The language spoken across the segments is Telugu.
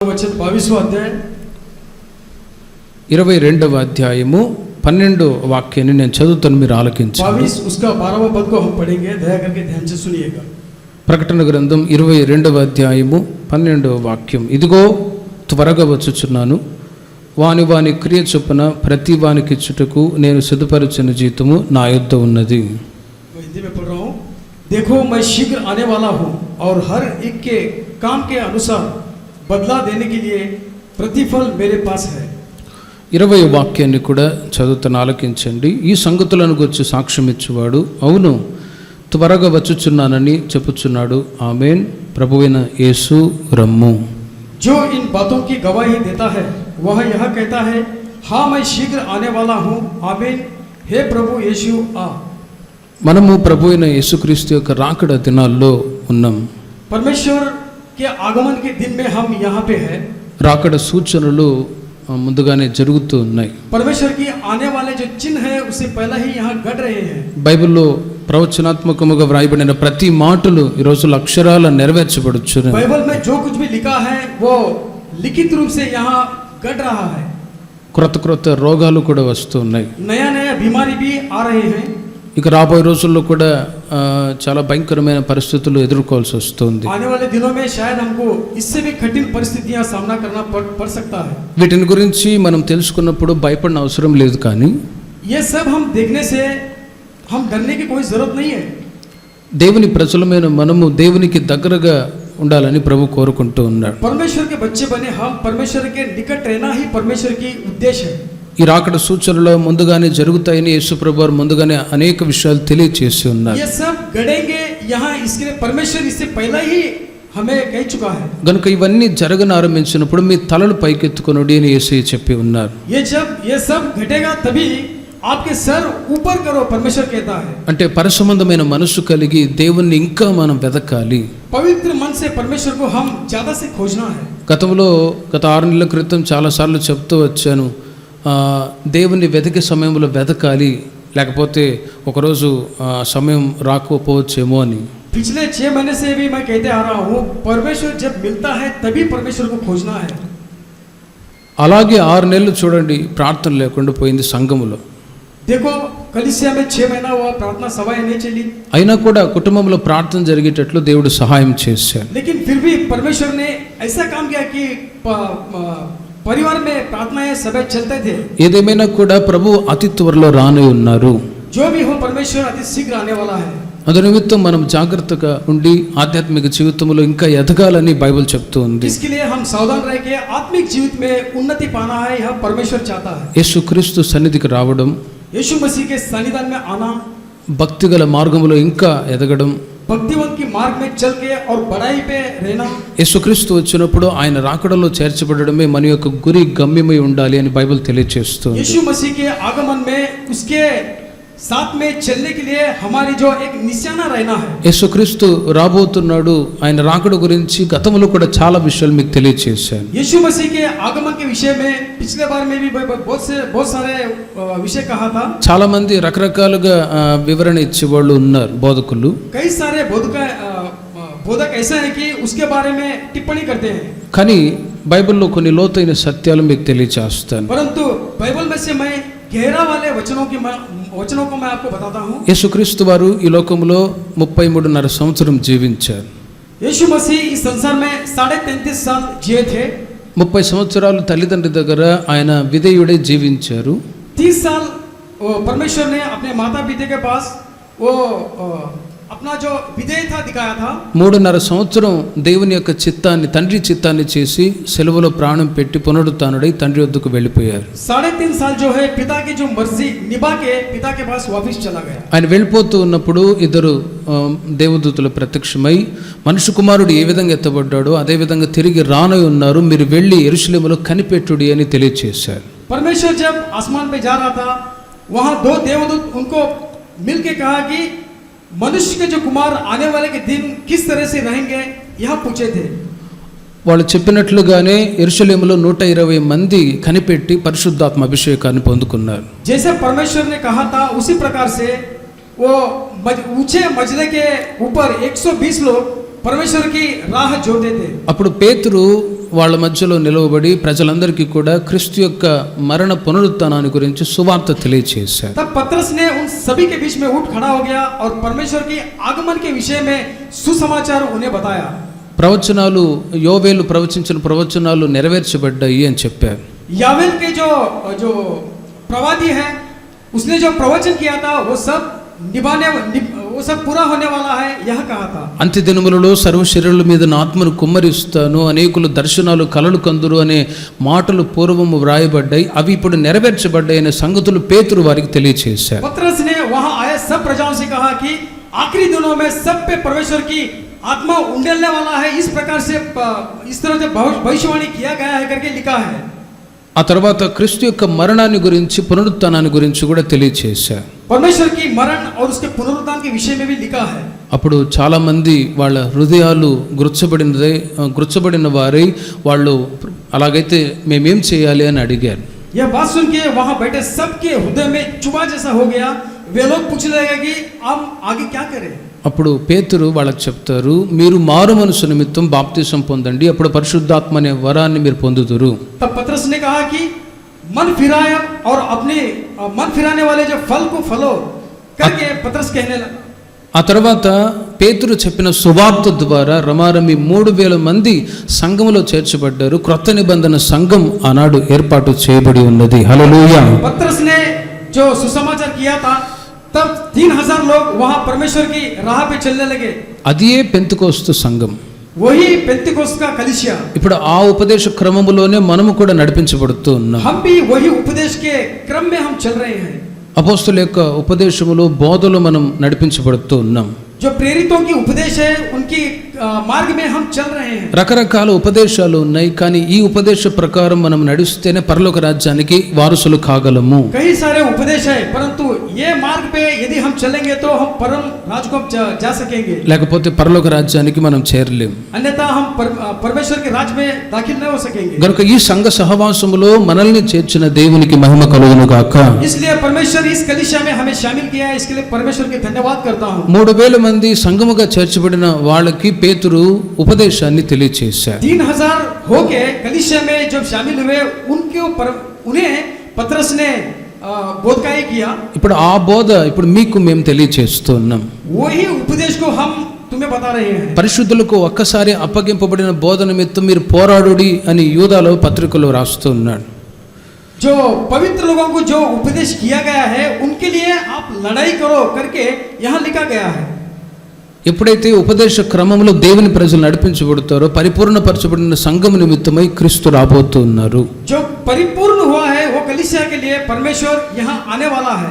वचन 22वां अध्याय 22వ అధ్యాయము 12వ వాక్యాన్ని నేను చదువుతాను, మీరు ఆలకించండి. 22 उसका 12वां पद को हम पढ़ेंगे, दया करके ध्यान से सुनिएगा. ప్రకటన గ్రంథం 22వ అధ్యాయము 12వ వాక్యం. ఇదిగో త్వరగా వచ్చుచున్నాను, వాని వాని క్రియ చొప్పున ప్రతి వానికి ఇచ్చుటకు నేను సిద్ధపరిచిన జీతము నా యొద్ద ఉన్నది. हिंदी में पढ़ रहा हूँ. देखो मैं शीघ्र आने वाला हूँ और हर एक के काम के अनुसार बदला देने के लिए प्रतिफल मेरे पास है. 20వ వాక్యాన్ని కూడా చదువుతాను, ఆలకించండి. ఈ సంగతులను గురించి సాక్ష్యం ఇచ్చేవాడు అవును త్వరగా వచ్చుచున్నానని చెప్పుచున్నాడు. ఆమేన్. ప్రభువైన యేసు రమ్ము. जो इन बातों की गवाही देता है वह यह कहता है, हाँ मैं शीघ्र आने वाला हूँ. आमीन. हे प्रभु यीशु आ. మనము ప్రభువైన యేసుక్రీస్తు యొక్క రాకడ దినాల్లో ఉన్నాం. परमेश्वर के आगमन के दिन में हम यहाँ पे हैं. రాకడ సూచనలు ముందుగానే జరుగుతూ ఉన్నాయి. परमेश्वर की आने वाले जो चिन्ह है उससे पहले ही यहाँ घट रहे हैं. బైబిల్లో ప్రవచనాత్మకముగా వ్రాయబడిన ప్రతి మాటలు ఈ రోజు అక్షరాల నెరవేర్చబడుచున్నాయి. बाइबल में जो कुछ भी लिखा है वो लिखित रूप से यहाँ घट रहा है. క్రొత్త క్రొత్త రోగాలు కూడా వస్తూ ఉన్నాయి. नया नया बीमारी भी आ रहे हैं. ఇక రాబోయే రోజుల్లో కూడా చాలా భయంకరమైన పరిస్థితులు ఎదుర్కోవాల్సి వస్తుంది. आने वाले दिनों में शायद हमको इससे भी कठिन परिस्थितियां सामना करना पड़ सकता है. వీటిని గురించి మనం తెలుసుకున్నప్పుడు భయపడిన అవసరం లేదు, కానీ ये सब हम देखने से हम डरने की कोई जरूरत नहीं है. దేవుని ప్రజలమైన మనము దేవునికి దగ్గరగా ఉండాలని ప్రభు కోరుకుంటూ ఉన్నాడు. परमेश्वर के बच्चे बने हम परमेश्वर के निकट रहना ही परमेश्वर की उद्देश्य है. ఈ రాకడ సూచనలు ముందుగానే జరుగుతాయని యేసు ప్రభు వారు ముందుగానే అనేక విషయాలు తెలియజేసి ఉన్నారు. ये सब घटेंगे यहाँ, इसके लिए परमेश्वर इससे पहले ही हमें कह चुका है. గనుక ఇవన్నీ జరగన ఆరంభించినప్పుడు మీ తలలు పైకెత్తుకొనుడి అని యేసయ్య చెప్పి ఉన్నారు. ये सब घटेगा तभी आपके सर ऊपर करो, परमेश्वर कहता है. అంటే పరిసంబంధమైన మనసు కలిగి దేవుణ్ణి ఇంకా మనం వెదకాలి. पवित्र मन से परमेश्वर को हम ज्यादा से खोजना है. గత 6 నెలల క్రితం చాలాసార్లు చెప్తూ వచ్చాను, దేవుని వెతికే సమయంలో వెతకాలి, లేకపోతే ఒకరోజు సమయం రాకపోవచ్చేమో అని. पिछले 6 महीने से भी मैं कहते आ रहा हूँ, परमेश्वर जब मिलता है तभी परमेश्वर को खोजना है. అలాగే 6 నెలలు చూడండి ప్రార్థన లేకుండా పోయింది సంఘములో. देखो कलीसिया में 6 महीना हुआ, प्रार्थना सभाएं नहीं चली. అయినా కూడా కుటుంబంలో ప్రార్థన జరిగేటట్లు దేవుడు సహాయం చేశాడు. लेकिन फिर भी परमेश्वर ने ऐसा काम किया कि परिवार में प्रार्थनाएं सभा चलते थे. ఏదేమైనా కూడా ప్రభు అతి త్వరలో రానే ఉన్నారు. जो भी हो परमेश्वर अति शीघ्र आने वाला है. అందు నిమిత్తం మనం జాగ్రత్తగా ఉండి ఆధ్యాత్మిక జీవితంలో ఇంకా ఎదగాలని బైబిల్ చెప్తూ ఉంది. इसके लिए हम सावधान रह के आत्मिक जीवित में उन्नति पाना है, यह परमेश्वर चाहता है. యేసుక్రీస్తు సన్నిధికి రావడం, यीशु मसीह के सन्निधान में आना, భక్తిగల మార్గంలో ఇంకా ఎదగడం, भक्तिवंत की मार्ग में चल के और बड़ाई पे रहना. యేసుక్రీస్తు వచ్చినప్పుడు ఆయన రాకడలో చేర్చబడడమే మన యొక్క గురి, గమ్యమై ఉండాలి అని బైబిల్ తెలియజేస్తుంది. यीशु मसीह के आगमन में उसके साथ में चलने के लिए हमारी जो एक निशाना रहना है. యేసుక్రీస్తు రాబోతున్నాడు, ఆయన రాకడ గురించి గతంలో కూడా చాలా విషయాలు మీకు తెలియజేశాను. यीशु मसीह के आगमन के विषय में पिछले बार में भी बहुत सारे विषय कहा था. చాలా మంది రకరకాలుగా వివరణ ఇచ్చేవాళ్ళు ఉన్నారు, బోధకులు. कई सारे बोधक ऐसा है कि उसके बारे में टिप्पणी करते हैं. కానీ బైబిల్లో కొన్ని లోతైన సత్యాలు మీకు తెలియజేస్తాను. परंतु बाइबल में से मैं गहरा वाले वचनों को मैं आपको बताता हूँ. యేసుక్రీస్తు వారు ఈ లోకంలో 33.5 సంవత్సరం జీవించారు. यीशु मसीह इस संसार में 33.5 साल जिए थे. 30 సంవత్సరాలు తల్లిదండ్రుల దగ్గర ఆయన విధేయుడే జీవించారు. 30 साल परमेश्वर ने अपने माता पिता के पास वो अपना जो विधेयता दिखाया था. 3.5 సంవత్సరం దేవుని యొక్క చిత్తాన్ని, తండ్రి చిత్తాన్ని చేసి సెలవులో ప్రాణం పెట్టి పునరుత్థానుడై తండ్రి వద్దకు వెళ్ళిపోయారు. 3.5 साल जो है पिता की जो मर्जी निभा के पिता के पास वापस चला गया. ఆయన వెళ్ళిపోతూ ఉన్నప్పుడు ఇద్దరు దేవదూతలు ప్రత్యక్షమై మనుష్య కుమారుడు ఏ విధంగా ఎత్తబడ్డాడో అదే విధంగా తిరిగి రానై ఉన్నారు, మీరు వెళ్ళి యెరూషలేములో కనిపెట్టుడి అని తెలియజేశారు. परमेश्वर जब आसमान पे जा रहा था, वहां 2 देवदूत उनको मिलके कहा कि मनुष्य के जो कुमार आने वाले के दिन किस तरह से रहेंगे, यह पूछे थे. వాళ్ళు చెప్పినట్లుగానే యెరూషలేములో 120 మంది కనిపెట్టి పరిశుద్ధాత్మ అభిషేకాన్ని పొందుకున్నారు. जैसे परमेश्वर ने कहा था उसी प्रकार से वो ऊंचे मजले के ऊपर 120 लोग परमेश्वर की राह जोते थे. అప్పుడు పేతురు వాళ్ళ మధ్యలో నిలవబడి ప్రజలందరికీ కూడా క్రీస్తు యొక్క మరణ పునరుత్థానాన్ని గురించి సువార్త తెలియచేశారు. तब पतरस ने उन सभी के बीच में उठ खड़ा हो गया और परमेश्वर की आगमन के विषय में सुसमाचार उन्हें बताया. ప్రవచనాలు యోవేలు ప్రవచించిన ప్రవచనాలు నెరవేర్చబడ్డాయి అని చెప్పారు. यावेल के जो प्रवादी है उसने जो प्रवचन किया था वो सब पूरा होने वाला है यह कहा था. అంత్య దినములలో సర్వ శరీరుల మీద నా ఆత్మను కుమ్మరిస్తాను, అనేకులు దర్శనాలు కలలు కందురు అనే మాటలు పూర్వము వ్రాయబడ్డాయి, అవి ఇప్పుడు నెరవేర్చబడ్డాయి అనే సంగతులు పేతురు వారికి తెలియచేశారు. पतरस ने वहां आए सब प्रजाओं से कहा कि आखिरी दिनों में सब पे परमेश्वर की आत्मा उंडेलने वाला है, इस प्रकार से इस तरह से भविष्यवाणी किया गया है करके लिखा है. ఆ తర్వాత క్రీస్తు యొక్క మరణాన్ని గురించి పునరుత్థానాన్ని గురించి కూడా తెలియచేశారు. परमेश्वर की मरण और उसके पुनरुत्थान के विषय में भी लिखा है. అప్పుడు చాలా మంది వాళ్ళ హృదయాలు గుర్చబడిన వారై వాళ్ళు అలాగైతే మేమేం చేయాలి అని అడిగారు. यह बात सुन के वहां बैठे सबके हृदय में चुभा जैसा हो गया. वे लोग पूछने लगे कि हम आगे क्या करें. అప్పుడు పేతురు వాళ్ళకి చెప్తారు, మీరు మారు మనసు నిమిత్తం బాప్తిసం పొందండి, అప్పుడు పరిశుద్ధాత్మ అనే వరాన్ని మీరు పొందుదురు. तब पतरस ने कहा कि मन फिराया और अपने मन फिराने वाले जो फल को फलो करके पतरस कहने लगा. ఆ తర్వాత పేతురు చెప్పిన సువార్త ద్వారా రమారమి 3000 మంది సంఘములో చేర్చబడ్డారు. క్రొత్త నిబంధన సంఘం ఆనాడు ఏర్పాటు చేయబడి ఉన్నది. హల్లెలూయా. पतरस ने जो सुसमाचार किया था तब 3000 लोग वहां परमेश्वर की राह पे चलने लगे. అదే పెంతెకోస్తు సంఘం. वही पेंतिकोस्त का कलीसिया. ఇప్పుడు ఆ ఉపదేశ క్రమములోనే మనము కూడా నడిపించబడుతూ ఉన్నాం. हम भी वही उपदेश के क्रम में हम चल रहे हैं. అపోస్తలుల యొక్క ఉపదేశములో బోధలో మనం నడిపించబడుతూ ఉన్నాం. जो प्रेरितों की उपदेश है उनकी मार्ग में हम चल रहे हैं. రకరకాల ఉపదేశాలు ఉన్నాయి, కానీ ఈ ఉపదేశ ప్రకారం మనం నడిస్తేనే పరలోక రాజ్యానికి వారసులు కాగలము. कई सारे उपदेश है, परंतु ये मार्ग पे यदि हम चलेंगे तो हम परम राज को जा सकेंगे, లేకపోతే పరలోక రాజ్యానికి మనం చేరలేం. अन्यथा हम परमेश्वर के राज में दाखिल नहीं हो सकेंगे. గనుక ఈ సంఘ సహవాసములో మనల్ని చేర్చిన దేవునికి మహిమ కలుగును గాక. इसलिए परमेश्वर इस कलीसिया में हमें शामिल किया है, इसके लिए परमेश्वर के धन्यवाद करता हूँ. 3000 మంది సంఘముగా చేర్చబడిన వాళ్ళకి పేతురు ఉపదేశాన్ని తెలియచేశారు. 3000 होके कलीसिया में जब शामिल हुए उन्हें पतरस ने बोधकाई किया. ఇప్పుడు ఆ బోధ ఇప్పుడు మీకు మేము తెలియచేస్తున్నాం. वही उपदेश को हम तुम्हें बता रहे हैं. పరిశుద్ధులకు ఒక్కసారి అప్పగింపబడిన బోధ నిమిత్తం మీరు పోరాడుడి అని యూదాలో పత్రికలో రాస్తూ ఉన్నాడు. जो पवित्र लोगों को जो उपदेश किया गया है उनके लिए आप लड़ाई करो करके यहाँ लिखा गया है. ఎప్పుడైతే ఉపదేశ క్రమంలో దేవుని ప్రజలు నడిపించబడతారో పరిపూర్ణపరచబడిన సంఘం నిమిత్తమై క్రీస్తు రాబోతున్నారు. जो परिपूर्ण हुआ है वो कलीसिया के लिए परमेश्वर यहाँ आने वाला है.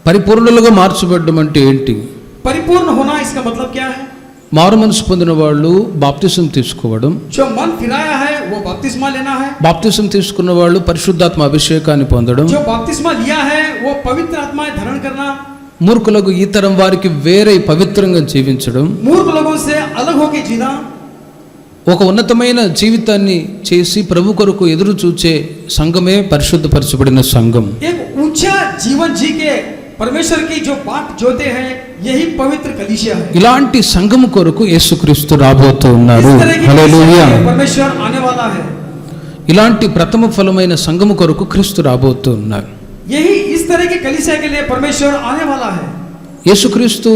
పరిపూర్ణులుగా మార్చబడడం అంటే ఏంటి? परिपूर्ण होना इसका मतलब क्या है? మారు మనసు పొందిన వాళ్ళు బాప్తిసం తీసుకోవడం, जो मन फिराया है वो बपतिस्मा लेना है. బాప్తిసం తీసుకున్న వాళ్ళు పరిశుద్ధాత్మ అభిషేకాన్ని పొందడం, जो बपतिस्मा लिया है वो पवित्र आत्मा धारण करना, మూర్ఖులకు ఈ తరం వారికి వేరే పవిత్రంగా జీవించడం, मूर्ख लोगों से अलग होकर जीना, ఒక ఉన్నతమైన జీవితాన్ని చేసి ప్రభు కొరకు ఎదురు చూచే సంఘమే పరిశుద్ధపరచబడిన సంఘం. एक ऊंचा जीवन जी के परमेश्वर की जो बात जोते हैं यही पवित्र कलीसिया है. ఇలాంటి సంఘము కొరకు యేసుక్రీస్తు రాబోతూ ఉన్నారు. इस तरह की హల్లెలూయా. कलीसिया में परमेश्वर आने वाला है. ఇలాంటి ప్రథమ ఫలమైన సంఘము కొరకు క్రీస్తు రాబోతూ ఉన్నారు. यही इस तरह की कलीसिया के लिए परमेश्वर आने वाला है. యేసుక్రీస్తు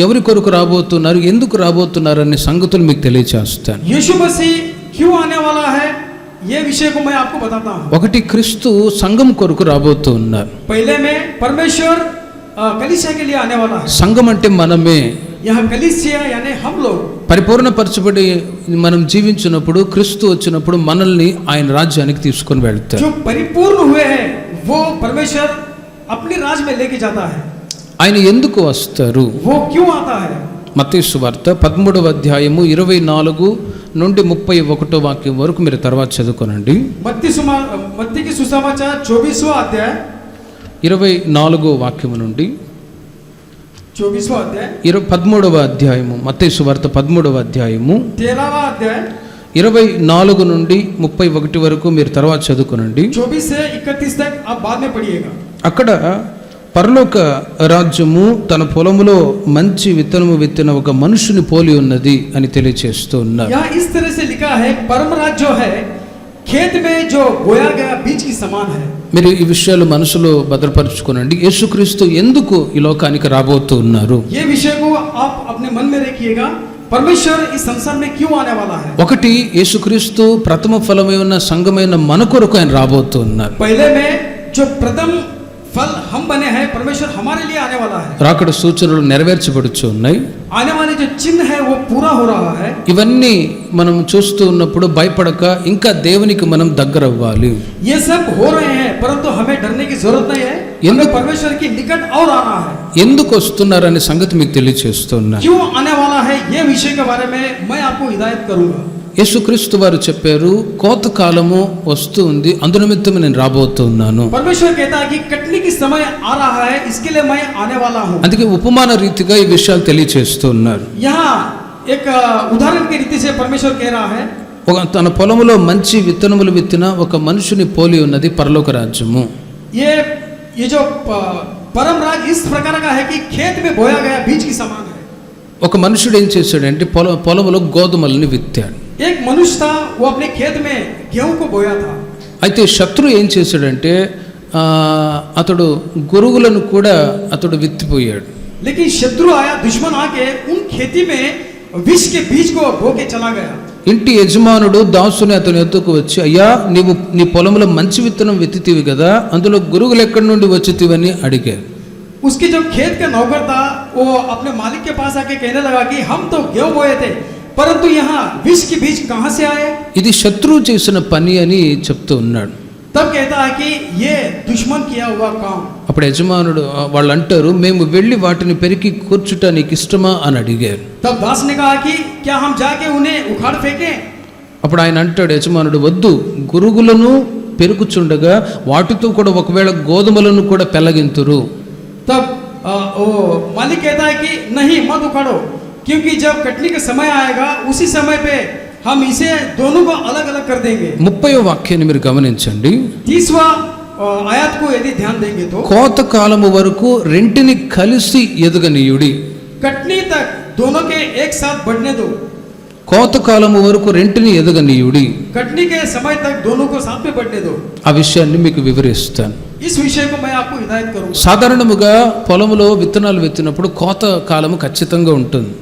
ఎవరి కొరకు రాబోతున్నారు, ఎందుకు రాబోతున్నారు అనే సంగతులు మీకు తెలియజేస్తాను. यीशु मसीह क्यों आने वाला है ये विषय को मैं आपको बताता हूँ. ఒకటి, క్రీస్తు సంఘం కొరకు రాబోతూ ఉన్నారు. पहले में परमेश्वर कलीसिया के लिए आने वाला है. సంఘం అంటే మనమే. यहाँ कलीसिया यानी हम लोग పరిపూర్ణపరచబడి మనం జీవించినప్పుడు క్రీస్తు వచ్చినప్పుడు మనల్ని ఆయన రాజ్యానికి తీసుకొని వెళ్తారు. जो परिपूर्ण हुए हैं वो परमेश्वर अपने राज में लेके जाता है. ఆయన ఎందుకు వస్తారు? वो क्यों आता है? మత్తయి సువార్త 13వ అధ్యాయము 24 నుండి 31వ వాక్యం వరకు మీరు తర్వాత చదువుకోనండి. मत्ती की सुसमाचार 24वां अध्याय 24వ వాక్యము నుండి 24वां अध्याय 13వ అధ్యాయము మత్తయి సువార్త 13వ అధ్యాయము 13वां अध्याय 24 నుండి 31 వరకు మీరు తర్వాత చదువుకోనండి. 24 से 31 तक आप बाद में पढ़िएगा. అక్కడ పరలోక రాజ్యము తన పొలములో మంచి విత్తనము విత్తిన ఒక మనుషుని పోలి ఉన్నది అని తెలియజేస్తూ ఉన్నారు. यहाँ इस तरह से लिखा है परम राज्य जो है खेत में जो बोया गया बीज की समान है। మీరు ఈ విషయాలు మనసులో భద్రపరచుకోనండి. యేసుక్రీస్తు ఎందుకు ఈ లోకానికి రాబోతూ ఉన్నారు? ये विषय को आप अपने मन में रखिएगा, परमेश्वर इस संसार में क्यों आने वाला है। ఒకటి, యేసుక్రీస్తు ప్రథమ ఫలమై ఉన్న సంఘమైన మన కొరకు ఆయన రాబోతూ ఉన్నారు. पहले में जो प्रथम फल हम बने हैं, परमेश्वर हमारे लिए आने वाला है। రాకడ సూచనలు నెరవేర్చబడుచు ఉన్నాయి. आने वाले जो चिन्ह है वो पूरा हो रहा है। ఇవన్నీ మనం చూస్తూ ఉన్నప్పుడు భయపడక ఇంకా దేవునికి మనం దగ్గర అవ్వాలి. ये सब हो रहे हैं, परंतु हमें डरने की जरूरत नहीं है, हमें परमेश्वर की निकट और आना है। ఎందుకు వస్తున్నారనే సంగతి మీకు తెలియజేస్తున్నా. क्यों आने वाला है ये विषय के बारे में मैं आपको हिदायत करूंगा। యేసుక్రీస్తు వారు చెప్పారు, కోత కాలము వస్తూ ఉంది, అందునిమిత్తం నేను రాబోతున్నాను. परमेश्वर कहता है कि कटने की समय आ रहा है, इसके लिए मैं आने वाला हूँ। అందుకే ఉపమాన రీతిగా ఈ విషయాలు తెలియజేస్తూ ఉన్నారు. यहाँ एक उदाहरण की रीति से परमेश्वर कह रहा है, తన పొలములో మంచి విత్తనములు విత్తిన ఒక మనుషుని పోలి ఉన్నది పరలోక రాజ్యము. ये जो परम राज इस प्रकार का है कि खेत में बोया गया बीज की समान है। ఒక మనుషుడు ఏం చేశాడంటే పొలములో గోధుమలని విత్తాడు. एक मनुष्य था, वो अपने खेत में गेहूं को बोया था। అయితే శత్రువు ఏం చేశాడంటే అతడు గురుగులను కూడా అతడు విత్తిపోయాడు. लेकिन शत्रु आया, दुश्मन आके उन खेती में विष के बीज को बो के चला गया। ఇంటి యజమానుడు దాసుని అతని ఎద్దుకు వచ్చి, అయ్యా నీవు నీ పొలంలో మంచి విత్తనం విత్తితివి కదా, అందులో గురుగులు ఎక్కడి నుండి వచ్చితివని అడిగారు. उसके जो खेत का नौकर था वो अपने मालिक के पास आके कहने लगा कि हम तो गेहूं बोए थे, परंतु यहाँ विष के बीज कहाँ से आए। ఇది శత్రువు చేసిన పని అని చెప్తూ ఉన్నాడు. तब कहता है कि ये दुश्मन किया हुआ काम। అప్పుడు యజమానుడు వాళ్ళు అంటారు, మేము వెళ్ళి వాటిని పెరికి కూర్చుట నీకు ఇష్టమా అని అడిగారు. तब दास ने कहा कि क्या हम जाके उन्हें उखाड़ फेंकें। అప్పుడు ఆయన అంటాడు, యజమానుడు, వద్దు, గురుగులను పెరుగుచుండగా వాటితో కూడా ఒకవేళ గోధుమలను కూడా పెళ్ళగింతురు. तब वो मालिक कहता है कि नहीं, मत उखाड़ो, क्योंकि जब कटने का समय आएगा उसी समय पे हम इसे दोनों को अलग अलग कर देंगे। 30వ వాక్యాన్ని మీరు గమనించండి. 30वां आयत को यदि ध्यान देंगे तो, కోత కాలము వరకు రెంటిని కలిసి ఎదుగనీయుడి. कटनी तक दोनों के एक साथ बढ़ने दो। కోత కాలము వరకు రెంటిని ఎదగనీయుడి. कटनी के समय तक दोनों को साथ में बढ़ने दो। ఆ విషయాన్ని మీకు వివరిస్తాను. इस विषय को मैं आपको हिदायत करूंगा। సాధారణముగా పొలములో విత్తనాలు విత్తినప్పుడు కోత కాలము ఖచ్చితంగా ఉంటుంది.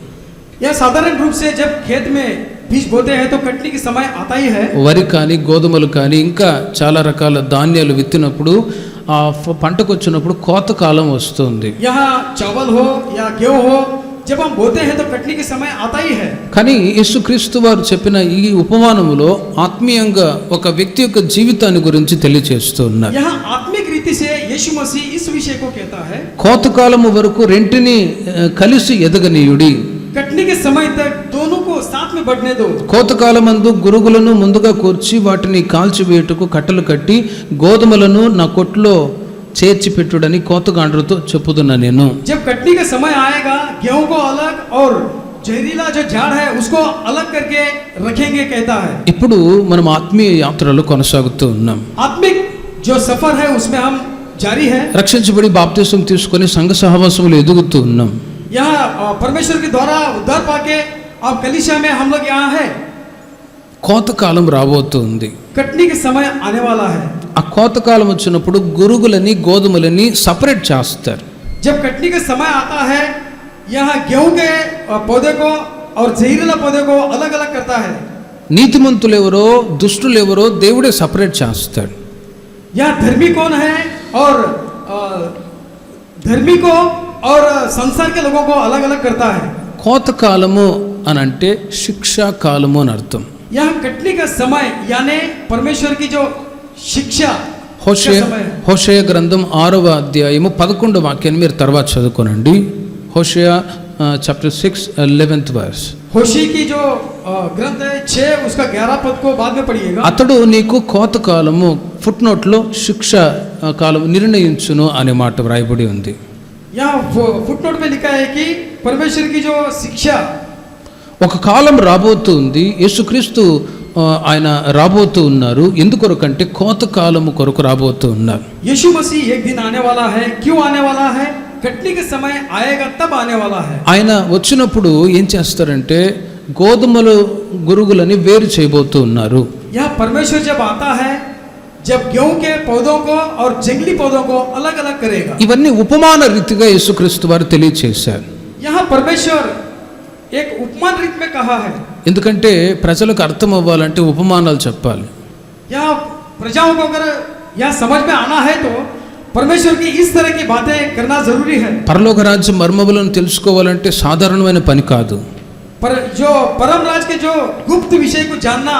यह साधारण रूप से जब खेत में बीज बोते हैं तो कटनी की समय आता ही है। వరి కానీ గోధుమలు కానీ ఇంకా చాలా రకాల ధాన్యాలు విత్తినప్పుడు ఆ పంటకు వచ్చినప్పుడు కోత కాలం వస్తుంది. यहाँ चावल हो या गेहूं हो, जब हम बोते हैं तो कटनी के समय आता ही है। కానీ యేసుక్రీస్తు వారు చెప్పిన ఈ ఉపమానములో ఆత్మీయంగా ఒక వ్యక్తి యొక్క జీవితాన్ని గురించి తెలియజేస్తూ ఉన్నారు. यहाँ आत्मिक रीति से यीशु मसीह इस विषय को कहता है, కోత కాలము వరకు రెంటిని కలిసి ఎదగనీయుడి. कटनी के समय तक दोनों को साथ में बढ़ने दो। కోతకాలమందు గురుగులను ముందుగా కూర్చి వాటిని కాల్చివేయుటకు కట్టలు కట్టి గోధుమలను నా కొట్లో చేర్చి పెట్టుడని కోతగాండ్రతో చెప్పుదున్నా నేను. जब कटनी का समय आएगा गेहूं को अलग और जहरीला जो झाड़ है उसको अलग करके रखेंगे कहता है। ఇప్పుడు మనం ఆత్మీయ యాత్రలో కొనసాగుతూ ఉన్నాం. आत्मिक जो सफर है उसमें हम जारी है। రక్షించబడి బాప్తిసం తీసుకొని సంఘ సహవాసములు ఎదుగుతూ ఉన్నాం. यहाँ परमेश्वर के द्वारा उद्धार पाके अब कलीसिया में हम लोग यहाँ है। కోతకాలం రాబోతుంది. कटनी के समय आने वाला है। ఆ కోతకాలం వచ్చినప్పుడు గురుగులని గోధుమలని సపరేట్ చేస్తారు. जब कटनी का समय आता है यहाँ गेहूं के पौधे को और जहरीला पौधे को अलग अलग करता है। నీతిమంతులు ఎవరో దుష్టులు ఎవరో దేవుడే సపరేట్ చేస్తాడు. यहाँ धर्मी कौन है और धर्मी को और संसार के लोगों को अलग अलग करता है। కోతకాలము అని అంటే శిక్షా కాలము అని అర్థం. यहाँ कटनी का समय यानी परमेश्वर की जो शिक्षा का समय है। హోషేయ గ్రంథం 6వ అధ్యాయము 11వ వాక్యాన్ని మీరు తర్వాత చదువుకోనండి. హోషేయ చాప్టర్ 6 11th verse. होशी की जो ग्रंथ है 6 उसका 11 पद को बाद में पढ़िएगा। అతడు నీకు కోతకాలము ఫుట్ నోట్లో శిక్ష కాలం నిర్ణయించును అనే మాట వ్రాయబడి ఉంది. यहाँ फुटनोट में लिखा है कि परमेश्वर की जो शिक्षा, ఒక కాలం రాబోతుంది. యేసుక్రీస్తు ఆయన రాబోతూ ఉన్నారు. ఎందుకొరకంటే కోతకాలము కొరకు రాబోతూ ఉన్నారు. यीशु मसीह एक दिन आने वाला है। क्यों आने वाला है? कटनी के समय आएगा तब आने वाला है। ఆయన వచ్చినప్పుడు ఏం చేస్తారంటే గోధుమలు గురుగులని వేరు చేయబోతూ ఉన్నారు. यह परमेश्वर जब आता है, जब गेहूं के पौधों को और जंगली पौधों को अलग अलग करेगा। ఇవన్నీ ఉపమాన రీతిగా యేసుక్రీస్తు వారు తెలియచేశారు. यहाँ परमेश्वर एक उपमान रीत में कहा है, ఎందుకంటే ప్రజలకు అర్థం అవ్వాలంటే ఉపమానాలు చెప్పాలి. यहाँ प्रजाओं को अगर यहाँ समझ में आना है तो परमेश्वर की इस तरह की बातें करना जरूरी है। పరలోక రాజ్య మర్మములను తెలుసుకోవాలంటే సాధారణమైన పని కాదు. पर जो परम राज के जो गुप्त विषय को जानना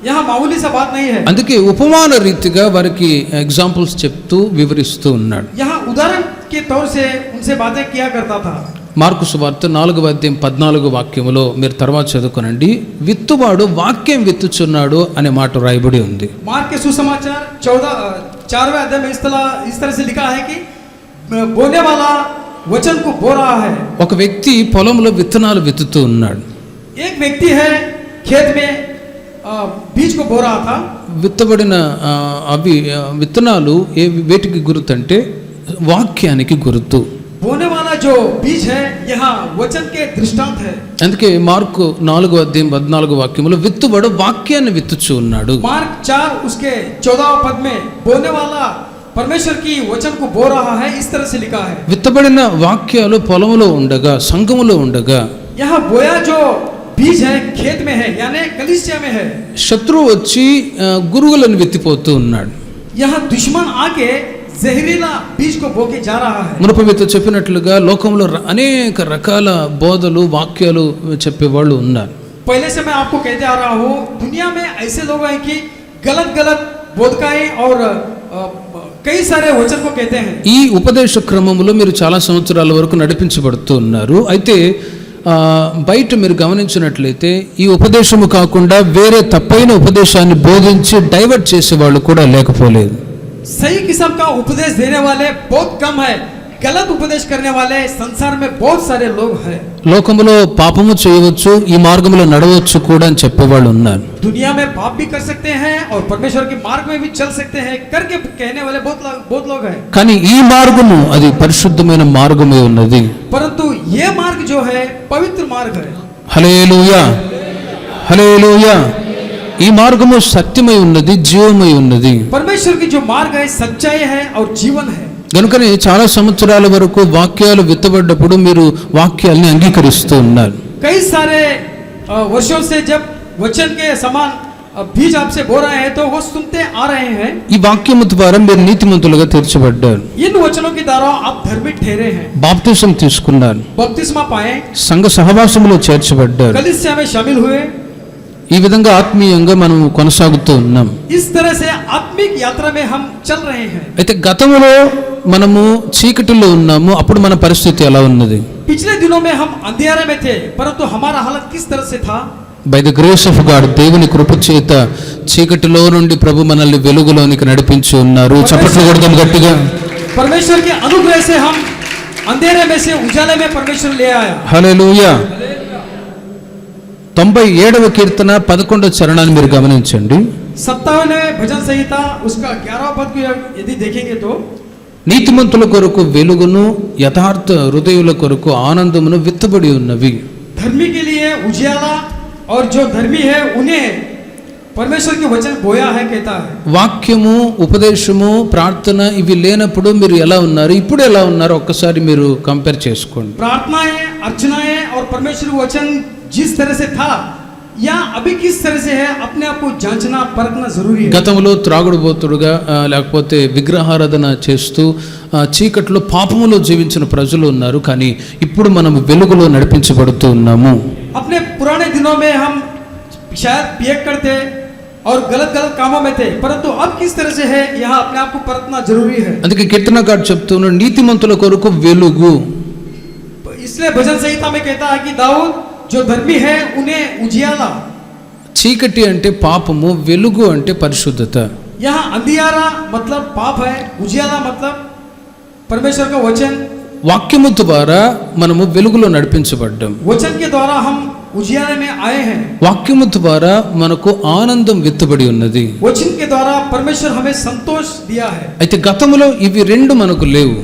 यहाँ मामूली सा बात नहीं है। అందుకే ఉపమాన రీతిగా వారికి ఎగ్జాంపుల్స్ చెప్తూ వివరిస్తూ ఉన్నాడు. यहाँ उदाहरण के तौर से उनसे बातें किया करता था। మార్కు సువార్త 4:14 మీరు తర్వాత చదువుకోనండి. విత్తువాడు వాక్యం విత్తుచున్నాడు అనే మాట రాయబడి ఉంది. मार्क के सुसमाचार 4वें अध्याय में इस तरह से लिखा है कि बोने वाला वचन को बो रहा है। ఒక వ్యక్తి పొలంలో విత్తనాలు విత్తుతూ ఉన్నాడు. एक व्यक्ति है खेत में बीज को बो रहा था। విత్తబడిన అవి విత్తనాలు వేటికి గుర్తు అంటే వాక్యానికి గుర్తు. बोने वाला जो बीज है यहाँ वचन के दृष्टांत है। అందుకే మార్కు 4:14 విత్తువాడు వాక్యాన్ని విత్తుచు ఉన్నాడు. मार्क 4 उसके 14 पद में बोने वाला परमेश्वर की वचन को बो रहा है, इस तरह से लिखा है। విత్తబడిన వాక్యాలు పొలంలో ఉండగా సంఘములో ఉండగా यहाँ बोया जो बीज है खेत में है, यानी कलीसिया में है। శత్రువు వచ్చి గురుగులను విత్తిపోతూ ఉన్నాడు. यहाँ दुश्मन आके జహరీలా బీజ్ को बोके जा रहा है। మునుపు మీతో చెప్పినట్లుగా లోకంలో అనేక రకాల బోధలు వాక్యాలు చెప్పేవాళ్ళు ఉన్నారు. पहले से मैं आपको कहते आ रहा हूँ, दुनिया में ऐसे लोग हैं कि गलत गलत बोधकाएं और कई सारे वचन को कहते हैं। ఈ ఉపదేశ క్రమంలో మీరు చాలా సంవత్సరాల వరకు నడిపించబడుతూ ఉన్నారు. అయితే బయట మీరు గమనించినట్లయితే ఈ ఉపదేశము కాకుండా వేరే తప్పైన ఉపదేశాన్ని బోధించి డైవర్ట్ చేసే వాళ్ళు కూడా లేకపోలేదు. सही किस्म का उपदेश देने वाले बहुत कम है, गलत उपदेश करने वाले संसार में बहुत सारे लोग हैं। లోకములో పాపము చేయవచ్చు, ఈ మార్గంలో నడవచ్చు కూడా అని చెప్పేవాళ్ళు ఉన్నారు. दुनिया में पाप भी कर सकते हैं और परमेश्वर के मार्ग में भी चल सकते हैं करके कहने वाले बहुत लोग हैं। కానీ ఈ మార్గము అది పరిశుద్ధమైన మార్గమే ఉన్నది. परंतु ये मार्ग जो है पवित्र मार्ग है। హల్లెలూయా, హల్లెలూయా. ఈ మార్గము సత్యమై ఉన్నది, జీవమై ఉన్నది. परमेश्वर की जो मार्ग है सच्चाई है और जीवन है। కనుకనే చాలా సంవత్సరాల వరకు వాక్యాలు విత్తబడ్డప్పుడు మీరు వాక్యాల్ని అంగీకరిస్తూ ఉన్నారు. कई सारे वर्षों से जब वचन के समान बीज आपसे बो रहे हैं तो वो सुनते आ रहे हैं। ఈ వాక్యము ద్వారా మీరు నీతిమంతులుగా తీర్చబడ్డారు. इन वचनों के द्वारा आप धर्मी ठहरे हैं, బాప్తిసం తీసుకున్నారు, बपतिस्मा पाए, సంఘ సహవాసములో చేర్చబడ్డారు. कलीसिया में शामिल हुए। ఈ విధంగా ఆత్మీయంగా మనం కొనసాగుతూ ఉన్నాం. इस तरह से आत्मिक यात्रा में हम चल रहे हैं। అయితే గతంలో మనము చీకటిలో ఉన్నాము, అప్పుడు మన పరిస్థితి ఎలా ఉన్నది? पिछले दिनों में हम अंधेरे में थे, परंतु हमारा हालत किस तरह से था? By the grace of God, దేవుని కృప చేత చీకటిలో నుండి ప్రభు మనల్ని వెలుగులోనికి నడిపించి ఉన్నారు. చప్పట్లు కొడదాం గట్టిగా. परमेश्वर के अनुग्रह से हम अंधेरे में से उजाले में परमेश्वर ले आया। హల్లెలూయా. 97వ కీర్తన 11వ చరణాన్ని మీరు గమనించండి. 57वें भजन संहिता उसका 11वां पद को यदि देखेंगे तो నీతిమంతుల కొరకు వెలుగును, యథార్థ హృదయుల కొరకు ఆనందమును విత్తబడి ఉన్నవి. धर्मी के लिए उजियाला और जो धर्मी है उन्हें परमेश्वर के वचन बोया है कहता है। వాక్యము, ఉపదేశము, ప్రార్థన ఇవి లేనప్పుడు మీరు ఎలా ఉన్నారు, ఇప్పుడు ఎలా ఉన్నారు ఒక్కసారి మీరు కంపేర్ చేసుకోండి. प्रार्थनाएं, अर्चनाएं और परमेश्वर का वचन जिस तरह से था या अभी किस तरह से है, अपने आप को जांचना परखना जरूरी है। గతంలో త్రాగుడుబోతుడుగా లేకపోతే విగ్రహారాధన చేస్తూ చీకట్లో పాపములో జీవించిన ప్రజలు ఉన్నారు. కానీ ఇప్పుడు మనం వెలుగులో నడిపించబడుతూ ఉన్నాము. अपने पुराने दिनों में हम शायद पियक करते और गलत गलत कामों में थे, परंतु अब किस तरह से है यहाँ अपने आप को परखना जरूरी है। అందుకే కీర్తనకారుడు చెప్తున్నాడు, నీతిమంతుల కొరకు వెలుగు. इसलिए भजन संहिता में कहता है कि दाऊद जो धर्मी है उन्हें उजियाला। చీకటి అంటే పాపము, వెలుగు అంటే పరిశుద్ధత. यहाँ अंधियारा मतलब पाप है, उजियाला मतलब परमेश्वर का वचन। వాక్యము ద్వారా మనము వెలుగులో నడిపించబడ్డాం. वचन के द्वारा हम उजियाले में आए हैं। వాక్యము ద్వారా మనకు ఆనందం విత్తబడి ఉన్నది. वचन के द्वारा परमेश्वर हमें संतोष दिया है। అయితే గతములో ఇవి రెండు మనకు లేవు.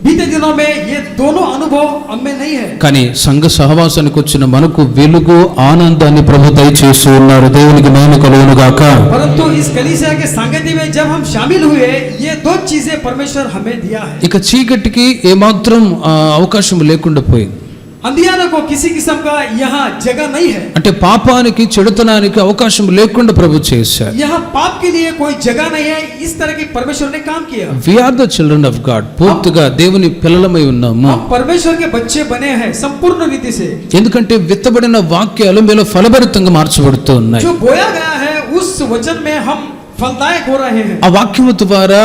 बीते दिनों में ये दोनों अनुभव हम में नहीं है। కానీ సంఘ సహవాసానికి వచ్చిన మనకు వెలుగు ఆనందాన్ని ప్రభు దయచేసి ఉన్నారు. దేవునికి మహిమ కలుగును గాక. परंतु इस कलीसिया के संगति में जब हम शामिल हुए, ये दो चीजें परमेश्वर हमें दिया है। ఇక చీకటికి ఏమాత్రం అవకాశం లేకుండా పోయింది. अंधियारों को किसी किस्म का यहाँ जगह नहीं है। అంటే పాపానికి చెడుతనానికి అవకాశం లేకుండా ప్రభు చేశారు. यहाँ पाप के लिए कोई जगह नहीं है। इस तरह की परमेश्वर ने काम किया। We are the children of God. పూర్తిగా దేవుని పిల్లలమై ఉన్నాము. हम परमेश्वर के बच्चे बने हैं संपूर्ण रीति से। ఎందుకంటే విత్తబడిన వాక్యాలు మీలో ఫలభరితంగా మార్చబడుతూ ఉన్నాయి. जो बोया गया है उस वचन में हम फलदायक हो रहे हैं। ఆ వాక్యము ద్వారా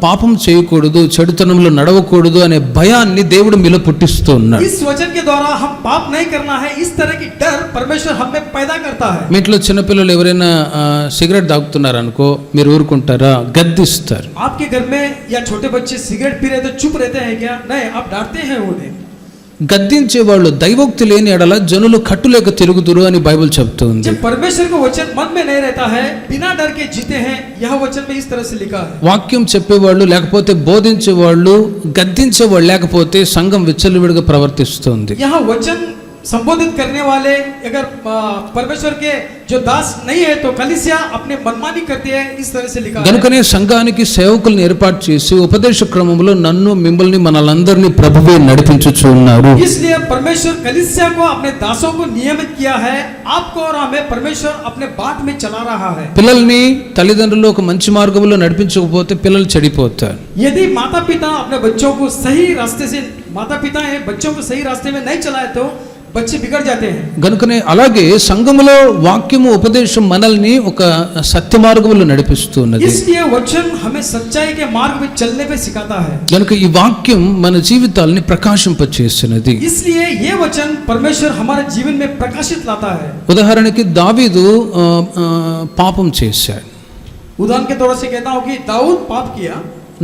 పాపం చేయకూడదు, చెడుతనంలో నడవకూడదు అనే భయాన్ని దేవుడు మీలో పుట్టిస్తూ ఉన్నాడు. इस वचन के द्वारा हम पाप नहीं करना है, इस तरह की डर परमेश्वर हम में पैदा करता है। మీ ఇంట్లో చిన్నపిల్లలు ఎవరైనా సిగరెట్ తాగుతున్నారు అనుకో, మీరు ఊరుకుంటారా? గద్దిస్తారు. आपके घर में या छोटे बच्चे सिगरेट पी रहे तो चुप रहते हैं क्या? नहीं, आप डांटते हैं उन्हें। గద్దించే వాళ్ళు దైవోక్తి లేని ఎడల జనులు కట్టులేక తిరుగుదురు అని బైబిల్ చెప్తుంది. जब परमेश्वर का वचन मन में नहीं रहता है, बिना डर के जीते हैं, यह वचन में इस तरह से लिखा है। వాక్యం చెప్పేవాళ్ళు లేకపోతే బోధించేవాళ్ళు, గద్దించేవాళ్ళు లేకపోతే సంఘం విచ్చలవిడిగా ప్రవర్తిస్తుంది. यहाँ वचन संबोधित करने वाले अगर परमेश्वर के जो दास नहीं है तो कलीसिया अपने मनमानी करती है, इस तरह से लिखा है। గనుకనే సంఘానికి సేవకులను ఏర్పాటు చేసి ఉపదేశ క్రమంలో నన్ను మిమ్మల్ని మనలందరినీ ప్రభువే నడిపించుచు ఉన్నారు. इसलिए परमेश्वर कलीसिया को अपने दासों को नियमित किया है। आपको और हमें परमेश्वर अपने बात में चला रहा है। పిల్లల్ని తల్లిదండ్రులు ఒక మంచి మార్గంలో నడిపించకపోతే పిల్లలు చెడిపోతారు. यदि माता पिता अपने बच्चों को सही रास्ते से, माता पिता है बच्चों को सही रास्ते में नहीं चलाए तो बच्चे बिगड़ जाते हैं। గనుకనే అలాగే సంఘములో వాక్యము ఉపదేశం మనల్ని ఒక సత్య మార్గంలో నడిపిస్తున్నది. इसलिए वचन हमें सच्चाई के मार्ग में चलने पे सिखाता है। గనుక ఈ వాక్యం మన జీవితాల్ని ప్రకాశింపచేస్తున్నది. इसलिए ये वचन परमेश्वर हमारे जीवन में प्रकाशित लाता है। ఉదాహరణకి దావీదు పాపం చేశాడు. उदाहरण के तौर से कहता हूँ कि दाऊद पाप किया।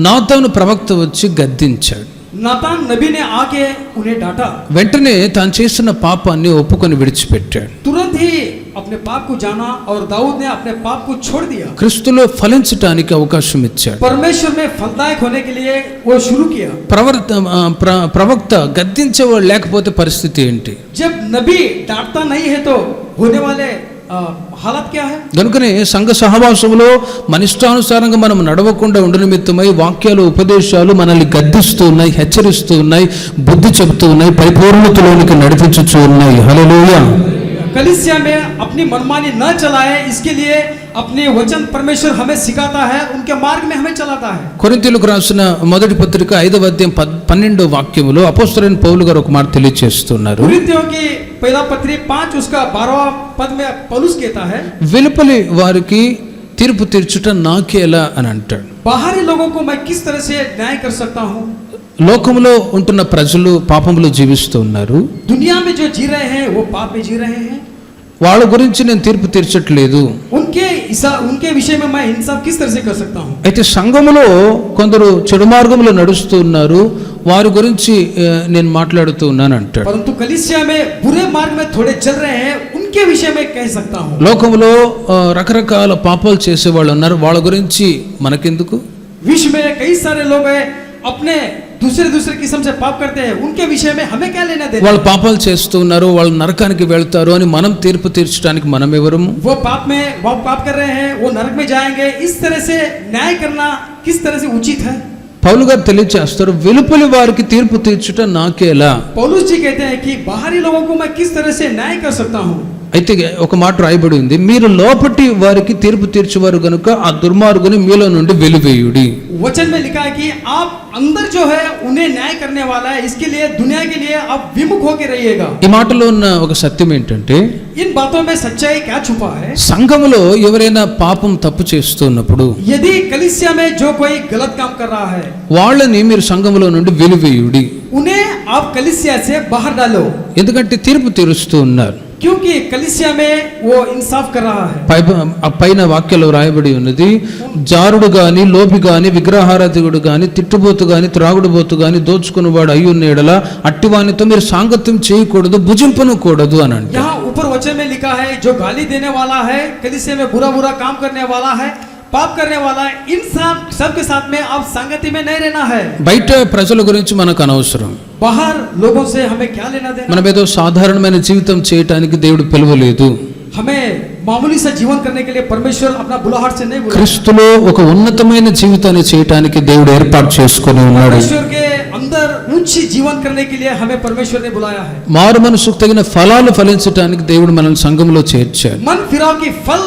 నాతాను ప్రవక్త వచ్చి గద్దించాడు. नातान नबी ने आके उन्हें डांटा। వెంటనే తాను చేసిన పాపాన్ని ఒప్పుకొని విడిచిపెట్టాడు. तुरंत ही अपने पाप को जाना और दाऊद ने अपने पाप को छोड़ दिया। క్రీస్తులో ఫలించటానికి అవకాశం ఇచ్చాడు. परमेश्वर में फलदायक होने के लिए वो शुरू किया। ప్రవక్త గద్దించేవాడు లేకపోతే పరిస్థితి ఏంటి? जब नबी डांटता नहीं है तो होने वाले हालत क्या है? కనుకనే సంఘ సహవాసంలో మన ఇష్టానుసారంగా మనం నడవకుండా ఉండ నిమిత్తమై వాక్యాలు ఉపదేశాలు మనల్ని గద్దిస్తూ ఉన్నాయి, హెచ్చరిస్తూ ఉన్నాయి, బుద్ధి చెబుతూ ఉన్నాయి, పరిపూర్ణతలోనికి నడిపించుచూ ఉన్నాయి. హల్లెలూయా. कलीसिया में अपनी मनमानी न चलाए, इसके लिए अपने वचन परमेश्वर हमें सिखाता है, उनके मार्ग में हमें चलाता है। కొరింథీయులకు రాసిన మొదటి పత్రిక 5వ అధ్యాయం 12వ వాక్యములో అపోస్తలుడైన పౌలు గారు ఒక మాట తెలియజేస్తున్నారు. కొరింథీయుల की पहला पत्री 5 उसका 12वां पद में पौलुस कहता है, వెలుపలి వారికి తీర్పు తీర్చుట నాకేలా అని అంటాడు. बाहरी लोगों को मैं किस तरह से न्याय कर सकता हूँ? లోకములో ఉంటున్న ప్రజలు పాపములో జీవిస్తూ ఉన్నారు. दुनिया में जो जी रहे हैं वो पाप में जी रहे हैं। వాళ్ళ గురించి నేను తీర్పు తీర్చట్లేదు. उनके विषय में मैं इंसाफ किस तरह से कर सकता हूँ? అయితే సంఘములో కొందరు చెడు మార్గంలో నడుస్తూ ఉన్నారు, వారి గురించి నేను మాట్లాడుతూ ఉన్నాను అంటాడు. परंतु कलीसिया में बुरे मार्ग में थोड़े चल रहे हैं, उनके विषय में कह सकता हूँ। లోకములో రకరకాల పాపాలు చేసే వాళ్ళు ఉన్నారు, వాళ్ళ గురించి మనకెందుకు? विश्व में कई सारे लोग हैं अपने दूसरे किस्म से पाप करते हैं, उनके विषय में हमें क्या लेना देना? వాళ్ళు పాపాలు చేస్తూ ఉన్నారు, వాళ్ళు నరకానికి వెళ్తారు అని మనం తీర్పు తీర్చడానికి మనం ఎవరము? वो पाप कर रहे हैं, वो नरक में जाएंगे, इस तरह से न्याय करना किस तरह से उचित है? పౌలు గారు తెలియజేస్తారు, వెలుపలి వారికి తీర్పు తీర్చుట నాకేలా. पौलुस जी कहते हैं कि बाहरी लोगों को मैं किस तरह से न्याय कर सकता हूँ? అయితే ఒక మాట రాయబడి ఉంది, మీరు లోపటి వారికి తీర్పు తీర్చేవారు గనుక ఆ దుర్మార్గుని మీలో నుండి వెలివేయుడి. वचन में लिखा है कि आप अंदर जो है उन्हें न्याय करने वाला है, इसके लिए दुनिया के लिए आप विमुख होकर रहिएगा। ఈ మాటలో ఉన్న ఒక సత్యం ఏంటంటే, इन बातों में सच्चाई क्या छुपा है? సంఘములో ఎవరైనా పాపం తప్పు చేస్తున్నప్పుడు, यदि कलीसिया में जो कोई गलत काम कर रहा है, వాళ్ళని మీరు సంఘములో నుండి వెలివేయుడి. उन्हें आप कलीसिया से बाहर डालो, ఎందుకంటే తీర్పు తీరుస్తూ ఉన్నారు. क्योंकि कलीसिया में वो इंसाफ कर रहा है। పైన వాక్యంలో రాయబడి ఉన్నది, జారుడు గాని, లోభి గాని, విగ్రహారాధికుడు గాని, తిట్టుబోతు గాని, త్రాగుడుబోతు గాని, దోచుకునేవాడు అయ్యున్న ఎడల అట్టివానితో మీరు సాంగత్యం చేయకూడదు, భుజింపనకూడదు అని అంటే, यहाँ ऊपर वचन में लिखा है जो गाली देने वाला है, कलीसिया में बुरा काम करने वाला है, पाप करने वाला इंसान सबके साथ में आप संगति में नहीं रहना है। బయట ప్రజల గురించి మనకు అనవసరం. बाहर लोगों से हमें क्या लेना देना। మనం ఏదో సాధారణమైన జీవితం చేయటానికి దేవుడు పిలవలేదు. हमें मामूली सा जीवन करने के लिए परमेश्वर अपना बुलाहट से नहीं बुलाया। క్రీస్తులో ఒక ఉన్నతమైన జీవితాన్ని చేయటానికి దేవుడు ఏర్పాటు చేసుకొని ఉన్నాడు. परमेश्वर के अंदर ऊंची जीवन करने के लिए हमें परमेश्वर ने बुलाया है। మారు మనసుకు తగిన ఫలాలు ఫలించడానికి దేవుడు మనల్ని సంఘంలో చేర్చాడు. मन फिराव की फल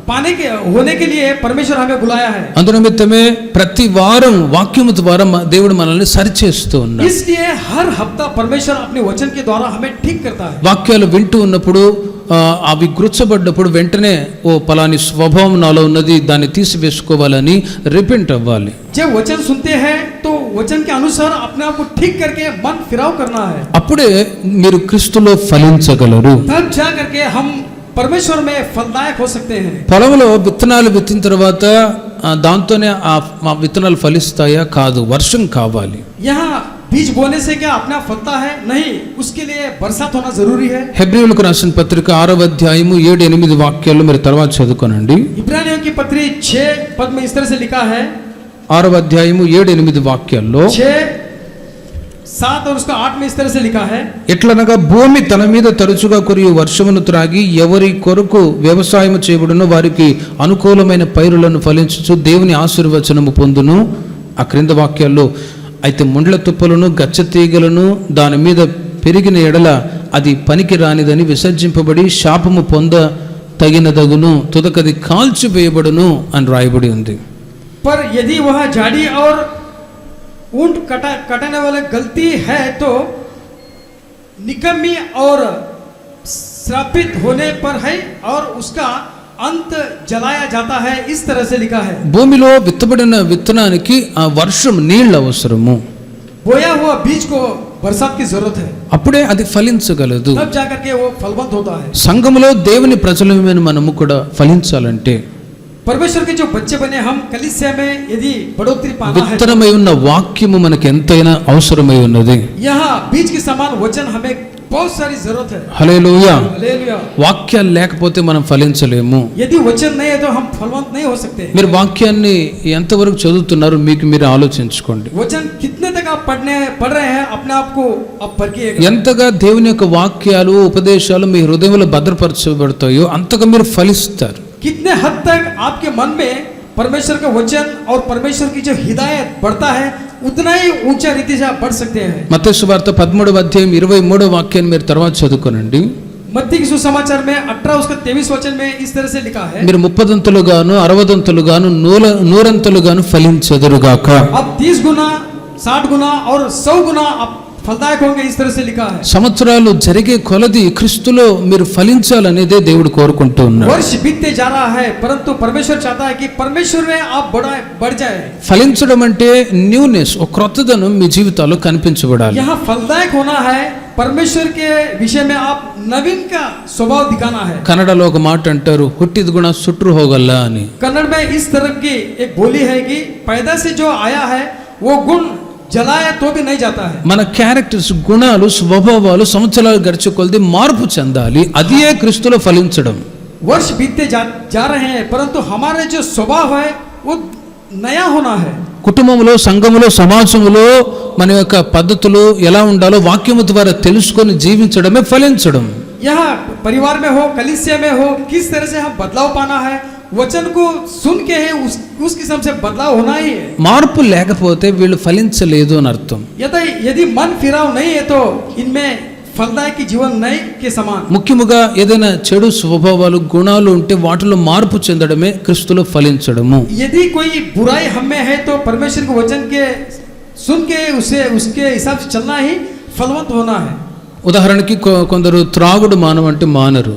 पाने के होने के लिए परमेश्वर हमें बुलाया है। అందునిమిత్తమే ప్రతి వారం వాక్యము ద్వారా దేవుడు మనల్ని సరిచేస్తూ ఉన్నాడు. इसलिए हर हफ्ता परमेश्वर अपने वचन के द्वारा हमें ठीक करता है। వాక్యాలు వింటూ ఉన్నప్పుడు అవి గుర్చబడ్డప్పుడు వెంటనే ఓ పలాని స్వభావం నాలో ఉన్నది, దాన్ని తీసివేసుకోవాలని రిపెంట్ అవ్వాలి. जब वचन सुनते हैं तो वचन के अनुसार अपने आप को ठीक करके मन फिराव करना है। అప్పుడే మీరు క్రీస్తులో ఫలించగలరు. तब जा करके हम परमेश्वर में फलदायक हो सकते हैं। పొలంలో విత్తనాలు విత్తిన తర్వాత దాంతోనే ఆ విత్తనాలు ఫలిస్తాయా? కాదు, వర్షం కావాలి. यहाँ बीज बोने से क्या अपना फलता है? नहीं, उसके लिए बरसात होना जरूरी है। హెబ్రీయులకు రాసిన పత్రిక 6వ అధ్యాయము 7-8 వాక్యాలు మీరు తర్వాత చదువుకోనండి. इब्रानियों की पत्री 6 पद में इस तरह से लिखा है, 6వ అధ్యాయము 7-8 వాక్యాల్లో 6, 7 और उसका 8 में इस तरह से लिखा है, ఎట్లనగా భూమి తన మీద తరచుగా కురియు వర్షమును త్రాగి ఎవరి కొరకు వ్యవసాయం చేయబడునో వారికి అనుకూలమైన పైరులను ఫలించుచు దేవుని ఆశీర్వచనము పొందును. ఆ క్రింద వాక్యాల్లో అయితే ముండ్ల తుప్పలను గచ్చ తీగలను దాని మీద పెరిగిన ఎడల అది పనికి రానిదని విసర్జింపబడి శాపము పొంద తగినదగును, తుదకది కాల్చివేయబడును అని రాయబడి ఉంది. पर यदि वह झाड़ी और ऊंट कटाने वाला गलती है तो निकम्मी और श्रापित होने पर है और उसका अंत जलाया जाता है। इस तरह से लिखा है। భూమిలో విత్తబడిన విత్తనానికి ఆ వర్షం నీళ్ళు అవసరము. बोया हुआ बीज को बरसात की जरूरत है, అప్పుడే అది ఫలించగలదు. तब जाकर के वो फलवंत होता है। సంఘములో దేవుని ప్రజలమైన మనము కూడా ఫలించాలంటే परमेश्वर के जो बच्चे बने हम कलीसिया में यदि बढ़ोतरी पाना है, విత్తనమై ఉన్న వాక్యము మనకు ఎంతైనా అవసరమై ఉన్నది. यहाँ बीज के समान वचन हमें बहुत सारी जरूरत है। హల్లెలూయా. हालेलुया। వాక్యాలు లేకపోతే మనం ఫలించలేము. यदि वचन नहीं है तो हम फलवंत नहीं हो सकते। మీరు వాక్యాన్ని ఎంతవరకు చదువుతున్నారు మీకు మీరు ఆలోచించుకోండి. वचन कितने तक आप पढ़ रहे हैं, अपने आप को आप परखिएगा। ఎంతగా దేవుని యొక్క వాక్యాలు ఉపదేశాలు మీ హృదయంలో భద్రపరచబడతాయో అంతగా మీరు ఫలిస్తారు. कितने हद तक आपके मन में परमेश्वर का वचन और परमेश्वर की जो हिदायत बढ़ता है उतना ही ऊंचा रीति से आप बढ़ सकते हैं। మత్తయి సువార్త 13వ అధ్యాయం 23వ వాక్యాన్ని మీరు తర్వాత చదువుకోనండి. मत्ती की सुसमाचार में 18 उसका 23 वचन में इस तरह से लिखा है, మీరు 30 60 100 ఫలించెదరుగాక. अब 30 गुना 60 गुना और 100 गुना आप फलदायक होंगे। इस तरह से लिखा है। సంవత్సరాలు జరిగే కొలది క్రీస్తులో మీరు ఫలించాలనేదే దేవుడు కోరుకుంటూ ఉన్నాడు. वर्ष बीतते जा रहा है परंतु परमेश्वर चाहता है कि परमेश्वर में आप बढ़ जाए। ఫలించడం అంటే న్యూనెస్, ఒక క్రొత్తదనం మీ జీవితాల్లో కనిపించబడాలి. यहाँ फलदायक होना है, परमेश्वर के विषय में आप नवीन का स्वभाव दिखाना है। కన్నడలో ఒక మాట అంటారు, హుట్టిది గుణ సుట్రు హోగల్ల అని. कन्नड़ में इस तरह की एक बोली है कि पैदा से जो आया है वो गुण जलाया तो भी नहीं जाता है। మన క్యారెక్టర్స్, గుణాలు, స్వభావాలు సంవత్సరాలు గడిచే కొలది మార్పు చెందాలి. అదే క్రీస్తులో ఫలించడం. वर्ष बीतते जा रहे हैं परंतु हमारे जो स्वभाव है वो नया होना है। కుటుంబంలో, సంఘములో, సమాజంలో మన యొక్క పద్ధతులు ఎలా ఉండాలో వాక్యము ద్వారా తెలుసుకొని జీవించడమే ఫలించడం. यहाँ परिवार में हो, कलीसिया में हो, किस तरह से हम बदलाव पाना है, वचन को सुन के है उस किस्म से बदलाव होना ही है। మార్పు లేకపోతే వీళ్ళు ఫలించలేదు అని అర్థం. यदि मन फिराव नहीं है तो इनमें फलदायक जीवन नहीं के समान। ముఖ్యముగా ఏదైనా చెడు స్వభావాలు, గుణాలు ఉంటే వాటిలో మార్పు చెందడమే క్రీస్తులో ఫలించడము. यदि कोई बुराई हम में है तो परमेश्वर के वचन के सुन के उसे उसके हिसाब से चलना ही फलवंत होना है। ఉదాహరణకి కొందరు త్రాగుడు మానవంటే మానరు.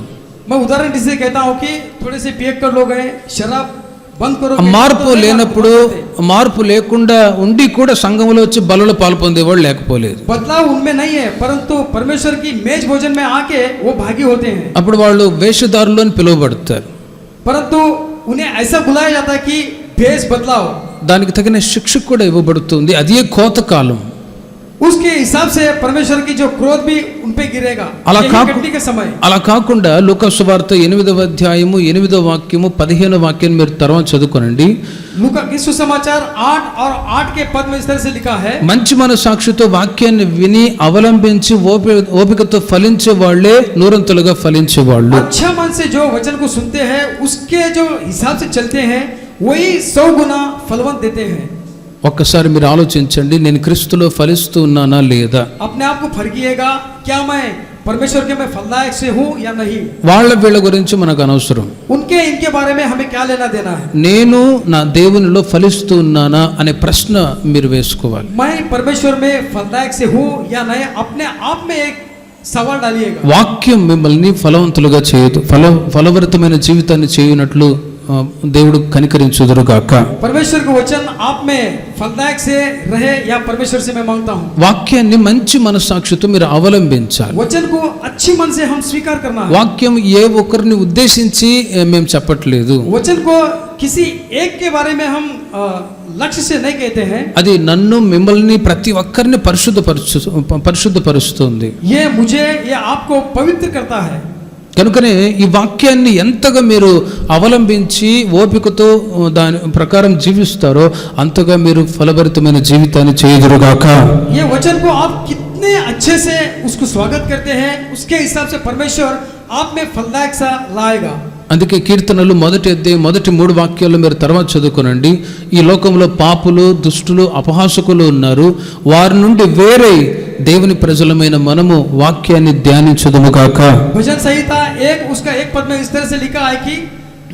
मैं उदाहरण जिसे कहता हूँ कि थोड़े से पियक्कड़ लोग हैं, शराब बंद करो। మార్పు లేనప్పుడు, మార్పు లేకుండా ఉండి కూడా సంఘంలో వచ్చి బలలో పాల్పొందేవాడు లేకపోలేదు. बदलाव उनमें नहीं है परंतु परमेश्वर की मेज भोजन में आके वो भागी होते हैं। అప్పుడు వాళ్ళు వేషధారులు అని పిలువబడతారు. परंतु उन्हें ऐसा बुलाया जाता है कि भेष बदलाव। దానికి తగిన శిక్ష కూడా ఇవ్వబడుతుంది. అదే కోతకాలం. उसके हिसाब से परमेश्वर की जो क्रोध भी उन पे गिरेगा అలా यही కాకు कटनी के समय। అలా కాకుండా లూకా సువార్త 8వ అధ్యాయము 8వ వాక్యము 15వ వాక్యాన్ని మీరు తర్వాత చదువుకోనండి. लूका की सुसमाचार 8 और 8 के पद में इस तरह से लिखा है, మంచి మనస్సాక్షితో వాక్యాన్ని విని అవలంబించి ఓపికతో ఫలించే వాళ్ళే నూరంతులుగా ఫలించే వాళ్ళు. अच्छा मन से जो वचन को सुनते हैं उसके जो हिसाब से चलते हैं वही 100 गुना फलवंत देते हैं। ఒక్కసారి మీరు ఆలోచించండి, నేను క్రీస్తులో ఫలిస్తూ ఉన్నానా లేదా? अपने आप को फर्किएगा, क्या मैं परमेश्वर के में फलदायक से हूँ या नहीं। వాళ్ళ వీళ్ళ గురించి మనకు అనవసరం. उनके इनके बारे में हमें क्या लेना देना है। నేను నా దేవునిలో ఫలిస్తూ ఉన్నానా అనే ప్రశ్న మీరు వేసుకోవాలి. मैं परमेश्वर में फलदायक से हूँ या नहीं, अपने आप में एक సవాల్ डालिएगा। వాక్యం మిమ్మల్ని ఫలవంతులుగా చేయదు, ఫలభరితమైన జీవితాన్ని చేయునట్లు దేవుడు కనికరించుదురుగాక. परमेश्वर का वचन आप में फलदायक से रहे या परमेश्वर से मैं मांगता हूँ। వాక్యాన్ని మంచి మనస్సాక్షితో మీరు అవలంబించాలి. वचन को अच्छी मन से हम स्वीकार करना है। వాక్యం ఏ ఒక్కరిని ఉద్దేశించి మేము చెప్పట్లేదు. वचन को किसी एक के बारे में हम लक्ष्य से नहीं कहते हैं। అది నన్ను మిమ్మల్ని ప్రతి ఒక్కరిని పరిశుద్ధపరుస్తుంది. ये मुझे ये आपको पवित्र करता है। కనుకనే ఈ వాక్యాన్ని ఎంతగా మీరు అవలంబించి ఓపికతో దాని ప్రకారం జీవిస్తారో అంతగా మీరు ఫలభరితమైన జీవితాన్ని చేయుదురుగాక. ये वचन को आप कितने अच्छे से उसको स्वागत करते हैं, उसके हिसाब से परमेश्वर आप में फलदायक सा लाएगा। అందుకే కీర్తనలు మొదటి 3 వాక్యాలు మీరు తర్వాత చదువుకోనండి. ఈ లోకంలో పాపులు, దుష్టులు, అపహాసకులు ఉన్నారు. వారి నుండి వేరే దేవుని ప్రజలమైన మనము వాక్యాన్ని ధ్యానించుదుముగాక. भजन संहिता 1 उसका 1 पद में इस तरह से लिखा है कि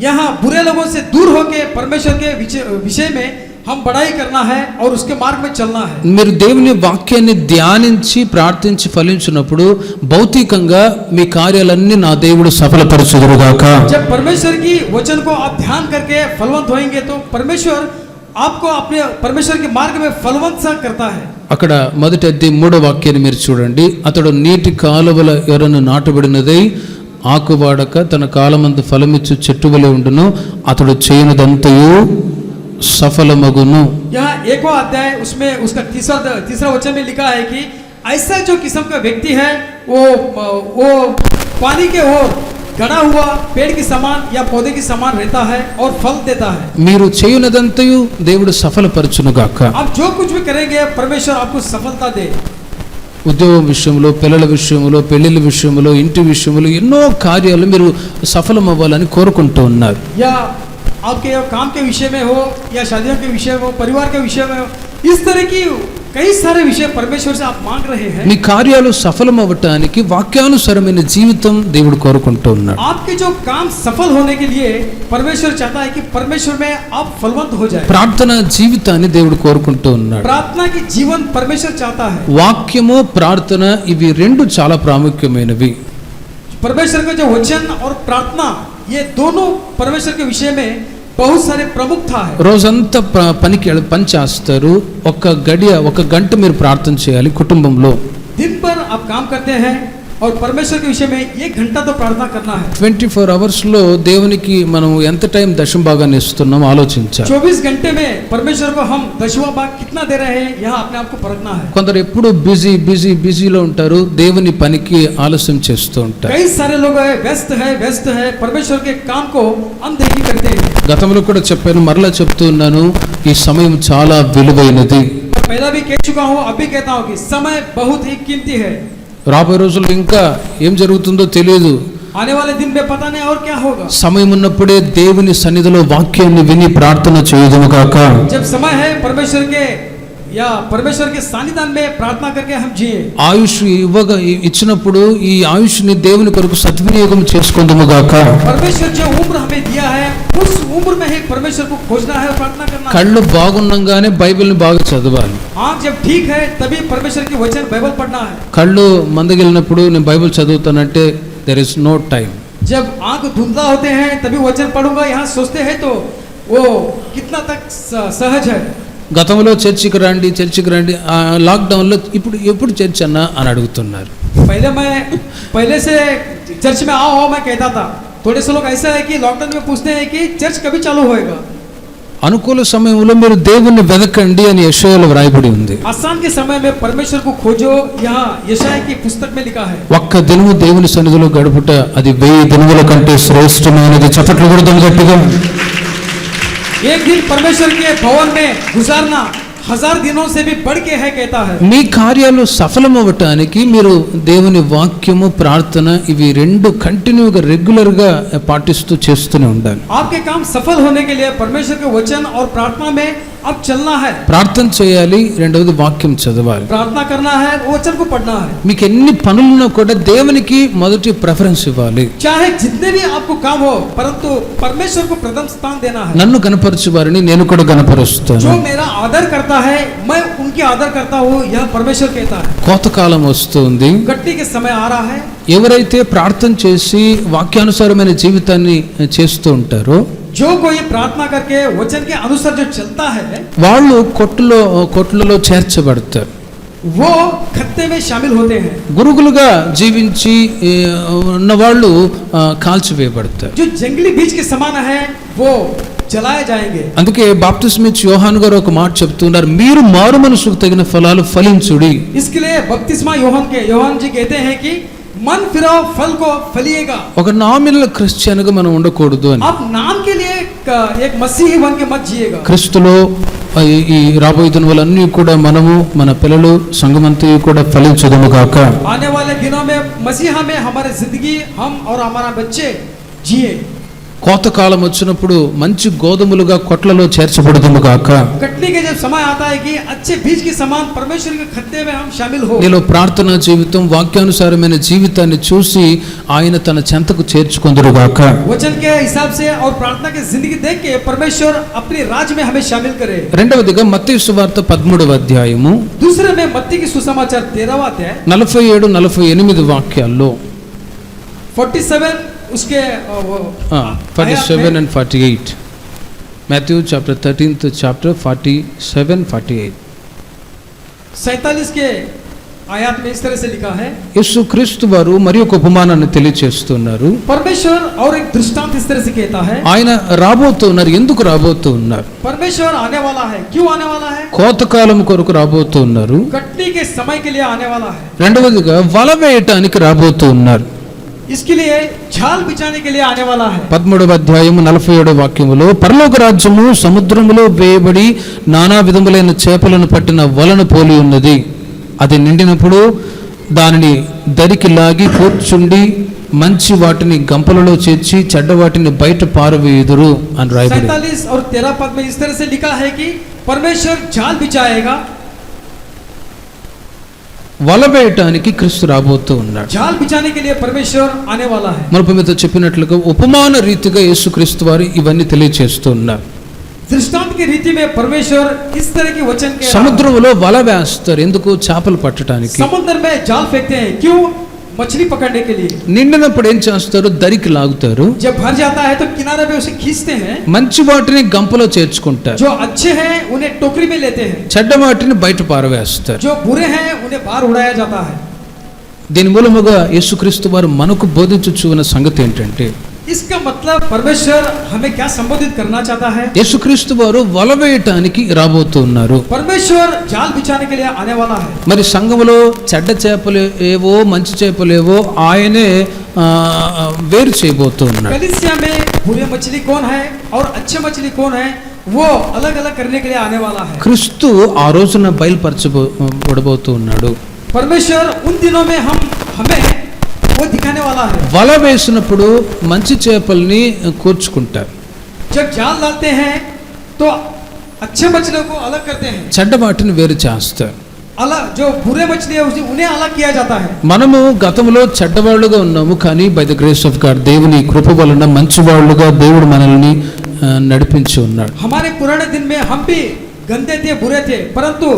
यहाँ बुरे लोगों से दूर होके परमेश्वर के विषय में हम बड़ाई करना है और उसके मार्ग में चलना है। మీరు దేవుని వాక్యాన్ని ధ్యానించి ప్రార్థించి ఫలించినప్పుడు భౌతికంగా మీ కార్యాలన్నీ నా దేవుడు సఫలపరచుదురుగాక. जब परमेश्वर की वचन को आप ध्यान करके फलवंत होएंगे तो परमेश्वर आपको अपने परमेश्वर के मार्ग में फलवंत सा करता है। అక్కడ మొదటి 3వ వాక్యాన్ని మీరు చూడండి. అతడు నీటి కాలువల యొరను నాటబడినదై ఆకువాడక తన కాలమందు ఫలమిచ్చు చెట్టు వలె ఉండును, అతడు చేయనిదంతయు సఫలమగును. यहाँ 1वां अध्याय उसमें उसका तीसरा वचन में लिखा है कि ऐसा जो किस्म का व्यक्ति है वो पानी के ओर गड़ा हुआ पेड़ के समान या पौधे के समान रहता है और फल देता है। మీరు చేయునదంతయు దేవుడు సఫలపరచునుగాక. आप जो कुछ भी करेंगे परमेश्वर आपको सफलता दे। ఉద్యోగం విషయంలో, పిల్లల విషయంలో, పెళ్లిళ్ళ విషయంలో, ఇంటి విషయంలో ఎన్నో కార్యాలు మీరు సఫలం అవ్వాలని కోరుకుంటూ ఉన్నారు. या आपके काम के विषय में हो या शादियों के विषय में हो, परिवार के विषय में हो, इस तरह की कई सारे विषय परमेश्वर से आप मांग रहे हैं। మీ కార్యాలు సఫలం అవ్వటానికి వాక్యానుసారమైన జీవితం దేవుడు కోరుకుంటూ ఉన్నాడు. आपके जो काम सफल होने के लिए परमेश्वर चाहता है कि परमेश्वर में आप फलवंत हो जाए। ప్రార్థన జీవితాన్ని దేవుడు కోరుకుంటూ ఉన్నాడు. प्रार्थना की जीवन परमेश्वर चाहता है। వాక్యము, ప్రార్థన ఇవి రెండు చాలా ప్రాముఖ్యమైనవి. परमेश्वर का जो वचन और प्रार्थना ये दोनों परमेश्वर के विषय में बहुत सारे प्रमुखता है। రోజంతా పని చేస్తారు, ఒక గంట మీరు ప్రార్థన చేయాలి కుటుంబంలో. दिन भर आप काम करते हैं और परमेश्वर के विषय में 1 घंटा तो प्रार्थना करना है। 24 అవర్స్లో దేవునికి మనం ఎంత టైం దశమ భాగాన్ని ఇస్తున్నాం ఆలోచించాలి. 24 घंटे में परमेश्वर को हम 10वां भाग कितना दे रहे हैं, यहाँ अपने आप को परखना है। కొందరు ఎప్పుడు బిజీలో ఉంటారు, దేవుని పనికి ఆలస్యం చేస్తూ ఉంటారు. कई सारे लोग व्यस्त है परमेश्वर के काम को अनदेखी करते हैं। గతంలో కూడా చెప్పాను, మరలా చెప్తూ ఉన్నాను, ఈ సమయం చాలా విలువైనది. पहला भी कह चुका हूँ, अभी कहता हूँ कि समय बहुत ही कीमती है। రాబోయే రోజుల్లో ఇంకా ఏం జరుగుతుందో తెలియదు. आने वाले दिन में पता नहीं और क्या होगा। సమయం ఉన్నప్పుడే దేవుని సన్నిధిలో వాక్యాన్ని విని ప్రార్థన చేయుదుముగాక. जब समय है परमेश्वर के या परमेश्वर के सानिध्य में प्रार्थना करके हम जिए। ఆయుష్ ఇచ్చినప్పుడు ఈ ఆయుష్ని దేవుని కొరకు సద్వినియోగం చేసుకుందుముగాక. परमेश्वर जो उम्र हमें दिया है उस उम्र में ही परमेश्वर को खोजना है और प्रार्थना करना है। కళ్ళు బాగున్నంగానే బైబిల్ని బాగా చదవాలి. आँख जब ठीक है तभी परमेश्वर के वचन बाइबल पढ़ना है। కళ్ళు మందగిలినప్పుడు నేను బైబిల్ చదువుతానంటే देयर इज नो टाइम. जब आँख धुंधला होते हैं तभी वचन पढ़ूंगा यहाँ सोचते हैं तो वो कितना तक सहज है। గతంలో చర్చికి రండి లాక్డౌన్లో ఇప్పుడు ఎప్పుడు చర్చ్ అన్నా అని అడుగుతున్నారు. पहले से चर्च में आओ मैं कहता था। थोड़े से लोग ऐसा है कि लॉकडाउन में पूछते हैं कि चर्च कभी चालू होएगा. అనుకూల సమయంలో మీరు దేవుణ్ణి వెదకండి అని యెషయాలో వ్రాయబడి ఉంది. आसान के समय में परमेश्वर को खोजो, यहाँ यशाया की पुस्तक में लिखा है. ఒక్క దినము దేవుని సన్నిధిలో గడుపుట అది 1000 దినముల కంటే శ్రేష్టమైనది. చప్పట్లు కొడదాం గట్టిగా. एक दिन परमेश्वर के भवन में गुजारना 1000 दिनों से भी बढ़ के है कहता है. మీ కార్యాలు సఫలమవటానికి మీరు దేవుని వాక్యము, ప్రార్థన ఇవి రెండు కంటిన్యూగా రెగ్యులర్ గా పాటిస్తూ చేస్తూనే ఉండాలి. आपके काम सफल होने के लिए परमेश्वर के वचन और प्रार्थना में अब चलना है. ప్రార్థన చేయాలి, రెండవది వాక్యం చదవాలి. प्रार्थना करना है, वचन को पढ़ना है. మీకు ఎన్ని పనులున్నా కూడా దేవునికి మొదటి ప్రిఫరెన్స్ ఇవ్వాలి. चाहे जितने भी आपको काम हो, परंतु परमेश्वर को प्रथम स्थान देना है. నన్ను గణపరచు వారిని నేను కూడా గణపరుస్తాను. जो मेरा आदर करता है मैं उनकी आदर करता हूँ, यह परमेश्वर कहता है. కోతకాలం వస్తుంది. कटनी के समय आ रहा है. ఎవరైతే ప్రార్థన చేసి వాక్యానుసారమైన జీవితాన్ని చేస్తూ ఉంటారో, जो कोई प्रार्थना करके वचन के अनुसार जो चलता है, వాళ్ళు కొట్లలో చేర్చబడతారు. वो खत्ते में शामिल होते हैं. గురుగులుగా జీవించి ఉన్న వాళ్ళు కాల్చివేయబడతారు. जो जंगली बीज के समान है वो जलाए जाएंगे. అందుకే బాప్తిస్మిచ్ యోహాను గారు ఒక మాట చెప్తున్నారు, మీరు మారు మనసుకు తగిన ఫలాలు ఫలించుడి. इसके लिए बपतिस्मा योहान जी कहते हैं कि मन फिराओ, फल को फलिएगा. ఒక నామినల్ క్రిస్టియన్ గా మనం ఉండకూడదు అని. आप नाम के लिए एक मसीही बन के मत जिएगा. క్రీస్తులో ఈ రాబోయే దినములన్నీ కూడా మనము, మన పిల్లలు, సంఘమంతా కూడా ఫలించుదుము గాక. आने वाले दिनों में मसीहा में हमारे जिंदगी, हम और हमारा बच्चे जिए. కోతకాలం వచ్చినప్పుడు మంచి గోధుమలుగా కొట్లలో చేర్చబడుదుము గాక. कटनी के जब समय आता है कि अच्छे बीज के समान परमेश्वर के खत्ते में हम शामिल हो. నీలో ప్రార్థనా జీవితం, వాక్యానుసారమైన జీవితాన్ని చూసి ఆయన తన చెంతకు చేర్చుకొందురు గాక. वचन के हिसाब से और प्रार्थना की जिंदगी देख के परमेश्वर अपने राज में हमें शामिल करे. రెండవదిగా మత్తయి సువార్త 13వ అధ్యాయము दूसरे में मत्ती की सुसमाचार 13वां अध्याय 47-48 వాక్యాల్లో 47 उसके 47 and 48. Matthew chapter 13th chapter 47-48. 47 के आयत में इस तरह से लिखा है. యేసుక్రీస్తు వారు మరి ఒక ఉపమానాన్ని తెలియజేస్తున్నారు. परमेश्वर और एक दृष्टांत इस तरह से कहता है. ఆయన రాబోతున్నారు. ఎందుకు రాబోతున్నారు? परमेश्वर आने वाला है. क्यों आने वाला है? కోతకాలం కొరకు రాబోతున్నారు. कटनी के समय के लिए आने वाला है. రెండవదిగా వల వేయటానికి రాబోతున్నారు. इसके लिए झाल बिछाने के लिए आने वाला है. 13వ అధ్యాయము 47వ వాక్యములో, పరలోక రాజ్యము సముద్రములో వేయబడి నానా విధములైన చేపలను పట్టిన వలను పోలి ఉన్నది. అది నిండినప్పుడు దానిని దరికి లాగి కూర్చుండి మంచి వాటిని గంపలలో చేర్చి చెడ్డ వాటిని బయట పారవేయుదురు అని రాయబడింది. 47 और 13 पद में इस तरह से लिखा है कि परमेश्वर जाल बिछाएगा. వల వేయటానికి క్రీస్తు రాబోతూ ఉన్నాడు. जाल बिछाने के लिए परमेश्वर आने वाला है. మునుపు మీతో చెప్పినట్లుగా ఉపమాన రీతిగా యేసుక్రీస్తు వారు ఇవన్నీ తెలియజేస్తూ ఉన్నారు. दृष्टांत की रीति में परमेश्वर इस तरह के वचन के సముద్రంలో వల వేస్తారు. ఎందుకు? చేపలు పట్టడానికి. समुद्र में जाल फेंकते हैं. क्यों? मछली पकड़ने के लिए. నిండినప్పుడు ఏం చేస్తారు? దరికి లాగుతారు. जब भर जाता है तो किनारे पे उसे खींचते हैं. మంచి వాటిని గంపలో చేర్చుకుంటారు. जो अच्छे हैं उन्हें टोकरी में लेते हैं. చెడ్డ వాటిని బయట పారవేస్తారు. जो बुरे हैं उन्हें बाहर उड़ाया जाता है. దీని మూలముగా యేసుక్రీస్తు వారు మనకు బోధించుచు ఉన్న సంగతి ఏంటంటే, इसका मतलब परमेश्वर हमें क्या संबोधित करना चाहता है? యేసుక్రీస్తు వారు వల వేయటానికి రాబోతున్నారు. परमेश्वर जाल बिछाने के लिए आने वाला है. మరి సంఘములో చెడ్డ చేపలు ఏవో, మంచి చేపలు ఏవో ఆయనే వేరు చేయబోతూ ఉన్నాడు. कलीसिया में बुरे मछली कौन है और अच्छे मछली कौन है वो अलग अलग करने के लिए आने वाला है. క్రీస్తు ఆ రోజున బయలుపరచబడబోతూ ఉన్నాడు. परमेश्वर उन दिनों में हमें वो दिखाने वाला है. వల వేసినప్పుడు మంచి చేపల్ని కూర్చుకుంటారు. जब जाल डालते हैं तो अच्छे मछलियों को अलग करते हैं. చెడ్డ వాటిని వేరు చేస్తారు. अलग जो बुरे मछली है उन्हें अलग किया जाता है. మనము గతంలో చెడ్డవాళ్ళుగా ఉన్నాము, కానీ by the grace of God, దేవుని కృప వలన మంచివాళ్ళుగా దేవుడు మనల్ని నడిపించి ఉన్నాడు. हमारे पुराने दिन में हम भी गंदे थे, बुरे थे, परंतु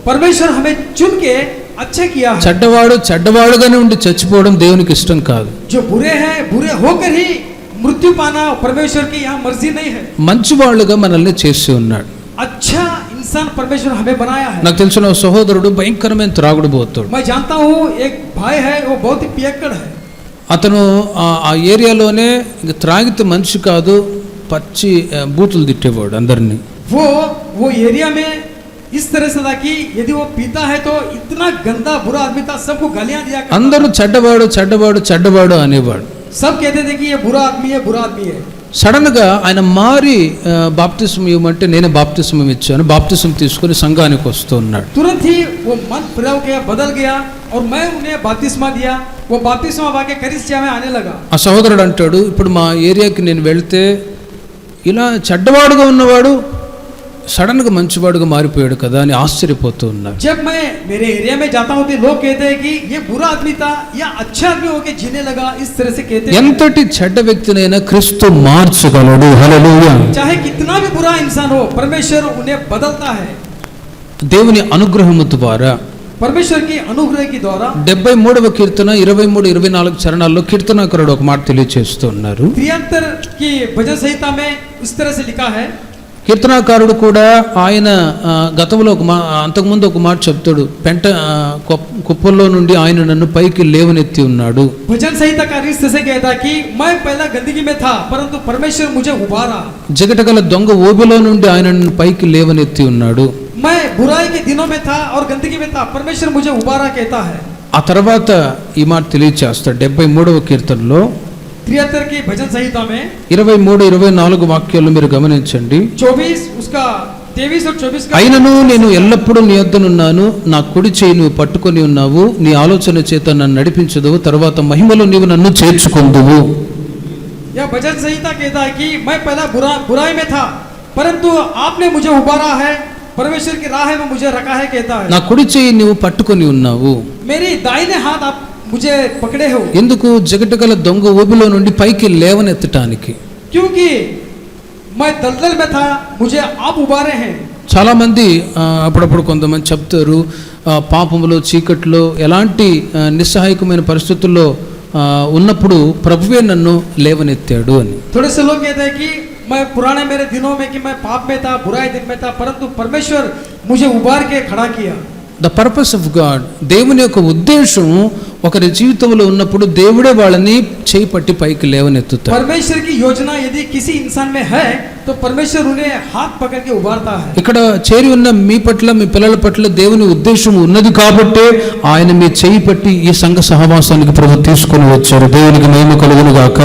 परमेश्वर हमें चुन के अच्छा किया है. చెడ్డవాడుగానే ఉండి చచ్చిపోవడం దేవునికి ఇష్టం కాదు. जो बुरे हैं बुरे होकर ही मृत्यु पाना परमेश्वर की यहाँ मर्जी नहीं है. మంచివాళ్ళుగా మనల్ని చేసి ఉన్నాడు. अच्छा इंसान परमेश्वर हमें बनाया है. నాకు తెలిసిన ఒక సహోదరుడు భయంకరమైన త్రాగుడుబోతుడు. मैं जानता हूँ एक भाई है, वो बहुत ही पियक्कड़ है. అతను ఆ ఏరియాలోనే త్రాగితే మనిషి కాదు, పచ్చి బూతులు తిట్టేవాడు అందరినీ. वो एरिया में इस तरह से था कि यदि वो पीता है तो इतना गंदा बुरा आदमी था, सबको गालियां दिया करता था। అందరూ చెడ్డవాడు చెడ్డవాడు చెడ్డవాడు అనేవాడు. सब कहते थे कि ये बुरा आदमी है, बुरा आदमी है। సడన్ గా ఆయన మారి బాప్తిస్మం ఇవ్వమంటే నేనే బాప్తిస్మం ఇచ్చాను, బాప్తిస్మం తీసుకుని సంఘానికి వస్తూ ఉన్నాడు. तुरंत ही वो मन फिराव गया, बदल गया और मैं उन्हें बपतिस्मा दिया। वो बपतिस्मा पाके कलीसिया में आने लगा। ఆ సహోదరుడు అంటాడు, ఇప్పుడు మా ఏరియాకి నేను వెళ్తే ఇలా చెడ్డవాడుగా ఉన్నవాడు సడన్ గా మంచివాడుగా మారిపోయాడు కదా అని ఆశ్చర్యపోతూ ఉన్నారు. जब मैं मेरे एरिया में जाता हूँ तो लोग कहते हैं कि ये बुरा आदमी था या अच्छा आदमी होके जीने लगा, इस तरह से कहते हैं। ఎంతటి చెడ్డ వ్యక్తినైనా క్రీస్తు మార్చగలడు. హల్లెలూయా. चाहे कितना भी बुरा इंसान हो, परमेश्वर उन्हें बदलता है। దేవుని అనుగ్రహము ద్వారా परमेश्वर की अनुग्रह के द्वारा 73వ కీర్తన 23-24 చరణాల్లో కీర్తనాకారుడు ఒక మాట తెలియజేస్తూ ఉన్నారు. 73 की भजन संहिता में इस तरह से लिखा है। కీర్తనాకారుడు కూడా ఆయన గతంలో అంతకుముందు ఒక మాట చెప్తాడు, పెంట కుప్పల్లో నుండి ఆయన నన్ను పైకి లేవనెత్తి ఉన్నాడు. भजन संहिताकार इस तरह से कहता कि मैं पहला गंदगी में था परंतु परमेश्वर मुझे उबारा। జగటగల దొంగ ఊబిలో నుండి ఆయన నన్ను పైకి లేవనెత్తి ఉన్నాడు. मैं बुराई के दिनों में था और गंदगी में था, परमेश्वर मुझे उबारा कहता है। ఆ తర్వాత ఈ మాట తెలియచేస్తాడు 73వ కీర్తనలో 73 की भजन संहिता में 23-24 వాక్యాలు మీరు గమనించండి. 24 उसका 23 और 24 का అయినను నేను ఎల్లప్పుడూ నీ యొద్దనున్నాను, నా కుడి చేయి నువ్వు పట్టుకొని ఉన్నావు, నీ ఆలోచన చేత నన్ను నడిపించదువు, తర్వాత మహిమలో నీవు నన్ను చేర్చుకొందువు. यह भजन संहिता कहता है कि मैं पहला बुराई में था परंतु आपने मुझे उबारा है, परमेश्वर की राह में मुझे रखा है कहता है। నా కుడి చేయి నువ్వు పట్టుకొని ఉన్నావు. मेरी दाहिने हाथ आप मुझे पकड़े हो। ఎందుకు? జగటగల దొంగ ఊబిలో నుండి పైకి లేవనెత్తటానికి. क्योंकि मैं दलदल में था, मुझे आप उबारे हैं। చాలా మంది అప్పుడప్పుడు కొంతమంది చెప్తారు, పాపములో చీకట్లో ఎలాంటి నిస్సహాయకమైన పరిస్థితుల్లో ఉన్నప్పుడు ప్రభువే నన్ను లేవనెత్తాడు అని. थोड़े से लोग कहते हैं कि मैं पुराने मेरे दिनों में कि मैं पाप में था, बुराई दिन में था, परंतु परमेश्वर मुझे उबार के खड़ा किया। ద పర్పస్ ఆఫ్ గాడ్, దేవుని యొక్క ఉద్దేశం ఒకరి జీవితంలో ఉన్నప్పుడు దేవుడే వాళ్ళని చేయి పట్టి పైకి లేవనెత్తుతాడు. परमेश्वर की योजना यदि किसी इंसान में है तो परमेश्वर उन्हें हाथ पकड़ के उबारता है। ఇక్కడ చేరి ఉన్న మీ పట్ల మీ పిల్లల పట్ల దేవుని ఉద్దేశం ఉన్నది కాబట్టే ఆయన మీ చేయి పట్టి ఈ సంఘ సహవాసానికి ప్రభు తీసుకొని వచ్చారు. దేవునికి మహిమ కలుగును గాక.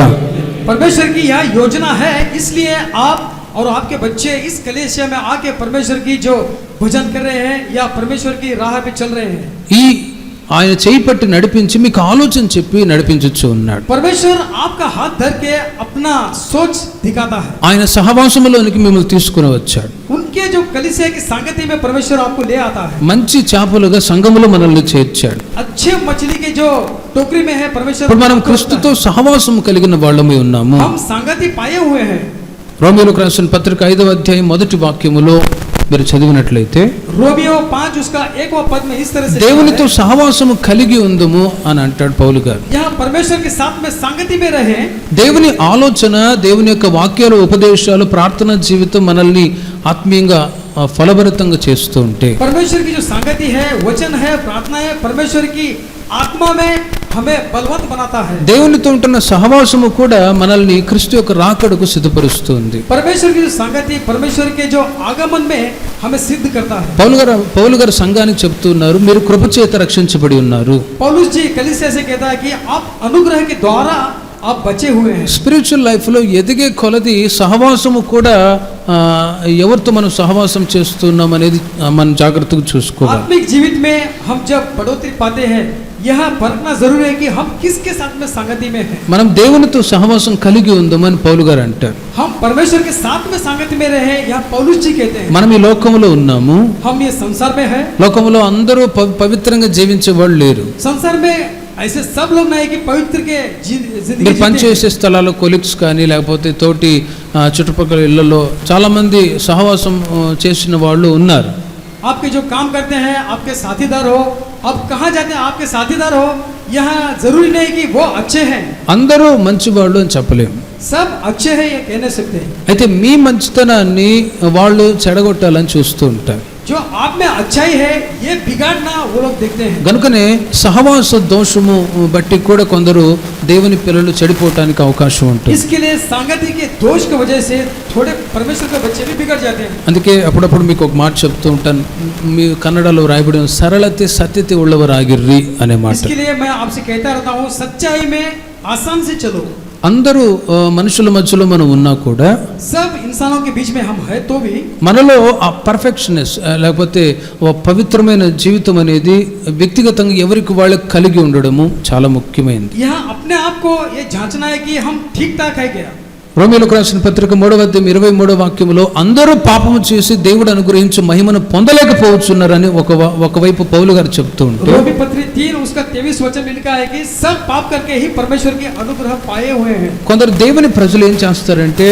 परमेश्वर की यह योजना है, इसलिए आप और आपके बच्चे इस कलीसिया में आके परमेश्वर की जो भजन कर रहे हैं या परमेश्वर की राह पे चल रहे हैं। ఈ ఆయన చేయి పట్టి నడిపించి మీకు ఆలోచన చెప్పి నడిపించచ్చు ఉన్నాడు. परमेश्वर आपका हाथ धर के अपना सोच दिखाता है। ఆయన సహవాసములోనికి మిమ్మల్ని తీసుకుని వచ్చాడు. उनके जो कलीसिया की संगति में परमेश्वर आपको ले आता है। మంచి చేపలుగా సంఘములో మనల్ని చేర్చాడు. अच्छे मछली के जो टोकरी में है परमेश्वर ఇప్పుడు మనం క్రీస్తుతో సహవాసం కలిగిన వాళ్ళమై ఉన్నాము. हम संगति पाए हुए हैं। రోమీయులకు రాసిన పత్రిక 5వ అధ్యాయం మొదటి వాక్యములో మీరు చదివినట్లయితే रोमियो 5 उसका 1वां पद में इस तरह से దేవునితో సహవాసము కలిగి ఉందము అని అంటాడు పౌలు గారు. यहाँ परमेश्वर के साथ में संगति में रहे। దేవుని ఆలోచన, దేవుని యొక్క వాక్యాలు, ఉపదేశాలు, ప్రార్థనా జీవితం మనల్ని ఆత్మీయంగా ఫలభరితంగా చేస్తూ ఉంటే परमेश्वर की जो संगति है, वचन है, प्रार्थना है, परमेश्वर की आत्मा में हमें बलवंत बनाता है। దేవునితో ఉంటున్న సహవాసము కూడా మనల్ని క్రీస్తు యొక్క రాకడకు సిద్ధపరుస్తుంది. परमेश्वर की जो संगति परमेश्वर के जो आगमन में हमें सिद्ध करता है। పౌలు గారు సంఘానికి చెప్తున్నారు, మీరు కృప చేత రక్షించబడి ఉన్నారు. पौलुस जी कलीसिया से कहता है कि आप अनुग्रह के द्वारा आप बचे हुए हैं। స్పిరిచువల్ లైఫ్లో ఎదిగే కొలది సహవాసము కూడా ఎవరితో మనం సహవాసం చేస్తున్నాం అనేది మనం జాగ్రత్తగా చూసుకోవాలి. आत्मिक जीवित में हम जब बढ़ोतरी पाते हैं, यह परखना जरूरी है कि हम किसके साथ में संगति में हैं। మనం దేవునితో సహవాసం కలిగి ఉందామని పౌలు గారు అంటారు. हम परमेश्वर के साथ में संगति में रहे, यह पौलुस जी कहते हैं। మనం ఈ లోకంలో ఉన్నాము. हम ये संसार में है। లోకంలో అందరూ పవిత్రంగా జీవించే వాళ్ళు లేరు. संसार में ऐसे सब लोग नहीं कि पवित्र के जिंदगी మీరు పనిచేసే స్థలాల్లో కొలీగ్స్ కానీ లేకపోతే తోటి చుట్టుపక్కల ఇళ్లలో చాలా మంది సహవాసం చేసిన వాళ్ళు ఉన్నారు. आपके जो काम करते हैं, आपके साथीदार हो, आप कहाँ जाते हैं आपके साथीदार हो, यहाँ जरूरी नहीं कि वो अच्छे हैं। అందరూ మంచి వాళ్ళు అని చెప్పలేము. सब अच्छे हैं ये कह नहीं सकते। అయితే మీ మంచితనాన్ని వాళ్ళు చెడగొట్టాలని చూస్తూ ఉంటారు. जो आप में अच्छाई है ये बिगाड़ना वो लोग देखते हैं। గనుకనే సహవాస దోషము బట్టి కూడా కొందరు దేవుని పిల్లలు చెడిపోవటానికి అవకాశం ఉంటుంది. इसके लिए संगति के दोष की वजह से थोड़े परमेश्वर के बच्चे भी बिगड़ जाते हैं। అందుకే అప్పుడప్పుడు మీకు ఒక మాట చెప్తూ ఉంటాను, మీ కన్నడలో రాయబడిన సరళతే సత్యతే ఉಳ್ಳవరాగిర్రి అనే మాట. इसके लिए मैं आपसे कहता रहता हूँ सच्चाई में आसान से चलो। అందరూ మనుషుల మధ్యలో మనం ఉన్నా కూడా सब इंसानों के बीच में हम है तो भी మనలో ఆ పర్ఫెక్షనెస్ లేకపోతే ఓ పవిత్రమైన జీవితం అనేది వ్యక్తిగతంగా ఎవరికి వాళ్ళకి కలిగి ఉండడము చాలా ముఖ్యమైనది. यहाँ अपने आप को ये जांचना है कि हम ठीक ठाक है क्या। రోమీయులకు రాసిన పత్రిక 3:23 అందరూ పాపము చేసి దేవుడు అనుగ్రహించు మహిమను పొందలేకపోవచ్చున్నారని ఒకవైపు పౌలు గారు చెప్తూ ఉంటే, रोमी पत्री 3 उसका 23 वचन में लिखा है कि सब पाप करके ही परमेश्वर की अनुग्रह पाए हुए हैं। కొందరు దేవుని ప్రజలు ఏం చేస్తారంటే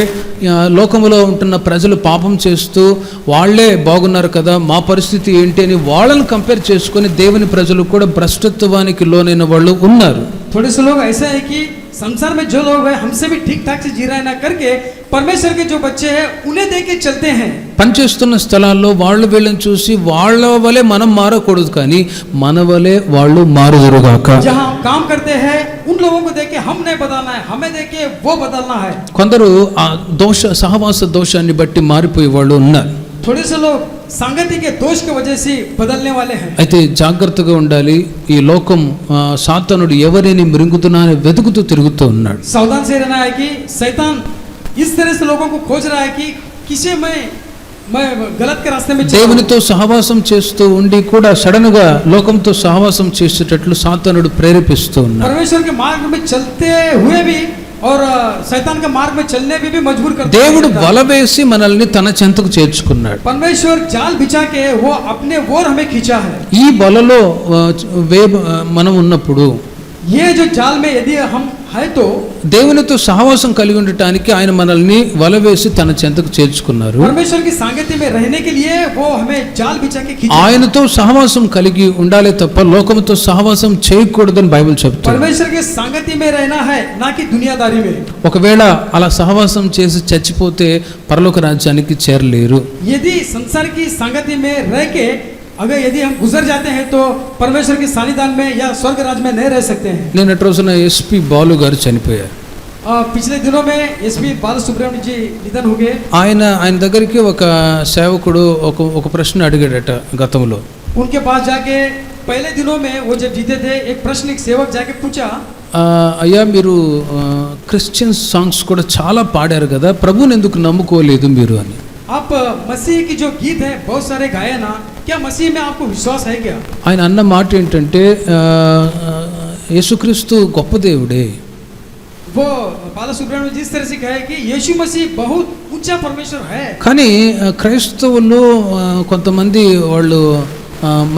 లోకములో ఉంటున్న ప్రజలు పాపం చేస్తూ వాళ్లే బాగున్నారు కదా మా పరిస్థితి ఏంటి అని వాళ్ళని కంపేర్ చేసుకొని దేవుని ప్రజలు కూడా భ్రష్టత్వానికి లోనైన వాళ్ళు ఉన్నారు. थोड़े से लोग ऐसा है कि संसार में जो लोग हैं हमसे भी ठीक ठाक से जी रहे ना करके परमेश्वर के जो बच्चे हैं उन्हें देख के चलते हैं. పనిచేస్తున్న స్థలాల్లో వాళ్ళు వీళ్ళని చూసి వాళ్ళ వలె మనం మారకూడదు కానీ మన వలె వాళ్ళు మారుదురుగాక. जहाँ काम करते हैं उन लोगों को देख के हम नहीं बदलना है, हमें देख के वो बदलना है. కొందరు ఆ సహవాస దోషాన్ని బట్టి మారిపోయే వాళ్ళు ఉన్నారు. थोड़े से लोग संगति के दोष की वजह से बदलने वाले हैं. అయితే జాగ్రత్తగా ఉండాలి. ఈ లోకం సాతానుడు ఎవరిని మృంగుతున్నా అని వెతుకుతూ తిరుగుతూ ఉన్నాడు. सावधान से रहना है कि शैतान इस तरह से लोगों को खोज रहा है कि किसे मैं गलत के रास्ते में దేవునితో సహవాసం చేస్తూ ఉండి కూడా సడన్ గా లోకంతో సహవాసం చేసేటట్లు సాతానుడు ప్రేరేపిస్తూ ఉన్నాడు. परमेश्वर के मार्ग में चलते हुए भी और शैतान के मार्ग में चलने भी मजबूर करता है. దేవుడు వల వేసి మనల్ని తన చెంతకు చేర్చుకున్నాడు. परमेश्वर जाल बिछा के वो अपने ओर हमें खींचा है. ఈ వలలో మనం ఉన్నప్పుడు ये जो जाल में यदि हम है तो దేవునితో సహవాసం కలిగి ఉండటానికి ఆయన మనల్ని వల వేసి తన చెంతకు చేర్చుకున్నారు. परमेश्वर की संगति में रहने के लिए वो हमें जाल बिछा के खींचा. ఆయనతో సహవాసం కలిగి ఉండాలి తప్ప లోకముతో సహవాసం చేయకూడదని బైబిల్ చెప్తుంది. परमेश्वर की संगति में रहना है ना कि दुनियादारी में. ఒకవేళ అలా సహవాసం చేసి చచ్చిపోతే పరలోక రాజ్యానికి చేరలేరు. यदि संसार की संगति में रह के अगर यदि हम गुजर जाते हैं तो परमेश्वर के सानिध्य में या स्वर्ग राज्य में नहीं रह सकते हैं. నిన్నటి రోజున ఎస్పి బాలు గారు చనిపోయారు. पिछले दिनों में एसपी बालसुब्रमण्य जी निधन हो गए. ఆయన దగ్గరికి ఒక సేవకుడు ఒక ప్రశ్న అడిగాడట గతంలో. उनके पास जाके पहले दिनों में वो जब जीते थे एक प्रश्न एक सेवक जाके पूछा, అయ్యా మీరు క్రిస్టియన్ సాంగ్స్ కూడా చాలా పాడారు కదా, ప్రభువుని ఎందుకు నమ్ముకోలేదు మీరు అని. आप मसीह की जो गीत है बहुत सारे गाए ना, क्या मसीह में आपको विश्वास है क्या? ఆయన అన్న మాట ఏంటంటే యేసుక్రీస్తు గొప్ప దేవుడే. वो बालसुब्रमण्य जिस तरह से कहे कि यीशु मसीह बहुत ऊंचा परमेश्वर है. కానీ క్రైస్తవులు కొంతమంది వాళ్ళు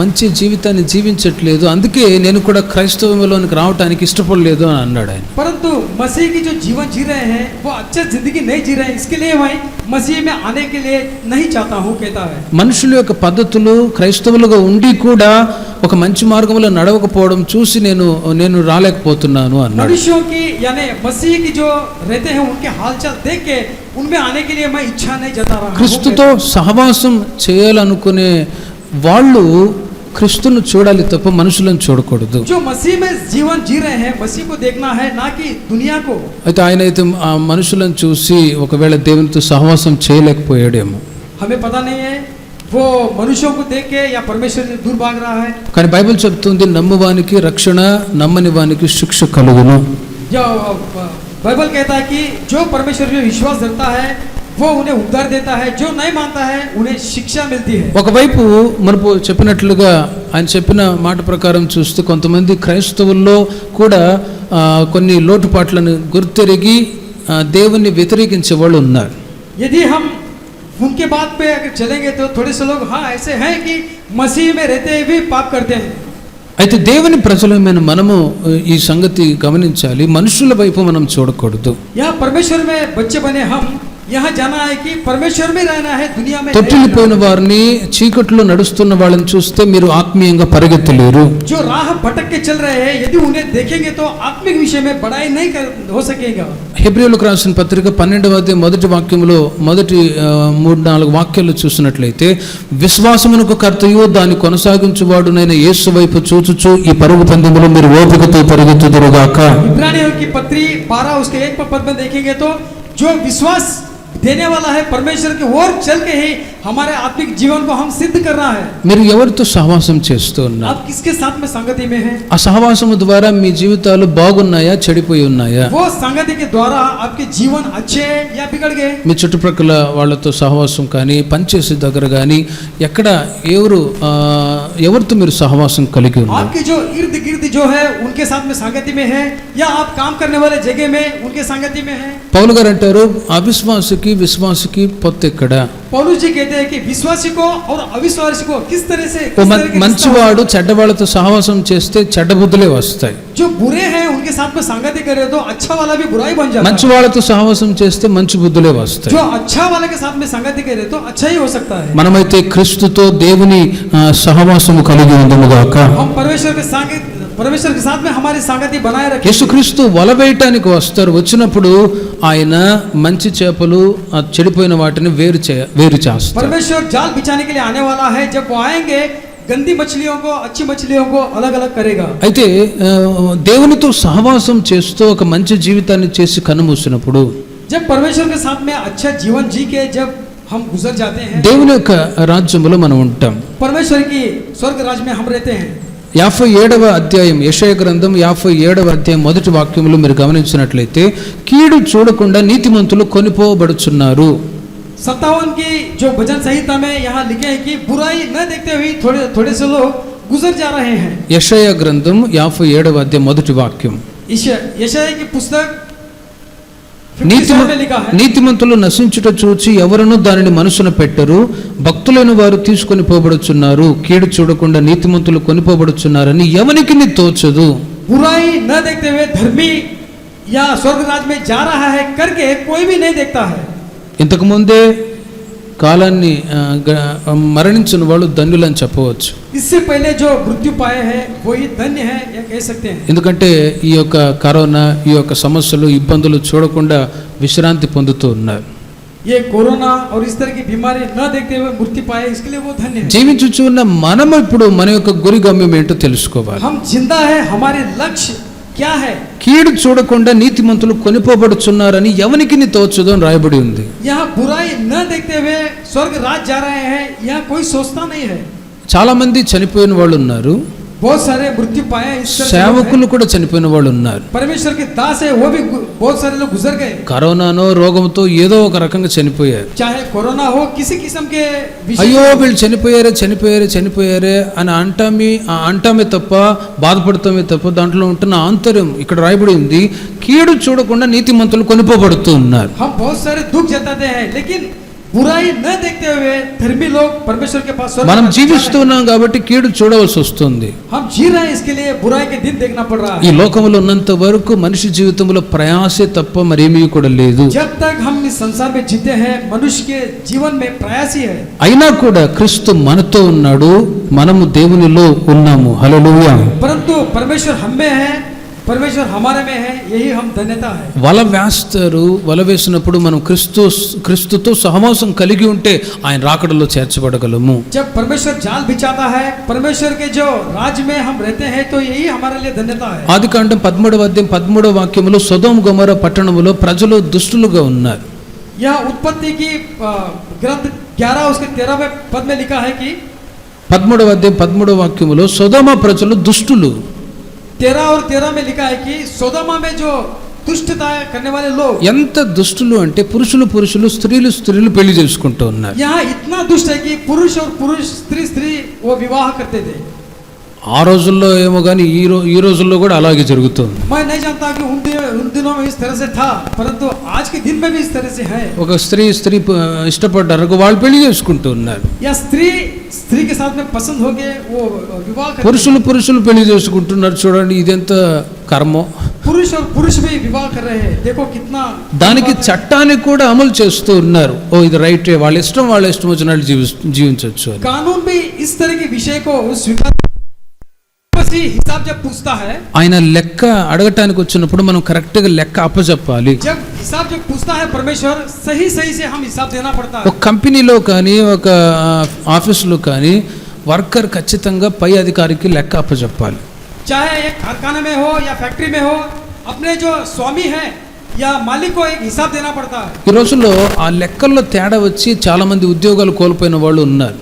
మంచి జీవితాన్ని జీవించట్లేదు, అందుకే నేను కూడా క్రైస్తవంలోనికి రావడానికి ఇష్టపడలేదు అని అన్నాడు ఆయన. परंतु मसीह की जो जीवन जी रहे हैं वो अच्छा जिंदगी नहीं जी रहे हैं, इसके लिए मैं मसीह में आने के लिए नहीं चाहता हूँ कहता है. మనుషుల యొక్క పద్ధతులు క్రైస్తవులుగా ఉండి కూడా ఒక మంచి మార్గంలో నడవకపోవడం చూసి నేను రాలేకపోతున్నాను అన్నాడు. मनुष्यों की यानी मसीह की जो रहते हैं उनके हालचाल देख के उनमें आने के लिए मैं इच्छा नहीं जता रहा हूँ. క్రీస్తుతో సహవాసం చేయాలనుకునే వాళ్ళు క్రీస్తును చూడాలి తప్ప మనుషులను చూడకూడదు. जो मसीह में जीवन जी रहे हैं मसीह को देखना है ना कि दुनिया को. అయితే ఆయన అయితే ఆ మనుషులను చూసి ఒకవేళ దేవునితో సహవాసం చేయలేకపోయాడేమో. हमें पता नहीं है वो मनुष्यों को देख के या परमेश्वर से दूर भाग रहा है. కానీ బైబిల్ చెప్తుంది నమ్మువానికి రక్షణ, నమ్మని వానికి శిక్ష కలుగును. जो बाइबल कहता है कि जो परमेश्वर में विश्वास रखता है वो उन्हें उद्धार देता है, जो नहीं मानता है उन्हें शिक्षा मिलती है. ఒకవైపు మనకు చెప్పినట్లుగా ఆయన చెప్పిన మాట ప్రకారం చూస్తే కొంతమంది క్రైస్తవుల్లో కూడా కొన్ని లోటుపాట్లను గుర్తెరిగి దేవుణ్ణి వ్యతిరేకించే వాళ్ళు ఉన్నారు. यदि हम उनके बात पे अगर चलेंगे तो थोड़े से लोग हाँ ऐसे हैं कि मसीह में रहते हुए भी पाप करते हैं. అయితే దేవుని ప్రజలమైన మనము ఈ సంగతి గమనించాలి, మనుషుల వైపు మనం చూడకూడదు. यहाँ परमेश्वर में बच्चे बने हम यहाँ जाना है कि परमेश्वर में रहना है, दुनिया में नहीं తొట్టిల్లిపోయిన रहना। వారిని చీకట్లో నడుస్తున్న వాళ్ళని చూస్తే మీరు ఆత్మీయంగా పరిగెత్తలేరు. जो राह भटक के चल रहे हैं, यदि उन्हें देखेंगे तो आत्मिक विषय में बढ़ाई नहीं हो सकेगा। హెబ్రీయులకు రాసిన పత్రిక 12వ అధ్యాయం మొదటి వాక్యంలో మొదటి 3-4 వాక్యాలు చూసినట్లయితే, విశ్వాసమునకు కర్తయు దాన్ని కొనసాగించువాడునైన యేసు వైపు చూచుచు ఈ పరుగు పందెములో మీరు ఓపికతో పరిగెత్తుదురుగాక. इब्रानियों की पत्री 12 उसके 1 पद में देखेंगे तो जो विश्वास देने वाला है परमेश्वर की ओर चल के ही हमारे आत्मिक जीवन को हम सिद्ध करना है। మీరు ఎవరితో సహవాసం చేస్తూ ఉన్నారు? आप किसके साथ में संगति में हैं? ఆ సహవాసము ద్వారా మీ జీవితాలు బాగున్నాయా, చెడిపోయి ఉన్నాయా? वो संगति के द्वारा आपके जीवन अच्छे या बिगड़ गए? మీ చుట్టుప్రక్కల వాళ్ళతో సహవాసం కానీ, పనిచేసే దగ్గర కానీ ఎక్కడ ఎవరితో మీరు సహవాసం కలిగి ఉన్నారు? आपके जो इर्द गिर्द जो है उनके साथ में संगति में है, या आप काम करने वाले जगह में उनके संगति में है? పౌలు గారు అంటారు, అవిశ్వాసికి విశ్వాసికి పొత్తు ఎక్కడ? पौलुस जी कहते हैं कि विश्वासी को और अविश्वासी को किस तरह से మంచివాడు చెడ్డవాళ్ళతో సహవాసం చేస్తే చెడ్డ బుద్ధులే వస్తాయి. जो बुरे हैं उनके साथ में संगति करे तो अच्छा वाला भी बुराई बन जाता है। మంచి వాళ్ళతో సహవాసం చేస్తే మంచి బుద్ధులే వస్తాయి. जो अच्छा वाले के साथ में संगति करे तो अच्छा ही हो सकता है। మనమైతే క్రీస్తుతో దేవుని సహవాసము కలిగి ఉందముగాక. हम परमेश्वर के साथ में हमारी संगति बनाए रखें। యేసుక్రీస్తు వల వేయటానికి వస్తారు. వచ్చినప్పుడు ఆయన మంచి చేపలు చెడిపోయిన వాటిని వేరు చేస్తారు. परमेश्वर जाल बिछाने के लिए आने वाला है। जब वो आएंगे गंदी मछलियों को अच्छी मछलियों को अलग अलग करेगा। అయితే దేవునితో సహవాసం చేస్తూ ఒక మంచి జీవితాన్ని చేసి కన్నుమూసినప్పుడు, जब परमेश्वर के साथ में अच्छा जीवन जी के जब हम गुजर जाते हैं, దేవుని యొక్క రాజ్యములో మనం ఉంటాం. परमेश्वर की स्वर्ग राज्य में हम रहते हैं। 57వ అధ్యాయం యెషయా గ్రంథం 57వ అధ్యాయం మొదటి వాక్యములో మీరు గమనించినట్లయితే, కీడు చూడకుండా నీతిమంతులు కొనిపోబడుచున్నారు. 57 की जो भजन संहिता में यहाँ लिखे हैं कि बुराई न देखते हुए थोड़े से लोग गुजर जा रहे हैं। యెషయా గ్రంథం 57వ అధ్యాయం మొదటి వాక్యం. यशायाह की पुस्तक నీతిమంతులు నశించుట చూచి ఎవరునూ దానిని మనసున పెట్టరు, భక్తులైన వారు తీసుకొని పోబడుచున్నారు, కీడు చూడకుండా నీతిమంతులు కొనిపోబడుచున్నారని ఎవనికి తోచదు. बुराई न देखते हुए धर्मी या स्वर्ग राज में जा रहा है करके कोई भी नहीं देखता है। ఇంతకు ముందే కాలాన్ని మరణించిన వాళ్ళు ధన్యులని చెప్పవచ్చు. इससे पहले जो मृत्यु पाए हैं वही धन्य है या कह सकते हैं। ఎందుకంటే ఈ యొక్క కరోనా, ఈ యొక్క సమస్యలు, ఇబ్బందులు చూడకుండా విశ్రాంతి పొందుతూ ఉన్నారు. ये कोरोना और इस तरह की बीमारी न देखते हुए मृत्यु पाए, इसके लिए वो धन्य है। జీవించుచున్న మనం ఇప్పుడు మన యొక్క గురి గమ్యం ఏంటో తెలుసుకోవాలి. हम जिंदा है, हमारे लक्ष्य क्या है? కీడు చూడకుండా నీతిమంతులు కొనిపోబడుచున్నారని ఎవనికి తోచదు అని రాయబడి ఉంది. यहाँ बुराई न देखते हुए स्वर्ग राज जा रहे हैं, यहाँ कोई सोचता नहीं है। చాలా మంది చనిపోయిన వాళ్ళు ఉన్నారు, बहुत सारे मृत्यु पाए, సేవకులు కూడా చనిపోయిన వాళ్ళు ఉన్నారు. परमेश्वर के दास है, वो भी बहुत सारे लोग गुजर गए। కరోనానో రోగంతో ఏదో ఒక రకంగా చనిపోయారు. चाहे कोरोना हो, किसी किस्म के అయ్యో వీళ్ళు చనిపోయారే అని అంటామే తప్ప, బాధపడతామే తప్ప దాంట్లో ఉంటున్న ఆంతర్యం ఇక్కడ రాయబడి ఉంది. కీడు చూడకుండా నీతిమంతులు కొనిపోబడుతూ ఉన్నారు. हम बहुत सारे दुख जताते हैं, लेकिन बुराई न देखते हुए धर्मी लोग परमेश्वर के पास మనం జీవిస్తున్నాం కాబట్టి కీడు చూడవలసి వస్తుంది. हम जी रहे हैं, इसके लिए बुराई के दिन देखना पड़ रहा है। ఈ లోకంలో ఉన్నంత వరకు మనిషి జీవితంలో ప్రయాసే తప్ప మరేమీ కూడా లేదు. जब तक हम इस संसार में जीते हैं, मनुष्य के जीवन में प्रयास ही है। అయినా కూడా క్రీస్తు మనతో ఉన్నాడు, మనము దేవునిలో ఉన్నాము. హల్లెలూయా. परंतु परमेश्वर हम में है, परमेश्वर हमारे में है, यही हम धन्यता है। వల వేసినప్పుడు మనం క్రీస్తుతో సహవాసం కలిగి ఉంటే ఆయన రాకడలో చేర్చబడగలము. जब परमेश्वर जाल बिछाता है, परमेश्वर के जो राज्य में हम रहते हैं, तो यही हमारे लिए धन्यता है। ఆదికాండం 13వ అధ్యాయం 13వ వాక్యములో సొదొమ గొమొర్రా పట్టణములో ప్రజలు దుష్టులుగా ఉన్నారు. यह उत्पत्ति की ग्रंथ 11 उसके 13वें पद में लिखा है कि 13వ అధ్యాయం 13వ వాక్యములో సొదొమ ప్రజలు దుష్టులు. 13 और 13 में लिखा है कि सोदोमा में जो दुष्टता करने वाले लोग, ఎంత దుష్టులు అంటే పురుషులు స్త్రీలు పెళ్లి చేసుకుంటూ ఉన్నారు. यहाँ इतना दुष्ट है कि पुरुष और पुरुष, स्त्री वो विवाह करते थे। ఆ రోజుల్లో ఏమో కానీ ఈ రోజుల్లో కూడా అలాగే జరుగుతుంది. मैं नहीं जानता कि उन दिनों में इस तरह से था, परंतु आज के दिन में भी इस तरह से है। ఒక స్త్రీ ఇష్టపడ్డారు, వాళ్ళు పెళ్లి చేసుకుంటూ ఉన్నారు. या स्त्री के साथ में पसंद हो गए वो विवाह करते। పురుషులు పెళ్లి చేసుకుంటున్నారు. చూడండి ఇదెంత కర్మో. पुरुष और पुरुष भी विवाह कर रहे हैं। देखो कितना దానికి చట్టాన్ని కూడా అమలు చేస్తూ ఉన్నారు. ఓ ఇది రైటే, వాళ్ళ ఇష్టం వచ్చినట్టు జీవించవచ్చు అని. कानून भी इस तरह के विषय को स्वीकार मसीह हिसाब जब पूछता है, ఆయన లెక్క అడగటానికి వచ్చినప్పుడు మనం కరెక్ట్ గా లెక్క అప్పచెప్పాలి. जब हिसाब जब पूछता है परमेश्वर, सही सही से हम हिसाब देना पड़ता है। ఒక కంపెనీలో కానీ ఒక ఆఫీసులో కానీ వర్కర్ ఖచ్చితంగా పై అధికారికి లెక్క అప్పచెప్పాలి. चाहे एक कारखाने में हो या फैक्ट्री में हो, अपने जो स्वामी है या मालिक को एक हिसाब देना पड़ता है। ఈ రోజుల్లో ఆ లెక్కల్లో తేడా వచ్చి చాలా మంది ఉద్యోగాలు కోల్పోయిన వాళ్ళు ఉన్నారు.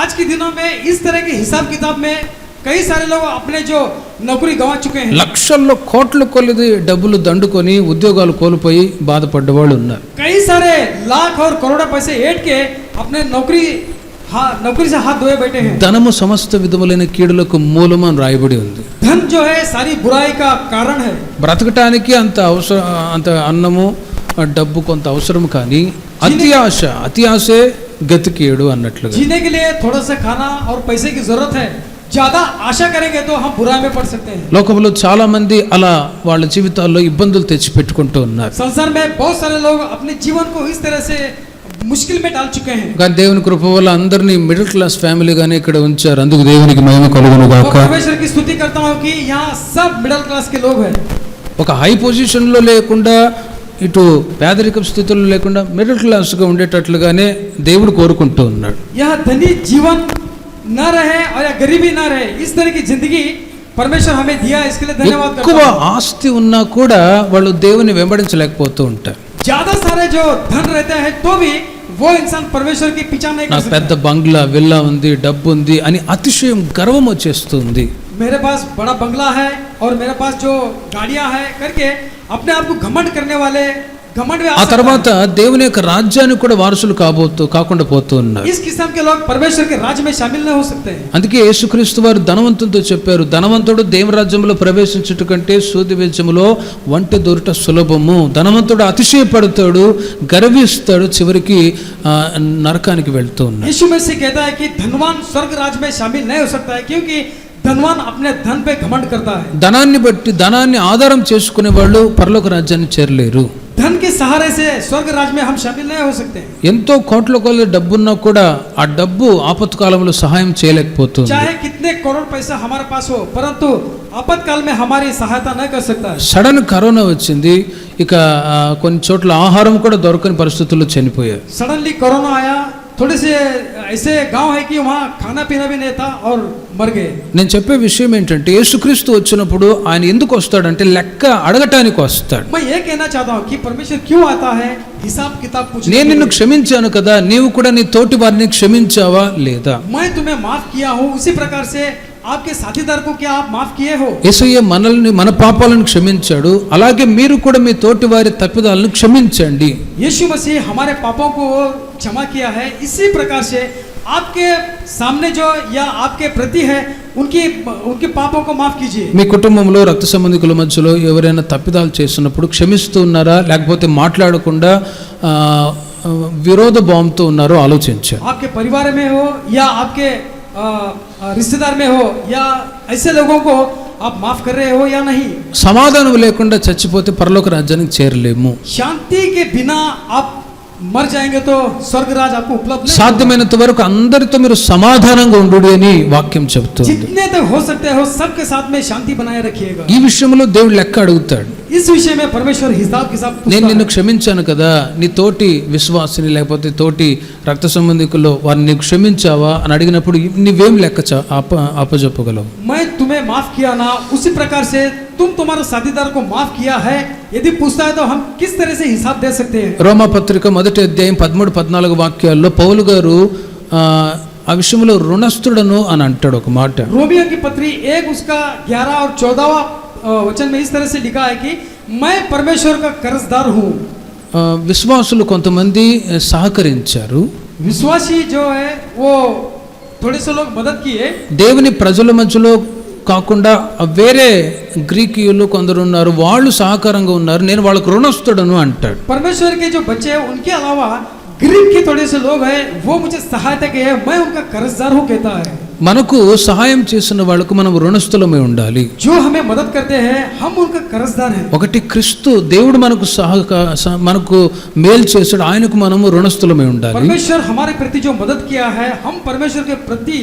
आज के दिनों में इस तरह के हिसाब किताब में कई सारे लोग अपने जो नौकरी गंवा चुके हैं। లక్షల్లో కోట్ల కొలది డబ్బులు దండుకొని ఉద్యోగాలు కోల్పోయి బాధపడ్డ వాళ్ళు ఉన్నారు. कई सारे लाख और करोड़ों पैसे ऐट के अपने नौकरी से हाथ धोए बैठे हैं। ధనము సమస్త విధములైన కీడులకు మూలము అని రాయబడి ఉంది. धन जो है सारी बुराई का कारण है। బ్రతకటానికి అంత అన్నము డబ్బు కొంత అవసరం, కానీ అతి ఆశే గతికీడు అన్నట్లుగా. जीने के लिए थोड़ा सा खाना और पैसे की जरूरत है, ज्यादा आशा करेंगे तो हम बुराई में पड़ सकते हैं। లోకంలో చాలా మంది అలా వాళ్ళ జీవితాల్లో ఇబ్బందులు తెచ్చి పెట్టుకుంటూ ఉన్నారు. संसार में बहुत सारे लोग अपने जीवन को इस तरह से मुश्किल में डाल चुके हैं। కానీ దేవుని కృప వల్ల అందరినీ మిడిల్ క్లాస్ ఫ్యామిలీగానే ఇక్కడ ఉంచారు. అందుకు దేవునికి మహిమ కలుగును గాక. परमेश्वर की स्तुति करता हूँ कि यहाँ सब मिडिल क्लास के लोग हैं। ఒక హై పొజిషన్ లో లేకుండా, ఇటు పేదరిక స్థితుల్లో లేకుండా మిడిల్ క్లాస్ గా ఉండేటట్లుగానే దేవుడు కోరుకుంటూ ఉన్నాడు. यह धनी जीवन न रहे और या गरीबी न रहे, इस तरह की जिंदगी परमेश्वर हमें दिया, इसके लिए धन्यवाद करता ఎక్కువ हूं। ఆస్తి ఉన్నా కూడా వాళ్ళు దేవుని వెంబడించలేకపోతూ ఉంటారు. ज्यादा सारे जो धन रहते हैं तो भी वो इंसान परमेश्वर की पीछा नहीं कर నాకు सकता। పెద్ద బంగ్లా, విల్లా ఉంది, డబ్బు ఉంది అని అతిశయం, గర్వం వచ్చేస్తుంది. मेरे पास बड़ा बंगला है और मेरे पास जो गाड़ियां हैं करके अपने आप को घमंड करने वाले घमंड में ఆ తర్వాత దేవుని యొక్క రాజ్యానికి కూడా వారసులు కాకుండా పోతూ ఉన్నారు. इस किस्म के लोग परमेश्वर के राज्य में शामिल नहीं हो सकते हैं। అందుకే యేసుక్రీస్తు వారు ధనవంతునితో చెప్పారు, ధనవంతుడు దేవుని రాజ్యంలో ప్రవేశించుట కంటే సూది బెజ్జములో వంట దొరుట సులభము. ధనవంతుడు అతిశయపడతాడు, గర్విస్తాడు, చివరికి నరకానికి వెళ్తూ ఉన్నాడు. यीशु मसीह कहता है कि धनवान स्वर्ग राज्य में शामिल नहीं हो सकता है, क्योंकि धनवान अपने धन पे घमंड करता है। ధనాన్ని ఆధారం చేసుకునే వాళ్ళు పరలోక రాజ్యాన్ని చేరలేరు. धन के सहारे से स्वर्ग राज्य में हम शामिल नहीं हो सकते। ఎంతో కోట్ల కొలది డబ్బున్నా కూడా ఆ డబ్బు ఆపత్కాలంలో సహాయం చేయలేకపోతుంది. चाहे कितने करोड़ पैसा हमारे पास हो, परंतु आपातकाल में हमारी सहायता नहीं कर सकता है। సడన్ కరోనా వచ్చింది, ఇక కొన్ని చోట్ల ఆహారం కూడా దొరకని పరిస్థితుల్లో చనిపోయారు. सडनली कोरोना आया, थोड़े से ऐसे गांव है कि वहाँ खाना पीना भी नहीं था और मर गए। నేను చెప్పే విషయం ఏంటంటే, యేసుక్రీస్తు వచ్చినప్పుడు ఆయన ఎందుకు వస్తాడంటే లెక్క అడగటానికి వస్తాడు. मैं ये कहना चाहता हूँ कि परमेश्वर क्यों आता है, हिसाब किताब पूछने। నేను నిన్ను క్షమించాను కదా, నీవు కూడా నీ తోటి వారిని క్షమించావా లేదా? मैं तुम्हें माफ किया हूँ, उसी प्रकार से आपके साथीदार को क्या आप माफ किए हो? యేసయ్య మన పాపాలను క్షమించాడు, అలాగే మీరు కూడా మీ తోటి వారి తప్పిదాలను క్షమించండి. यीशु मसीह हमारे पापों को क्षमा किया है, इसी प्रकार से आपके सामने जो या आपके प्रति है उनके पापों को माफ कीजिए। మీ కుటుంబంలో రక్త సంబంధికుల మధ్యలో ఎవరైనా తప్పిదాలు చేస్తున్నప్పుడు క్షమిస్తూ ఉన్నారా, లేకపోతే మాట్లాడకుండా విరోధ భావంతో ఉన్నారో ఆలోచించారు. आपके परिवार में हो या आपके रिश्तेदार में हो या ऐसे लोगों को आप माफ कर रहे हो या नहीं? సమాధానం లేకుండా చచ్చిపోతే పరలోక రాజ్యానికి చేరలేము. शांति के बिना आप मर जाएंगे तो स्वर्ग राज आपको उपलब्ध नहीं। సాధ్యమైనంత వరకు అందరితో మీరు సమాధానంగా ఉండు అని వాక్యం చెబుతుంది. जितने तक हो सकते हो सबके साथ में शांति बनाए रखिएगा। ఈ విషయంలో దేవుడు లెక్క అడుగుతాడు. इस विषय में परमेश्वर हिसाब किताब నేను నిన్ను క్షమించాను కదా, నీ తోటి విశ్వాసిని లేకపోతే తోటి రక్త సంబంధికుల్లో వారిని నీకు క్షమించావా అని అడిగినప్పుడు నువ్వేం లెక్క అప్పచెప్పగలవు? मैं तुम्हें माफ किया ना, उसी प्रकार से तुम तुम्हारे साथीदार को माफ किया है यदि पूछता है तो हम किस तरह से हिसाब दे सकते हैं? రోమా పత్రిక 1వ అధ్యాయం 13-14 వాక్యాల్లో పౌలు గారు ఆ విషయంలో రుణస్థుడను అని అంటాడు ఒక మాట. रोमियो की पत्री 1 उसका 11 और 14वां वचन में इस तरह से लिखा है कि मैं परमेश्वर का कर्जदार हूँ। విశ్వాసులు కొంతమంది సహకరించారు, विश्वासी जो है वो थोड़े से लोग मदद किए। దేవుని ప్రజల మధ్యలో కాకుండా వేరే గ్రీకులు కొందరు ఉన్నారు, వాళ్ళు సహకారంగా ఉన్నారు, నేను వాళ్ళకు రుణస్థుడను అంటాడు. परमेश्वर के जो बच्चे हैं उनके अलावा ग्रीक के थोड़े से लोग हैं, वो मुझे सहायता किए हैं, मैं उनका कर्जदार हूँ कहता है. మనకు సహాయం చేసిన వాళ్ళకు మనం రుణస్థులమై ఉండాలి. जो हमें मदद करते हैं हम उनका कर्जदार हैं. ఒకటి క్రీస్తు దేవుడు మనకు మేలు చేశాడు, ఆయనకు మనము రుణస్థులమై ఉండాలి. परमेश्वर हमारे प्रति जो मदद किया है हम परमेश्वर के प्रति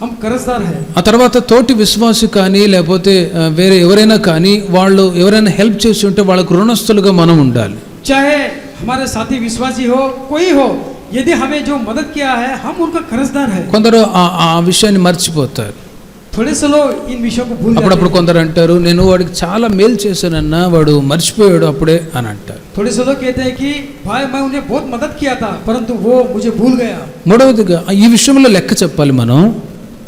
हम कर्जदार हैं. ఆ తర్వాత తోటి విశ్వాసి కానీ లేకపోతే వేరే ఎవరైనా కానీ వాళ్ళు ఎవరైనా హెల్ప్ చేసి ఉంటే వాళ్ళకు రుణస్థులుగా మనం ఉండాలి. चाहे हमारे साथी विश्वासी हो कोई हो, यदि हमें जो मदद किया है हम उनका कर्जदार है. కొందరు ఆ విషయాన్ని మర్చిపోతారు. थोड़े से लोग इन विषयों को भूल जाते అప్పుడప్పుడు हैं. కొందరు అంటారు నేను వాడికి చాలా మేలు చేశానన్నా వాడు మర్చిపోయాడు అప్పుడే అని అంటారు. थोड़े से लोग कहते हैं कि भाई मैं उन्हें बहुत मदद किया था परंतु वो मुझे भूल गया. మూడవదిగా ఈ విషయంలో లెక్క చెప్పాలి మనం.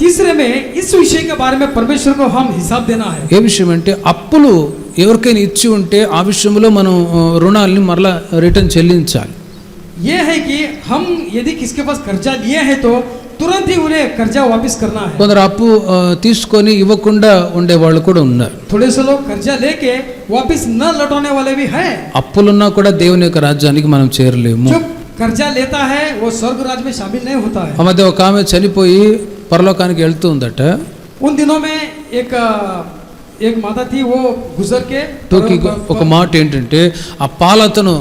तीसरे में इस विषय के बारे में परमेश्वर को हम हिसाब देना है. ఏ విషయం అంటే అప్పులు ఎవరికైనా ఇచ్చి ఉంటే ఆ విషయంలో మనం రుణాలని మరలా రిటర్న్ చెల్లించాలి. ये है कि हम यदि किसके पास कर्जा लिए हैं तो तुरंत ही उन्हें कर्जा वापस करना है. కొందరు అప్పు తీసుకొని ఇవ్వకుండా ఉండే వాళ్ళు కూడా ఉన్నారు. थोड़े से लोग कर्जा लेके वापस न लौटाने वाले भी हैं. అప్పులున్నా కూడా దేవుని యొక్క రాజ్యానికి మనం చేరలేము. जो कर्जा लेता है वो स्वर्ग राज्य में शामिल नहीं होता है. ఆ మధ్య ఒక ఆమె చనిపోయి పరలోకానికి వెళ్తూ ఉందట. उन दिनों में एक माता थी वो गुजर के టోకి ఒక మాట ఏంటంటే ఆ పాలతను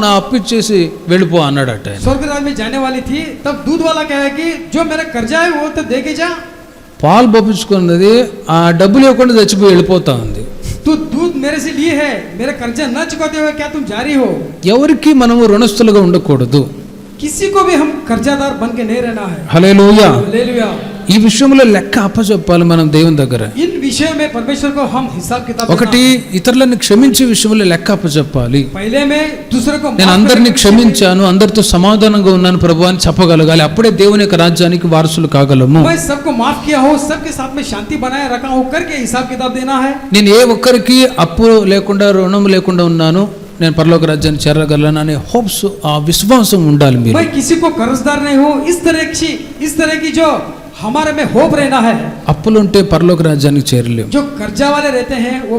నా అప్పిచ్చేసి వెళ్ళిపో అన్నాడట. स्वर्ग राज्य में जाने वाली थी. तब दूध वाला कहा कि जो मेरा कर्जा है वो तो दे के जा. పాలు పంపించుకున్నది ఆ డబ్బులు ఇవ్వకుండా చచ్చిపోయి వెళ్ళిపోతా ఉంది. तू दूध मेरे से लिए है, मेरा कर्जा न चुकाते हुए क्या तुम जारी हो. ఎవరికి మనము రుణస్థులుగా ఉండకూడదు. किसी को भी हम कर्जादार बन के नहीं रहना है. హల్లెలూయా. हालेलुया. ఈ విషయంలో లెక్క అప్పచెప్పాలి మనం దేవుని దగ్గర. इन विषय में परमेश्वर को हम हिसाब किताब ఒకటి ఇతరులను క్షమించే విషయంలో లెక్క అప్పచెప్పాలి. पहले में दूसरे को నేను అందరినీ క్షమించాను, అందరితో సమాధానంగా ఉన్నాను ప్రభు అని చెప్పగలగాలి. అప్పుడే దేవుని యొక్క రాజ్యానికి వారసులు కాగలము. मैं सबको माफ किया हो, सबके साथ में शांति बनाए रखा हो करके हिसाब किताब देना है. నేను ఏ ఒక్కరికి అప్పు లేకుండా రుణం లేకుండా ఉన్నాను, నేను పరలోక రాజ్యాన్ని చేరగలను అనే హోప్స్, ఆ విశ్వాసం ఉండాలి మీరు. मैं किसी को कर्जदार नहीं हूँ, इस तरह की जो हमारे में होप रहना है. అప్పులుంటే పరలోక రాజ్యానికి చేరలేము. जो कर्जा वाले रहते हैं वो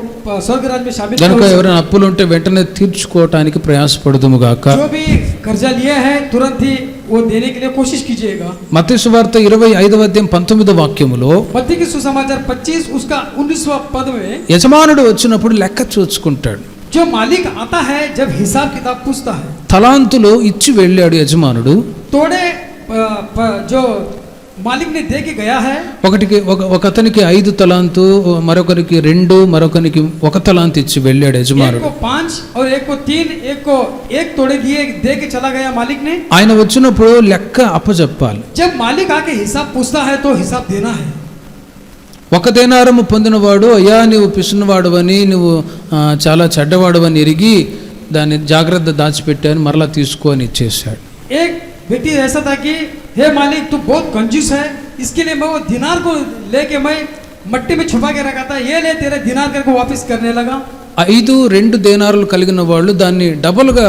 स्वर्ग राज्य में शामिल కనుక नहीं हो ఎవరైనా అప్పులుంటే వెంటనే తీర్చుకోవటానికి ప్రయాసపడుదుము గాక. सकते. जो भी कर्जा लिए हैं तुरंत ही वो देने के लिए कोशिश कीजिएगा. మత్తయి సువార్త 25వ అధ్యాయం 19వ వాక్యములో मत्ती की सुसमाचार 25 उसका 19वां पद में యజమానుడు వచ్చినప్పుడు లెక్క చూసుకుంటాడు. जो मालिक आता है जब हिसाब किताब पूछता है. తలాంతులు ఇచ్చి వెళ్ళాడు యజమానుడు. तोड़े जो मालिक ने दे के गया है. ఒక అతనికి 5 తలాంతు, మరొకరికి 2, మరొకరికి 1 తలాంతు ఇచ్చి వెళ్ళాడు एक యజమానుడు. को 5 और एक को 3, एक को 1 तोड़े दिए दे के चला गया मालिक ने. ఆయన వచ్చినప్పుడు లెక్క అప్పచెప్పాలి. जब मालिक आके हिसाब पूछता है तो हिसाब देना है. 1 దేనారము పొందినవాడు అయ్యా నీవు పిసినవాడవని, నువ్వు చాలా చెడ్డవాడవని ఎరిగి దాన్ని జాగ్రత్త దాచిపెట్టాను, మరలా తీసుకో అని ఇచ్చేసాడు. एक व्यक्ति ऐसा था कि हे मालिक तू बहुत कंजूस है, इसके लिए मैं वो दिनार को लेके मैं मट्टी में छुपा के रखा था, ये ले तेरे दिनार कर को वापस करने लगा. 2 దేనారులు కలిగిన వాళ్ళు దాన్ని డబుల్గా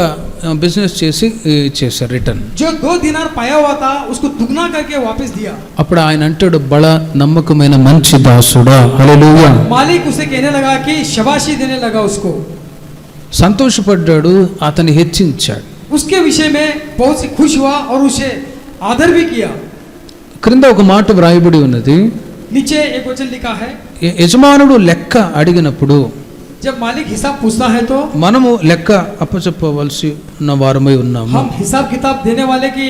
బిజినెస్ చేసి ఇచ్చేసారు రిటర్న్. जो 2 दिनार पाया हुआ था उसको दुगना करके वापस दिया. అప్పుడు ఆయన అంటాడు బల నమ్మకమైన మంచి దాసుడా. హల్లెలూయా. मालिक उसे कहने लगा कि शाबाशी देने लगा उसको. సంతోషపడ్డాడు, అతన్ని హెచ్చించాడు. उसके विषय में बहुत ही खुश हुआ और उसे आदर भी किया. క్రింద ఒక మాట వ్రాయబడి ఉన్నది. नीचे एक वचन लिखा है, యజమానుడు లెక్క అడిగినప్పుడు जब मालिक हिसाब पूछता है तो మనము లెక్క అప్పచెప్పవలసి ఉన్న వారమై ఉన్నాము. हम हिसाब किताब देने वाले की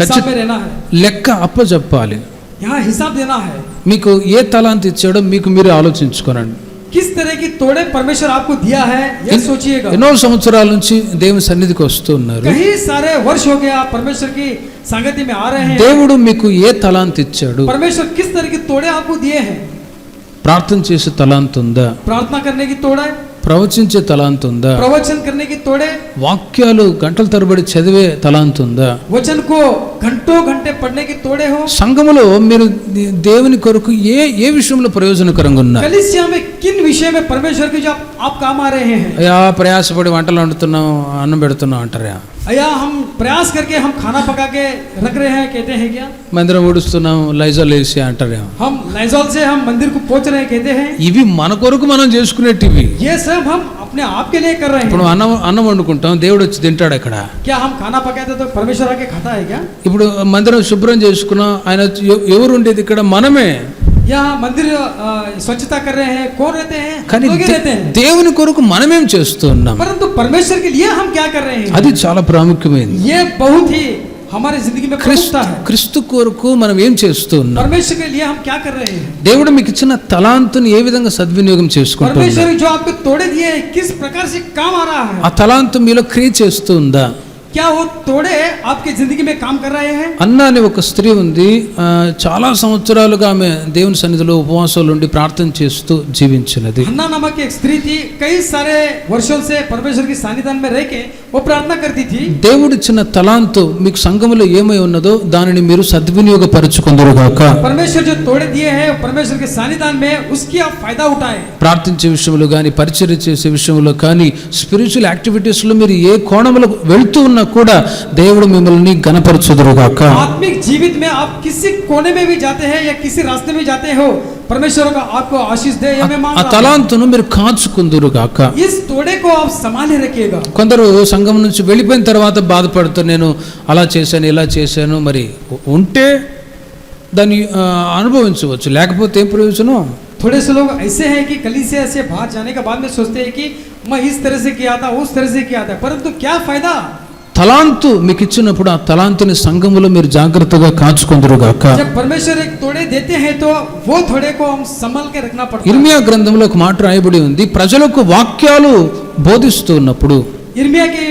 हिसाब में रहना है. లెక్క అప్పచెప్పాలి. यहाँ हिसाब देना है. మీకు ఏ తలాంతు ఇచ్చాడో మీకు మీరు ఆలోచించుకోనండి. किस तरह की तोड़े परमेश्वर आपको दिया है यह सोचिएगा. ఎన్నో సంవత్సరాల నుంచి దేవుని సన్నిధికి వస్తూ ఉన్నారు. कई सारे वर्ष हो गए आप परमेश्वर की संगति में आ रहे हैं. దేవుడు మీకు ఏ తలాంతు ఇచ్చాడు? परमेश्वर किस तरह की तोड़े आपको दिए हैं. ప్రార్థన చేసే తలాంతు ఉందా? प्रार्थना करने की तोड़े, ప్రవచించే తలాంతు ఉందా? प्रवचन करने की तोड़े, వాక్యాలు గంటల తరబడి చదివే తలాంతు ఉందా? वचन को घंटों घंटे पढ़ने की तोड़े हो. సంఘములో మీరు దేవుని కొరకు ఏ విషయంలో ప్రయోజనకరంగా ఉన్నారు? कलीसिया में किन विषय में परमेश्वर के जो आप काम आ रहे हैं. అయ్యా ప్రయాసపడి వంటలు వండుతున్నాం, అన్నం పెడుతున్నాం అంటారా? अया हम प्रयास करके हम खाना पका के रख रहे हैं कहते हैं क्या. మందిరం ఊడుస్తున్నాం, లైజాల్ వేసి అంటారా? हम लाइजॉल से हम मंदिर को पोंछ रहे हैं कहते हैं. ఇవి మన కొరకు మనం చేసుకునేటివి. ये सब हम अपने आप के लिए कर रहे ఇప్పుడు हैं। అన్నం వండుకుంటాం, దేవుడు వచ్చి తింటాడు అక్కడ. क्या हम खाना पकाते तो परमेश्वर आके खाता है क्या? ఇప్పుడు మందిరం శుభ్రం చేసుకున్నాం, ఆయన ఎవరు ఉండేది ఇక్కడ? మనమే. यहाँ मंदिर स्वच्छता कर रहे हैं, कौन रहते हैं? కానీ लोग ही रहते हैं। దేవుని కొరకు మనమేం చేస్తూ ఉన్నాం? परंतु परमेश्वर के लिए हम क्या कर रहे हैं? అది చాలా ప్రాముఖ్యమైనది. ये बहुत ही हमारे जिंदगी में प्रमुखता है। క్రీస్తు కొరకు మనం ఏం చేస్తూ ఉన్నాం? परमेश्वर के लिए हम क्या कर रहे हैं? దేవుడు మీకు ఇచ్చిన తలాంతుని ఏ విధంగా సద్వినియోగం చేసుకుంటున్నారు? परमेश्वर जो आपको तोड़े दिए हैं, किस प्रकार से काम आ रहा है? ఆ తలాంతు మీలో క్రియ చేస్తూ ఉందా? क्या वो तोड़े आपके जिंदगी में काम कर रहे हैं? అన్న అనే ఒక స్త్రీ ఉంది. చాలా సంవత్సరాలుగా ఆమె దేవుని సన్నిధిలో ఉపవాసాలు ఉండి ప్రార్థన చేస్తూ జీవించినది. हन्ना नामक एक स्त्री थी, कई सारे वर्षों से परमेश्वर की सानिध्य में रह के वो प्रार्थना करती थी। దేవుడిచ్చిన తలాంతు మీకు సంఘములో ఏమై ఉన్నదో దానిని మీరు సద్వినియోగపరచుకుందురుగాక. परमेश्वर जो तोड़े दिए हैं परमेश्वर के सानिध्य में, उसकी आप फायदा उठाएं। ప్రార్థించే విషయంలో కానీ, పరిచర్య చేసే విషయంలో కానీ, స్పిరిచువల్ యాక్టివిటీస్లో మీరు ఏ కోణంలో వెళ్తూ ఉన్నా కూడా దేవుడు మిమ్మల్ని ఘనపరచుదురుగాక. आत्मिक जीवित में आप किसी कोने में भी जाते हैं या किसी रास्ते में जाते हो, परमेश्वर का आपको आशीष दे। ये मैं मान ఆ रहा हूं। తలాంతును మీరు కాచుకుందురుగాక. इस तोड़े को आप संभाले रखिएगा। కొందరు సంఘం నుంచి వెళ్ళిపోయిన తర్వాత బాధపడుతూ నేను అలా చేశాను ఇలా చేశాను. మరి ఉంటే దాన్ని అనుభవించవచ్చు, లేకపోతే ఏం ప్రయోజనం? थोड़े से लोग ऐसे हैं कि कलीसिया से बाहर जाने के बाद में सोचते हैं कि मैं इस तरह से किया था, उस तरह से किया था, परंतु क्या फायदा? తలాంతు మీకు ఇచ్చినప్పుడు ఆ తలాంతుని సంఘములో మీరు జాగ్రత్తగా కాచుకుందురుగాక. जब परमेश्वर एक तोड़े देते हैं तो वो थोड़े को हम संभाल के रखना पड़ता है। ఇర్మియా గ్రంథంలో ఒక మాట రాయబడి ఉంది, ప్రజలకు వాక్యాలు బోధిస్తూ ఉన్నప్పుడు यिर्मयाह के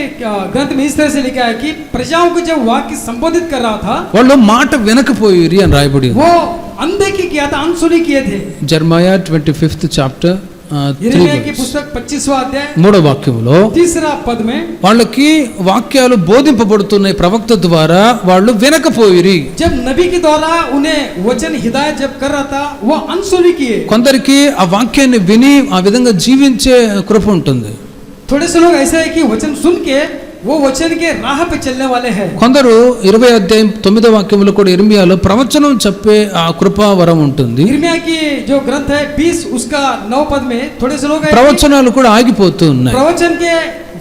ग्रंथ में इस तरह से लिखा है कि प्रजाओं को जब वाक्य संबोधित कर रहा था, వాళ్ళు మాట వినకపోయిరి అని రాయబడి ఉంది. वो अनदेखी किया था, अनसुनी किए थे। జెర్మయా 25th చాప్టర్ यिर्मयाह की पुस्तक 25वां अध्याय 3వ వాక్యంలో 3रा पद में వాళ్ళకి వాక్యాలు బోధింపబడుతున్నాయి ప్రవక్త ద్వారా, వాళ్ళు వినకపోయిరి. जब नबी के द्वारा उन्हें वचन हिदायत जब कर रहा था, वो अनसुनी किए। కొందరికి ఆ వాక్యాన్ని విని ఆ విధంగా జీవించే కృప ఉంటుంది. थोड़े से लोग ऐसे है कि वचन सुन के वो वचन के राह पे चलने वाले हैं। కొందరు 20వ అధ్యాయం 9వ వాక్యంలో కూడా ఇర్మియాలో ప్రవచనం చెప్పే ఆ కృపా వరం ఉంటుంది. यिर्मयाह की जो ग्रंथ है 20 उसका 9 पद में थोड़े से लोग हैं कि ప్రవచనాలు కూడా ఆగిపోతూ ఉన్నాయి. प्रवचन के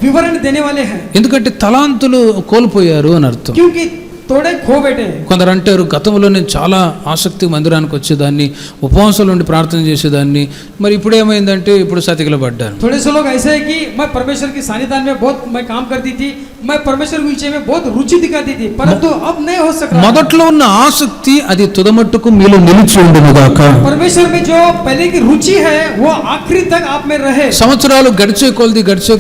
विवरण देने वाले हैं, ఎందుకంటే తలాంతులు కోల్పోయారు అని అర్థం. क्योंकि तोड़े खो बैठे हैं। కొందరు అంటారు, గతంలో నేను చాలా ఆసక్తి మందిరానికి వచ్చేదాన్ని, ఉపవాసాలు ఉండి ప్రార్థన చేసేదాన్ని, మరి ఇప్పుడు ఏమైందంటే ఇప్పుడు సతికిల పడ్డాను. थोड़े से लोग ऐसे है कि मैं परमेश्वर की सानिध्य में बहुत मैं काम करती थी, मैं परमेश्वर के विषय में बहुत रुचि दिखाती थी, परंतु अब नहीं हो सक रहा। మొదట్లో ఉన్న ఆసక్తి అది తుదమట్టుకు మీలో నిలిచి ఉండునుగాక. परमेश्वर में जो पहले की रुचि है वो आखिरी तक आप में रहे। సంవత్సరాలు గడిచే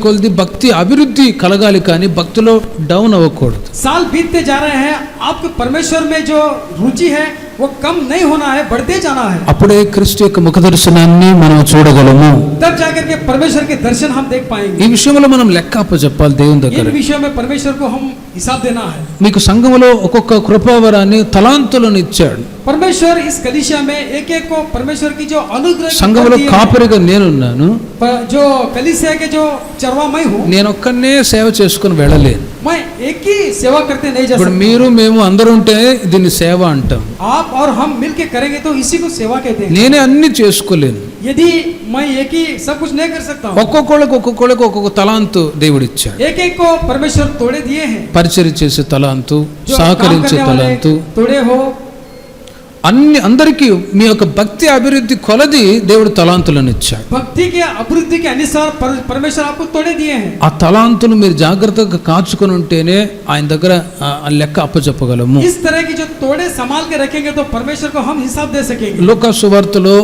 కొలది భక్తి అభివృద్ధి కలగాలి, కానీ భక్తిలో డౌన్ అవ్వకూడదు. साल बीतते जा रहे हैं, आपके परमेश्वर में जो रुचि है वो कम नहीं होना है, बढ़ते जाना है। అప్పుడే క్రీస్తు యొక్క ముఖ దర్శనాన్ని మనం చూడగలము. तब जाकर के परमेश्वर के दर्शन हम देख पाएंगे। ఈ విషయంలో మనం లెక్క అప్పచెప్పాలి దేవుని దగ్గర. इन विषयों में परमेश्वर को हम हिसाब देना है। మీకు సంఘములో ఒక్కొక్క కృపావరాన్ని తలాంతులను ఇచ్చాడు. परमेश्वर इस कलीसिया में एक एक को परमेश्वर की जो अनुग्रह की సంఘములో दिए हैं, కాపరిగా నేనున్నాను, जो कलीसिया के जो चरवा मैं हूँ, నేను ఒక్కనే సేవ చేసుకుని వెళ్ళలేను. मैं एक ही सेवा करते नहीं जा ఇప్పుడు सकता। మీరు మేము అందరూ ఉంటే దీన్ని సేవ అంటాం. आप और हम मिलके करेंगे तो इसी को सेवा कहते हैं। నేనే అన్ని చేసుకోలేను. यदि मैं एक ही सब कुछ नहीं कर सकता हूँ, ఒక్కొక్కళ్ళకి ఒక్కొక్క తలాంతు దేవుడు ఇచ్చాడు. एक एक को परमेश्वर तोड़े दिए हैं। పరిచర్య చేసే తలాంతు, जो काम సహకరించే करने वाले తలాంతు, तोड़े हो, అందరికీ మీ యొక్క భక్తి అభివృద్ధి కొలది దేవుడు తలాంతులను ఇచ్చాడు. भक्ति के अभिवृद्धि के अनुसार परमेश्वर आपको तोड़े दिए हैं। ఆ తలాంతులు మీరు జాగ్రత్తగా కాచుకొని ఉంటేనే ఆయన దగ్గర ఆ లెక్క అప్పచెప్పగలము. इस तरह की जो तोड़े संभाल के रखेंगे तो परमेश्वर को हम हिसाब दे सकेंगे। లూకా సువార్తలో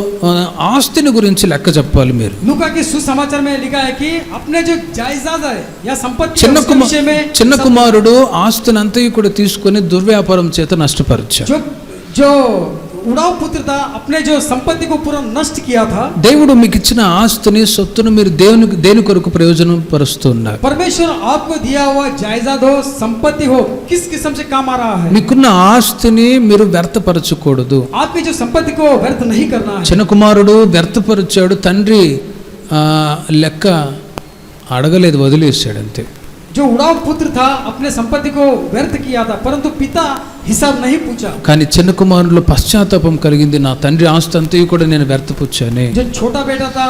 ఆస్తిని గురించి లెక్క చెప్పాలి మీరు. लूका के सुसमाचार में लिखा है कि अपने जो जायदाद है या संपत्ति है, చిన్న उसके विषय में చిన్న కుమారుడు ఆస్తిని అంతయు కూడా తీసుకొని దుర్వ్యాపారం చేత నష్టపరిచాడు. जो उड़ाव पुत्र था, अपने जो संपत्ति को पूरा नष्ट किया था। దేవుడు మీకు ఇచ్చిన ఆస్తిని సొత్తును మీరు దేని కొరకు ప్రయోజనం పరుస్తున్నారు? परमेश्वर आपको दिया हुआ जायदाद हो, संपत्ति हो, किस किस्म से काम आ रहा है? మీకున్న ఆస్తిని మీరు వ్యర్థపరచకూడదు. आपकी जो संपत्ति को व्यर्थ नहीं करना है। చిన్న కుమారుడు వ్యర్థపరిచాడు, తండ్రి లెక్క అడగలేదు, వదిలేసాడు అంతే. जो उड़ाव पुत्र था अपने संपत्ति को व्यर्थ किया था, परंतु पिता हिसाब नहीं पूछा। కానీ చిన్న కుమారుడిలో పశ్చాత్తాపం కలిగింది, నా తండ్రి ఆస్తి అంతయు కూడా నేను వ్యర్థపుచ్చానే. जो छोटा बेटा था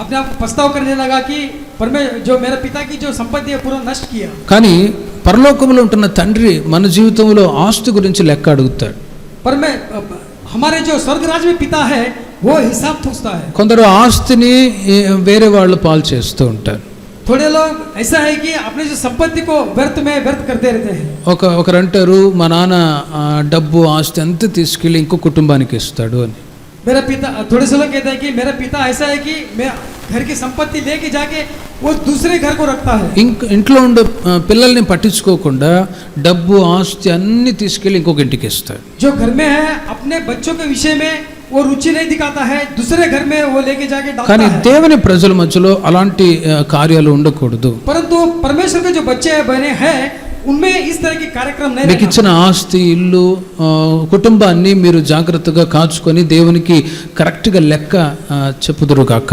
अपने आप को पछतावा करने लगा कि जो मेरे पिता की जो संपत्ति है पूरा नष्ट किया। కానీ పరలోకంలో ఉంటున్న తండ్రి మన జీవితంలో ఆస్తి గురించి లెక్క అడుగుతాడు. पर मैं हमारे जो स्वर्ग राज में पिता है वो हिसाब पूछता है। కొందరు ఆస్తిని వేరే వాళ్ళు పాలు చేస్తూ ఉంటారు. थोड़े लोग ऐसा है कि अपने जो संपत्ति को व्यर्थ में व्यर्थ करते रहते हैं। ఒకరు అంటారు మా నాన్న డబ్బు ఆస్తి అంతా తీసుకెళ్ళి ఇంకో కుటుంబానికి ఇస్తాడు అని. मेरा पिता, थोड़े से लोग कहते हैं कि मेरा पिता ऐसा है कि मैं घर की संपत्ति लेके जाके वो दूसरे घर को रखता है। ఇంట్లో ఉండే పిల్లల్ని పట్టించుకోకుండా డబ్బు ఆస్తి అన్ని తీసుకెళ్ళి ఇంకొక ఇంటికి ఇస్తాడు. जो घर में है अपने बच्चों के विषय में वो रुचि नहीं दिखाता है, दूसरे घर में वो लेके जाके डालता కానీ है। దేవుని ప్రజల మధ్యలో అలాంటి కార్యాలు ఉండకూడదు. परंतु परमेश्वर के जो बच्चे बने हैं उनमें इस तरह के कार्यक्रम नहीं మీకు ఇచ్చిన ఆస్తి ఇల్లు కుటుంబాన్ని మీరు జాగ్రత్తగా కాచుకొని దేవునికి కరెక్ట్గా లెక్క చెప్పుదురు కాక.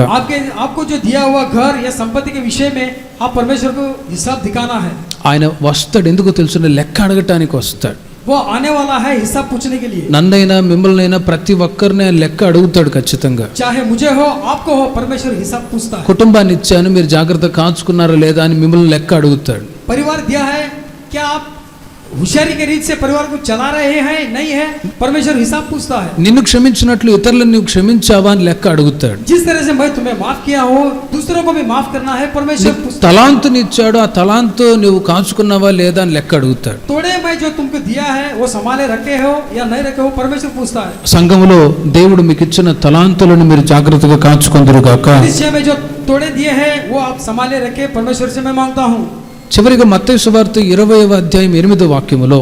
आपको जो दिया हुआ घर या संपत्ति के विषय में आप परमेश्वर को हिसाब दिखाना है। ఆయన వస్తాడు, ఎందుకు తెలుసు, లెక్క అడగటానికి వస్తాడు. वो आने वाला है हिसाब पूछने के लिए। నన్నైనా మిమ్మల్నైనా ప్రతి ఒక్కరిని లెక్క అడుగుతాడు ఖచ్చితంగా. चाहे मुझे हो आपको हो, परमेश्वर हिसाब पूछता है। కుటుంబాన్ని ఇచ్చాను మీరు జాగ్రత్తగా కాచుకున్నారా లేదా అని మిమ్మల్ని లెక్క అడుగుతాడు. परिवार दिया है, क्या आप होशियारी के रीत से परिवार को चला रहे हैं, नहीं है, परमेश्वर हिसाब पूछता है। నిన్ను క్షమించినట్లు ఇతరులను నువ్వు క్షమించావా అని లెక్క అడుగుతాడు. जिस तरह से मैं तुम्हें माफ किया हो दूसरों को भी माफ करना है, परमेश्वर पूछता है। తలాంతుని ఇచ్చాడు, ఆ తలాంతు నువ్వు కాచుకున్నావా లేదా అని లెక్క అడుగుతాడు. तोड़े में जो तुमको दिया है वो संभाले रखे हो या नहीं रखे हो, परमेश्वर पूछता है। సంఘములో దేవుడు మీకు ఇచ్చిన తలాంతులను మీరు జాగ్రత్తగా కాచుకొందురు గాక. विषय में जो तोड़े दिए हैं वो आप संभाले रखे, परमेश्वर से मैं मांगता हूँ। చివరిగా మత్తయి సువార్త 20వ అధ్యాయం 8వ వాక్యములో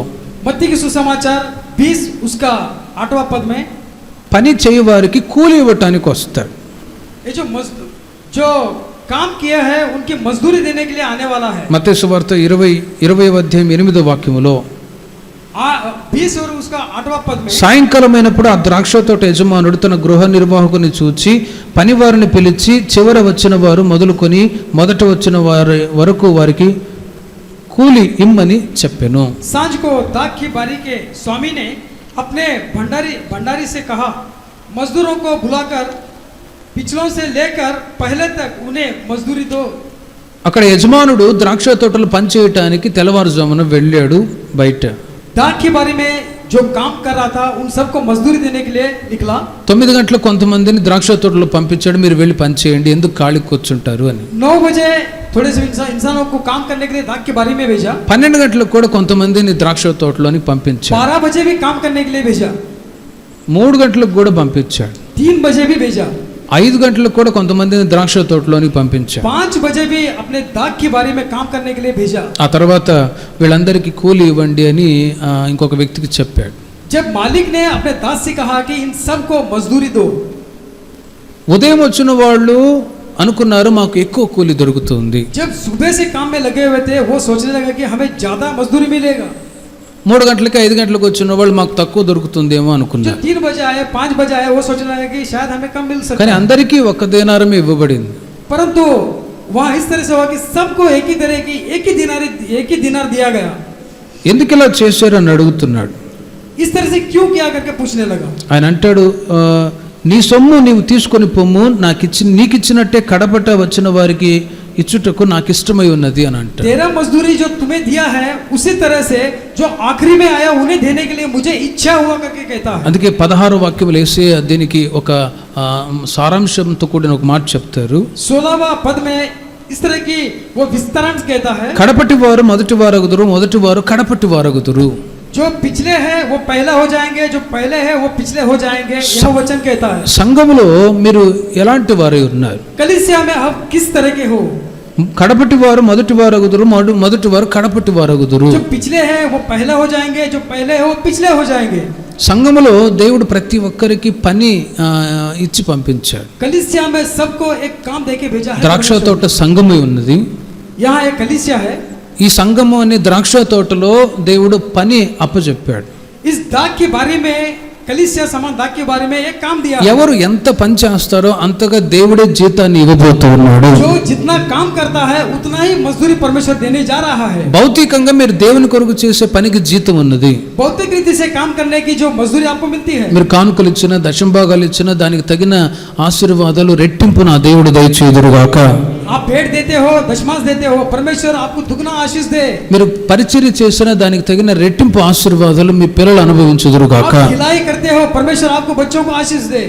मत्ती की सुसमाचार 20 उसका 8वां पद में పని చేయవారికి కూలి ఇవ్వటానికి వస్తాడు. ये जो काम किया है उनकी मजदूरी देने के लिए आने वाला है। మత్తయి సువార్త 20వ అధ్యాయం 8వ వాక్యములో 20 और उसका 8वां पद में సాయంకాలమైనప్పుడు ఆ ద్రాక్ష తోట యజమానుడు తన గృహ నిర్వాహకుని చూచి పనివారిని పిలిచి చివర వచ్చిన వారు మొదలుకొని మొదట వచ్చిన వారి వరకు వారికి కూలి ఇమ్మని చెప్పెను. सांझ को दाख की बारी के स्वामी ने अपने भंडारी से कहा, मजदूरों को बुलाकर पिछलों से लेकर पहले तक उन्हें मजदूरी दो। అక్కడ యజమానుడు ద్రాక్ష తోటలు పనిచేయటానికి తెల్లవారుజామున వెళ్ళాడు బయట. दाख की बारी में जो काम कर रहा था उन सबको मजदूरी देने के लिए निकला। 9 గంటలకు కొంతమందిని ద్రాక్ష తోటలో పంపించాడు, మీరు వెళ్ళి పని చేయండి, ఎందుకు ఖాళీ కూర్చుంటారు అని. 9 बजे थोड़े से इंसानों को काम करने के लिए दाख की बारी में भेजा। 12 గంటలకు కూడా కొంతమందిని ద్రాక్ష తోటలోని పంపించాడు. 12 बजे भी काम करने के लिए भेजा। 3 గంటలకు కూడా పంపించాడు. 3 बजे भी भेजा। 5 గంటలకు కూడా కొంతమందిని ద్రాక్ష తోటలోని పంపించాడు. 5 बजे भी अपने दाख की बारी में काम करने के लिए भेजा। ఆ తర్వాత వీళ్ళందరికీ కూలి ఇవ్వండి అని ఇంకొక వ్యక్తికి చెప్పాడు. जब मालिक ने अपने दास से कहा कि इन सबको मजदूरी दो, ఉదయం వచ్చిన వాళ్ళు అనుకున్నారు మాకు ఎక్కువ కూలి దొరుకుతుంది. जब सुबह से काम में लगे हुए थे वो सोचने लगे कि हमें ज्यादा मजदूरी मिलेगा। 3 గంటలకి 5 గంటలకు వచ్చిన వాళ్ళు మాకు తక్కువ దొరుకుతుందేమో जो అనుకున్నారు. 3 बजे आए 5 बजे आए वो सोचने लगे कि शायद हमें कम मिल सकता కానీ है। అందరికీ ఒక్క దేనారమే ఇవ్వబడింది. परंतु वहाँ इस तरह से हुआ कि सबको एक ही दिनार दिया गया। ఎందుకు ఇలా చేశారు అని అడుగుతున్నాడు. इस तरह से क्यों किया करके पूछने लगा। ఆయన అంటాడు నీ సొమ్ము నీవు తీసుకొని పొమ్ము, నీకు ఇచ్చినట్టే కడపట వచ్చిన వారికి ఇచ్చుటకు నాకు ఇష్టమై ఉన్నది అని అంటాడు. तेरा मजदूरी जो तुम्हें दिया है उसी तरह से जो आखिरी में आया उन्हें देने के लिए मुझे इच्छा हुआ करके कहता है। అందుకే 16వ వాక్యములో యేసే దీనికి ఒక సారాంశంతో కూడిన ఒక మాట చెప్తారు. 16वां पद में इस तरह की वो विस्तार कहता है, కడపటి వారు మొదటి వారగుదురు, మొదటి వారు కడపటి వారగుదురు. जो पिछले हैं वो पहला हो जाएंगे, जो पहले हैं वो पिछले हो जाएंगे, यह वचन कहता है। సంఘములో మీరు ఎలాంటి వారై ఉన్నారు? कलीसिया में आप किस तरह के हो? కడపటి వారు మొదటి వారగుదురు, మొదటి వారు కడపటి వారగుదురు. जो पिछले हैं वो पहला हो जाएंगे, जो पहले हैं वो पिछले हो जाएंगे। సంఘములో దేవుడు ప్రతి ఒక్కరికి పని ఇచ్చి పంపించాడు. कलीसिया में सबको एक काम देके भेजा है। ద్రాక్ష తోట సంఘము ఉన్నది. यहाँ एक कलीसिया है। ఈ సంఘము అనే ద్రాక్ష తోటలో దేవుడు పని అప్పచెప్పాడు. इस दाग की बारी में कलीसिया संबंध के बारे में एक काम दिया। ఎవరు ఎంత పని చేస్తారో అంతగా దేవుడే జీతాన్ని ఇవ్వబోతూ ఉన్నాడు. जो जितना काम करता है उतना ही मजदूरी परमेश्वर देने जा रहा है। భౌతికంగా మీరు దేవుని కొరకు చేసే పనికి జీతం ఉన్నది. भौतिक रीति से काम करने की जो मजदूरी आपको मिलती है, మీరు కానుకలు ఇచ్చినా దశంభాగాలు ఇచ్చినా దానికి తగిన ఆశీర్వాదాలు రెట్టింపు నా దేవుడు దయచేయుదురుగాక. आप भेंट देते हो, दशमांश देते हो, परमेश्वर आपको दुगना आशीष दे। మీరు పరిచర్య చేసినా దానికి తగిన రెట్టింపు ఆశీర్వాదాలు మీ పిల్లలు అనుభవించుదురుగాక. आप खिलाई करते हो, परमेश्वर आपको बच्चों को आशीष दे।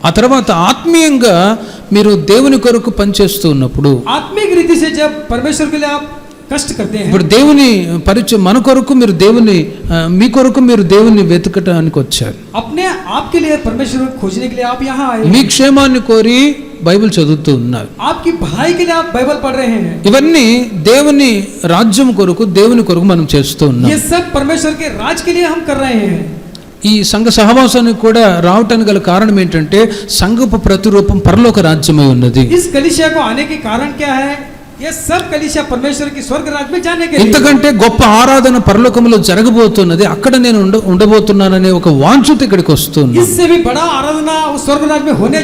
ఆ తర్వాత ఆత్మీయంగా మీరు దేవుని కొరకు పనిచేస్తూ ఉన్నప్పుడు, आत्मिक रीति से जब परमेश्वर के लिए आप कष्ट करते हैं, ఇప్పుడు దేవుని పరిచయం మన కొరకు మీరు దేవుని మీ కొరకు మీరు దేవుని వెతకటానికి వచ్చారు. अपने आप के लिए परमेश्वर को खोजने के लिए आप यहाँ आए। మీ క్షేమాన్ని కోరి బైబిల్ చదువుతూ ఉన్నారు. आपकी भलाई के लिए आप बाइबल पढ़ रहे हैं। ఇవన్నీ దేవుని రాజ్యం కొరకు దేవుని కొరకు మనం చేస్తూ ఉన్నాం. ये सब परमेश्वर के राज के लिए हम कर रहे हैं। ఈ సంఘ సహవాసానికి కూడా రావటానికి గల కారణం ఏంటంటే సంఘపు ప్రతిరూపం పరలోక రాజ్యమై ఉన్నది. इस कलीसिया को आने के कारण क्या है? ये सब कलीसिया परमेश्वर की स्वर्ग राज्य में जाने के लिए। ఇంతకంటే గొప్ప ఆరాధన పరలోకములో జరగబోతున్నది, అక్కడ నేను ఉండబోతున్నాననే ఒక వాంఛిత ఇక్కడికి వస్తుంది. इससे भी बड़ा आराधना उस स्वर्ग राज्य में होने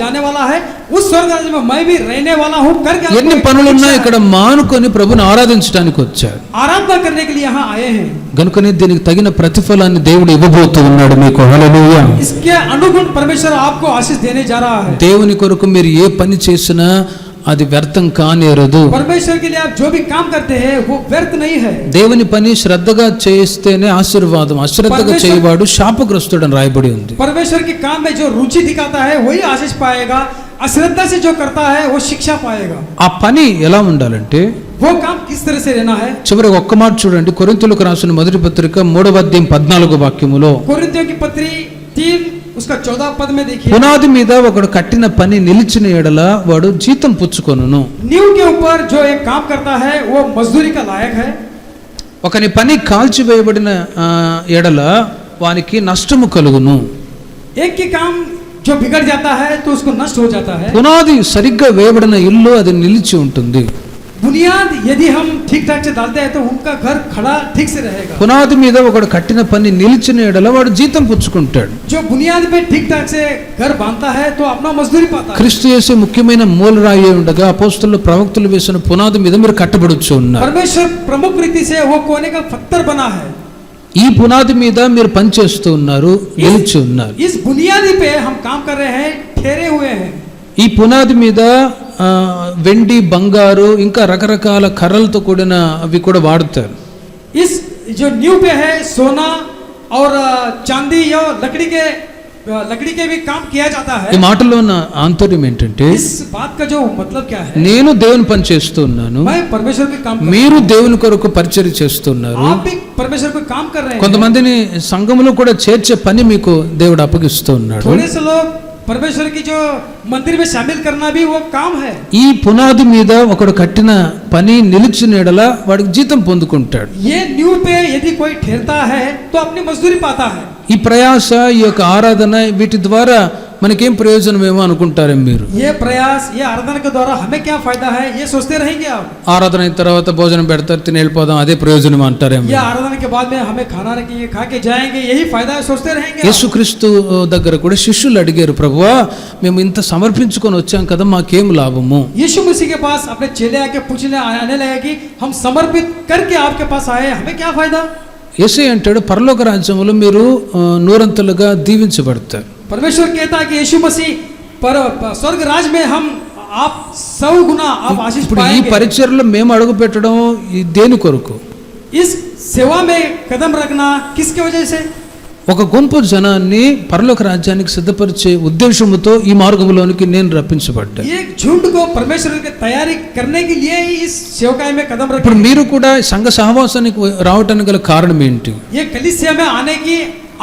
जाने वाला है। उस स्वर्ग राज्य में मैं भी रहने वाला हूँ करके ఎన్ని పనులున్నా ఇక్కడ మానుకొని ప్రభుని ఆరాధించడానికి వచ్చారు. आराधना करने के लिए यहाँ आए हैं। గనుకనే దీనికి తగిన ప్రతిఫలాన్ని దేవుడు ఇవ్వబోతూ ఉన్నాడు మీకు. హల్లెలూయా. इसके अनुगुण परमेश्वर आपको आशीष देने जा रहा है। దేవుని కొరకు మీరు ఏ పని చేసినా అది వ్యర్థం కానేరదు. परमेश्वर के लिए आप जो भी काम करते हैं वो व्यर्थ नहीं है। దేవుని పని శ్రద్ధగా చేస్తేనే ఆశీర్వాదం, అశ్రద్ధగా చేయవాడు శాపగ్రస్తుడని రాయబడి ఉంది. परमेश्वर के काम में जो रुचि दिखाता है वही आशीष पाएगा, अश्रद्धा से जो करता है वो शिक्षा पाएगा। ఆ పని ఎలా ఉండాలంటే वो काम किस तरह से रहना है? చివరికి ఒక్క మాట చూడండి, కొరింథీయులకు రాసిన మొదటి పత్రిక 3వ అధ్యాయం 14వ వాక్యములో, कोरिन्थियों की पत्री 3 उसका 14 पद में देखिए, పునాది మీద ఒకడు కట్టిన పని నిలిచిన ఎడల వాడు జీతం పుచ్చుకొనును. नींव के ऊपर जो एक काम करता है वो मजदूरी का लायक है। ఒకని పని కాల్చివేయబడిన ఎడల వానికి నష్టము కలుగును. एक की काम जो बिगड़ जाता है तो उसको नष्ट हो जाता है। పునాది సరిగ్గా వేయబడిన ఇల్లు అది నిలిచి ఉంటుంది. बुनियाद यदि हम ठीक ठाक से डालते हैं तो उनका घर खड़ा ठीक से रहेगा। పునాది మీద ఒకడు కట్టిన పని నిలిచిన ఎడల వాడు జీతం పుచ్చుకుంటాడు. जो बुनियाद पे ठीक ठाक से घर बांधता है तो अपना मजदूरी पाता है। క్రీస్తు యేసు ముఖ్యమైన మూలరాయి ఉండగా అపోస్తలులు ప్రవక్తలు వేసిన పునాది మీద మీరు కట్టబడుచు ఉన్నారు. परमेश्वर प्रमुख रीति से वो कोने का पत्थर बना है। ఈ పునాది మీద మీరు పని చేస్తూ ఉన్నారు, నిలిచి ఉన్నారు. इस बुनियादी पे हम काम कर रहे हैं, ठहरे हुए हैं। ఈ పునాది మీద వెండి, బంగారు ఇంకా రకరకాల కర్రలతో కూడిన అవి కూడా వాడతారు. इस जो न्यू पे है सोना और चांदी या लकड़ी के भी काम किया जाता है। ఈ మాటలో ఉన్న ఆంతర్యం ఏంటంటే, इस बात का जो मतलब क्या है? నేను దేవుని పని చేస్తూ ఉన్నాను, मैं परमेश्वर के काम कर మీరు దేవుని కొరకు పరిచర్య చేస్తున్నారు. आप भी परमेश्वर को काम कर रहे हैं। కొంతమందిని సంఘములో కూడా చేర్చే పని మీకు దేవుడు అప్పగిస్తూ ఉన్నాడు. थोड़े से लोग परमेश्वर की जो मंदिर में शामिल करना भी वो काम है। ఈ పునాది మీద ఒకడు కట్టిన పని నిలిచిన ఎడల వాడికి జీతం పొందుకుంటాడు. ये न्यू पे यदि कोई ठहरता है तो अपनी मजदूरी पाता है। ఈ ప్రయాస, ఈ యొక్క ఆరాధన, వీటి ద్వారా మనకేం ప్రయోజనమేమో అనుకుంటారేమో మీరు. ये प्रयास, ये आराधना के द्वारा हमें क्या फायदा है ये सोचते रहेंगे आप। ఆరాధన అయిన తర్వాత భోజనం పెడతారు, తిని వెళ్ళిపోదాం, అదే ప్రయోజనం అంటారేమో. ये आराधना के बाद में हमें खाना रखेंगे, खा के जाएंगे, यही फायदा है सोचते रहेंगे आप। యేసుక్రీస్తు దగ్గర కూడా శిష్యులు అడిగారు, ప్రభువా మేము ఇంత సమర్పించుకొని వచ్చాం కదా, మాకేం లాభము? यीशु मसीह के पास अपने चेले आके आने लगे कि हम समर्पित करके आपके पास आए, हमें क्या फायदा? యేసయ్య అంటాడు, పరలోక రాజ్యములో మీరు నూరంతలుగా దీవించబడతారు. परमेश्वर कहता है कि यीशु मसीह पर स्वर्ग राज में हम आप 100 गुना आप आशीष ఇప్పుడు ఈ पाएंगे। పరిచర్యలో మేము అడుగు పెట్టడం దేని కొరకు? इस सेवा में कदम रखना किसके वजह से? ఒక గుంపు జనాన్ని పరలోక రాజ్యానికి సిద్ధపరిచే ఉద్దేశముతో ఈ మార్గంలోనికి నేను రప్పించబడ్డా. एक झुंड को परमेश्वर की तैयारी करने के लिए ही इस सेवकाई में कदम ఇప్పుడు रखें। మీరు కూడా సంఘ సహవాసానికి రావటానికి గల కారణం ఏంటి? ये कलीसिया में आने की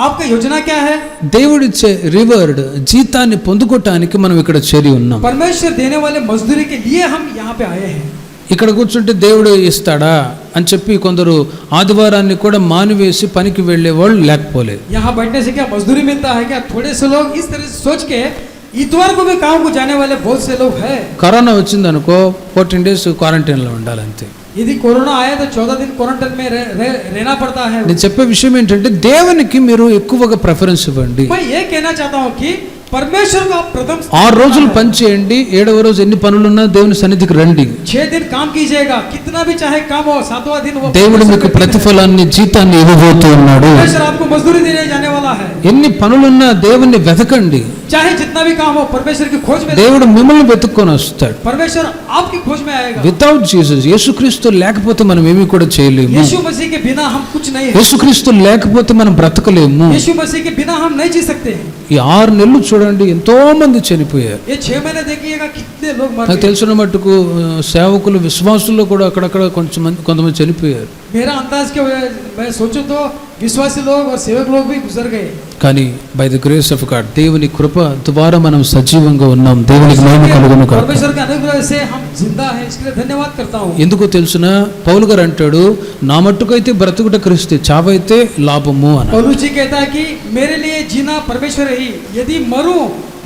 आपका योजना क्या है? దేవుడిచ్చే రివార్డ్, జీతాన్ని పొందుకోవటానికి మనం ఇక్కడ చేరి ఉన్నాం. परमेश्वर देने वाले मजदूरी के लिए हम यहाँ पे आए हैं। ఇక్కడ కూర్చుంటే దేవుడు ఇస్తాడా అని చెప్పి కొందరు ఆదివారాన్ని కూడా మానివేసి పనికి వెళ్ళే వాళ్ళు లేకపోలేదు. यहाँ बैठने से क्या मजदूरी मिलता है क्या? थोड़े से लोग इस तरह से सोच के इतवार को भी काम को जाने वाले बहुत से लोग हैं। కరోనా వచ్చిందనుకో 14 days క్వారంటైన్లో ఉండాలంతే. यदि कोरोना आया तो 14 दिन क्वारंटाइन में रहना पड़ता है। నేను చెప్పే విషయం ఏంటంటే దేవునికి మీరు ఎక్కువగా ప్రిఫరెన్స్ ఇవ్వండి. मैं ये कहना चाहता हूँ कि परमेश्वर को आप प्रथम 6 రోజులు పని చేయండి, 7వ రోజు ఎన్ని పనులున్నా దేవుని సన్నిధికి రండి. 6 दिन काम कीजिएगा, कितना भी चाहे काम हो, 7वां दिन वो దేవుడు మీకు ప్రతిఫలాన్ని జీతాన్ని ఇవ్వబోతూ ఉన్నాడు. परमेश्वर आपको मजदूरी देने जाने वाला है। ఎన్ని పనులున్నా దేవుణ్ణి వెతకండి. चाहे जितना भी काम हो परमेश्वर की खोज में, దేవుడు మిమ్మల్ని వెతుక్కొని వస్తాడు. परमेश्वर आपकी खोज में आएगा। వితౌట్ జీసస్, యేసుక్రీస్తు లేకపోతే మనం ఏమీ కూడా చేయలేము. यीशु मसीह के बिना हम कुछ नहीं है। యేసుక్రీస్తు లేకపోతే మనం బ్రతకలేము. यीशु मसीह के बिना हम नहीं जी सकते हैं। ఈ 6 నెలలు చూడండి ఎంతో మంది చనిపోయారు. ये 6 महीने देखिएगा कितने लोग मर నాకు गए। తెలిసిన మట్టుకు సేవకులు విశ్వాసుల్లో కూడా అక్కడక్కడ కొంతమంది చనిపోయారు. मेरा अंदाज के मैं सोचूं तो विश्वासी लोग और सेवक लोग भी गुजर गए। కానీ by the grace of God, దేవుని కృప ద్వారా మనం సజీవంగా ఉన్నాం. దేవునికి మహిమ కలుగును గాక. परमेश्वर के अनुग्रह से हम जिंदा हैं, इसके लिए धन्यवाद करता हूँ। ఎందుకో తెలుసునా, పౌలు గారు అంటాడు, నా మట్టుకైతే బ్రతుకుట క్రీస్తే, చావైతే లాభము అని. पौलुस जी कहता है कि मेरे लिए जीना परमेश्वर ही, यदि मरूं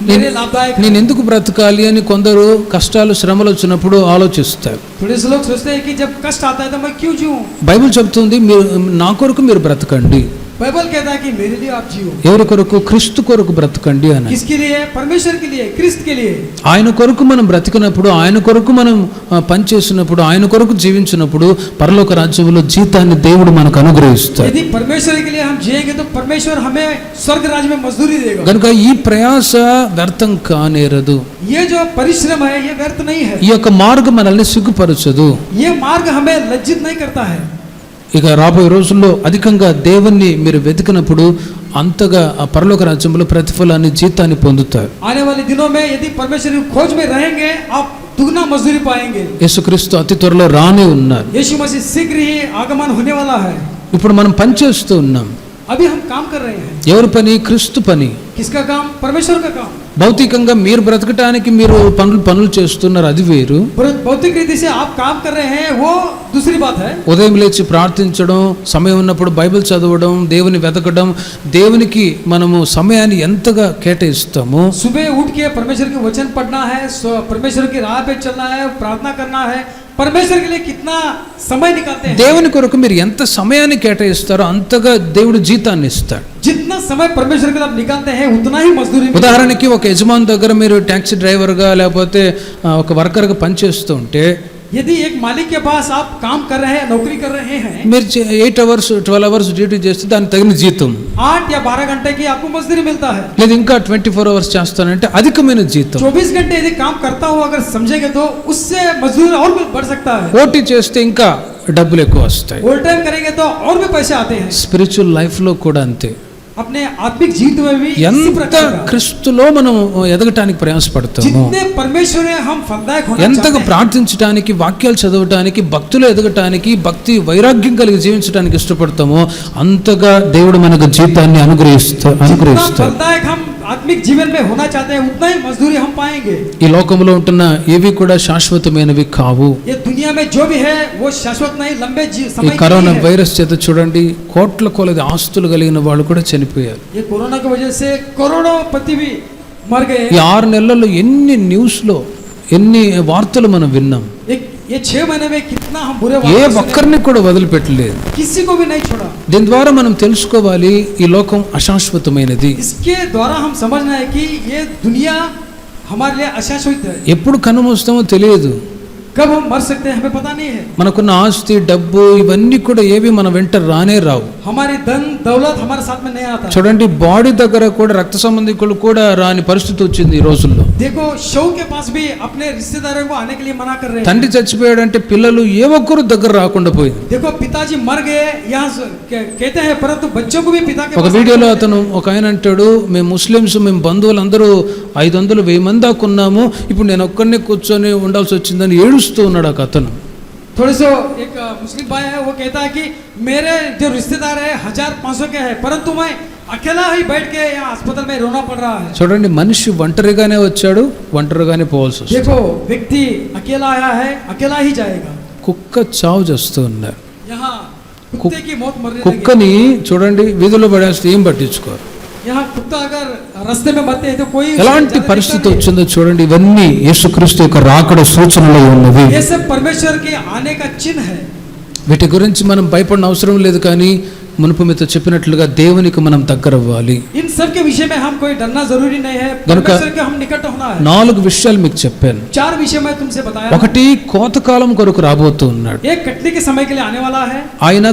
मेरे लाभदायक है। నేను ఎందుకు బ్రతకాలి అని కొందరు కష్టాలు శ్రమలు వచ్చినప్పుడు ఆలోచిస్తారు. थोड़े से लोग सोचते हैं कि जब कष्ट आता है तो मैं क्यों जीऊं। బైబిల్ చెప్తుంది, మీరు నా కొరకు మీరు బ్రతకండి. बाइबल कहता है कि मेरे लिए आप जियो। ఎవరి కొరకు? క్రీస్తు కొరకు బ్రతకండి అని. किसके लिए? परमेश्वर के लिए, क्रिस्त के लिए। ఆయన కొరకు మనం బ్రతికినప్పుడు, ఆయన కొరకు మనం పనిచేసినప్పుడు, ఆయన కొరకు జీవించినప్పుడు పరలోక రాజ్యంలో జీతాన్ని దేవుడు మనకు అనుగ్రహిస్తాడు. यदि परमेश्वर के लिए हम जिएंगे तो परमेश्वर हमें स्वर्ग राज्य में मजदूरी देगा। కనుక ఈ ప్రయాస వ్యర్థం కానేరదు. ये जो परिश्रम है ये व्यर्थ नहीं है। ఈ యొక్క మార్గం మనల్ని సిగ్గుపరచదు. ये मार्ग हमें लज्जित नहीं करता है। ఇక రాబోయే రోజుల్లో అధికంగా దేవుణ్ణి మీరు వెతికినప్పుడు అంతగా ఆ పరలోక రాజ్యంలో ప్రతిఫలాన్ని, జీతాన్ని పొందుతారు. आने वाले दिनों में यदि परमेश्वर की खोज में रहेंगे आप दुगना मजदूरी पाएंगे। యేసుక్రీస్తు అతి త్వరలో రానే ఉన్నారు. यीशु मसीह शीघ्र ही आगमन होने वाला है। ఇప్పుడు మనం పని చేస్తూ ఉన్నాం. अभी हम काम कर रहे हैं। ఎవరి పని? క్రీస్తు పని. किसका काम? परमेश्वर का काम। భౌతికంగా మీరు బ్రతకటానికి మీరు పనులు చేస్తున్నారు, అది వేరు. भौतिक रीति से आप काम कर रहे हैं वो दूसरी बात है। ఉదయం లేచి ప్రార్థించడం, సమయం ఉన్నప్పుడు బైబిల్ చదవడం, దేవుని వెతకడం, దేవునికి మనము సమయాన్ని ఎంతగా కేటాయిస్తామో. सुबह उठ के परमेश्वर के वचन पढ़ना है, परमेश्वर की राह पे चलना है, प्रार्थना करना है। परमेश्वर के लिए कितना समय निकालते हैं। దేవుని కొరకు మీరు ఎంత సమయాన్ని కేటాయిస్తారో అంతగా దేవుడు జీతాన్ని ఇస్తాడు. जितना समय परमेश्वर के लिए आप निकालते हैं उतना ही मजदूरी। ఉదాహరణకి ఒక యజమాని దగ్గర మీరు ట్యాక్సీ డ్రైవర్గా లేకపోతే ఒక వర్కర్గా పనిచేస్తూ ఉంటే, यदि एक मालिक के पास आप काम कर रहे हैं, नौकरी कर रहे हैं, మీరు 8 అవర్స్ 12 అవర్స్ డ్యూటీ చేస్తే దానికి తగిన జీతం. 8 या 12 घंटे की आपको मजदूरी मिलता है। లేదు ఇంకా 24 అవర్స్ చేస్తానంటే అధికమైన జీతం. 24 घंटे यदि काम करता हूँ अगर समझेंगे तो उससे मजदूरी और भी बढ़ सकता है। ఓటీ చేస్తే ఇంకా డబ్బులు ఎక్కువ వస్తాయి. ओवर टाइम करेंगे तो और भी पैसे आते हैं। స్పిరిచువల్ లైఫ్ లో కూడా అంతే. अपने आत्मिक जीवित में भी इसी ఎంత प्रकार का। క్రీస్తులో మనం ఎదగటానికి ప్రయాసపడతాము, जितने परमेश्वर में हम फलदायक होना ఎంతగా चाहते हैं, ప్రార్థించడానికి, వాక్యాలు చదవటానికి, భక్తులు ఎదగటానికి, భక్తి వైరాగ్యం కలిగి జీవించడానికి ఇష్టపడతామో అంతగా దేవుడు మనకు జీతాన్ని जितना అనుగ్రహిస్తాడు. फलदायक हम आत्मिक जीवन में होना चाहते हैं उतना ही मजदूरी हम पाएंगे। ఈ లోకంలో ఉంటున్న ఏవి కూడా శాశ్వతమైనవి కావు. ये दुनिया में जो भी है वो शाश्वत नहीं, लंबे ఈ समय के కరోనా लिए है। వైరస్ చేత చూడండి కోట్ల కొలది ఆస్తులు కలిగిన వాళ్ళు కూడా చనిపోయారు. ये कोरोना की वजह से करोड़ों पति भी मर गए। ఈ 6 నెలల్లో ఎన్ని న్యూస్లో ఎన్ని వార్తలు మనం విన్నాం. ये 6 महीने में कितना हम बुरे ఏ वाक़े सुने, ఒక్కరిని కూడా వదిలిపెట్టలేదు. किसी को भी नहीं छोड़ा। దీని ద్వారా మనం తెలుసుకోవాలి ఈ లోకం అశాశ్వతమైనది. इसके द्वारा हम समझना है कि ये दुनिया हमारे लिए अशाश्वत है। ఎప్పుడు కన్నుమూస్తామో తెలియదు. कब हम मर सकते हैं हमें पता नहीं है। మనకున్న ఆస్తి, డబ్బు ఇవన్నీ కూడా ఏవి మన వెంట రానే రావు. हमारी धन दौलत हमारे साथ में नहीं आता। చూడండి బాడీ దగ్గర కూడా రక్త సంబంధికులు కూడా రాని పరిస్థితి వచ్చింది ఈ రోజుల్లో. देखो शव के पास भी अपने रिश्तेदारों को आने के लिए मना कर रहे हैं। తండ్రి చచ్చిపోయాడంటే పిల్లలు ఏ ఒక్కరు దగ్గర రాకుండా పోయింది. देखो पिताजी मर गए यहाँ कहते हैं परंतु बच्चों को भी पिता के ఒక पास వీడియోలో आने అతను ఒక ఆయన అంటాడు, మేము ముస్లిమ్స్, మేము బంధువులందరూ 500-1000 మంది దాకా ఉన్నాము, ఇప్పుడు నేను ఒక్కడనే కూర్చొని ఉండాల్సి వచ్చిందని ఏడుస్తూ ఉన్నాడు ఒక అతను. थोड़े से एक मुस्लिम भाई है वो कहता है कि मेरे जो रिश्तेदार है 1500 के हैं परंतु मैं अकेला ही बैठ के यहाँ अस्पताल में रोना पड़ रहा है। చూడండి మనిషి ఒంటరిగానే వచ్చాడు, ఒంటరిగానే పోవాల్సి వస్తుంది. देखो व्यक्ति अकेला आया है, अकेला ही जाएगा। కుక్క చావు చేస్తూ ఉన్నారు. यहाँ कुत्ते की मौत मरने लगी। కుక్కని చూడండి వీధిలో పడేస్తే ఏం పట్టించుకోరు. यहाँ कुत्ता अगर रास्ते में मरते हैं तो कोई ఎలాంటి ज्यादा పరిస్థితి देखता नहीं వచ్చిందో చూడండి. ఇవన్నీ యేసుక్రీస్తు యొక్క రాకడ సూచనలు ఉన్నవి. है। ये सब परमेश्वर के आने का चिन्ह है। వీటి గురించి మనం భయపడిన అవసరం లేదు, కానీ మునుపు మీతో చెప్పినట్లుగా దేవునికి మనం దగ్గర అవ్వాలి. इन सब के विषय में हम कोई डरना जरूरी नहीं है, गनुका परमेश्वर के हम निकट होना है। 4 విషయాలు మీకు చెప్పాను. 4 विषय मैं तुमसे बताया। ఒకటి, కోతకాలం కొరకు రాబోతూ ఉన్నాడు. एक कटने के समय के लिए आने वाला है। ఆయన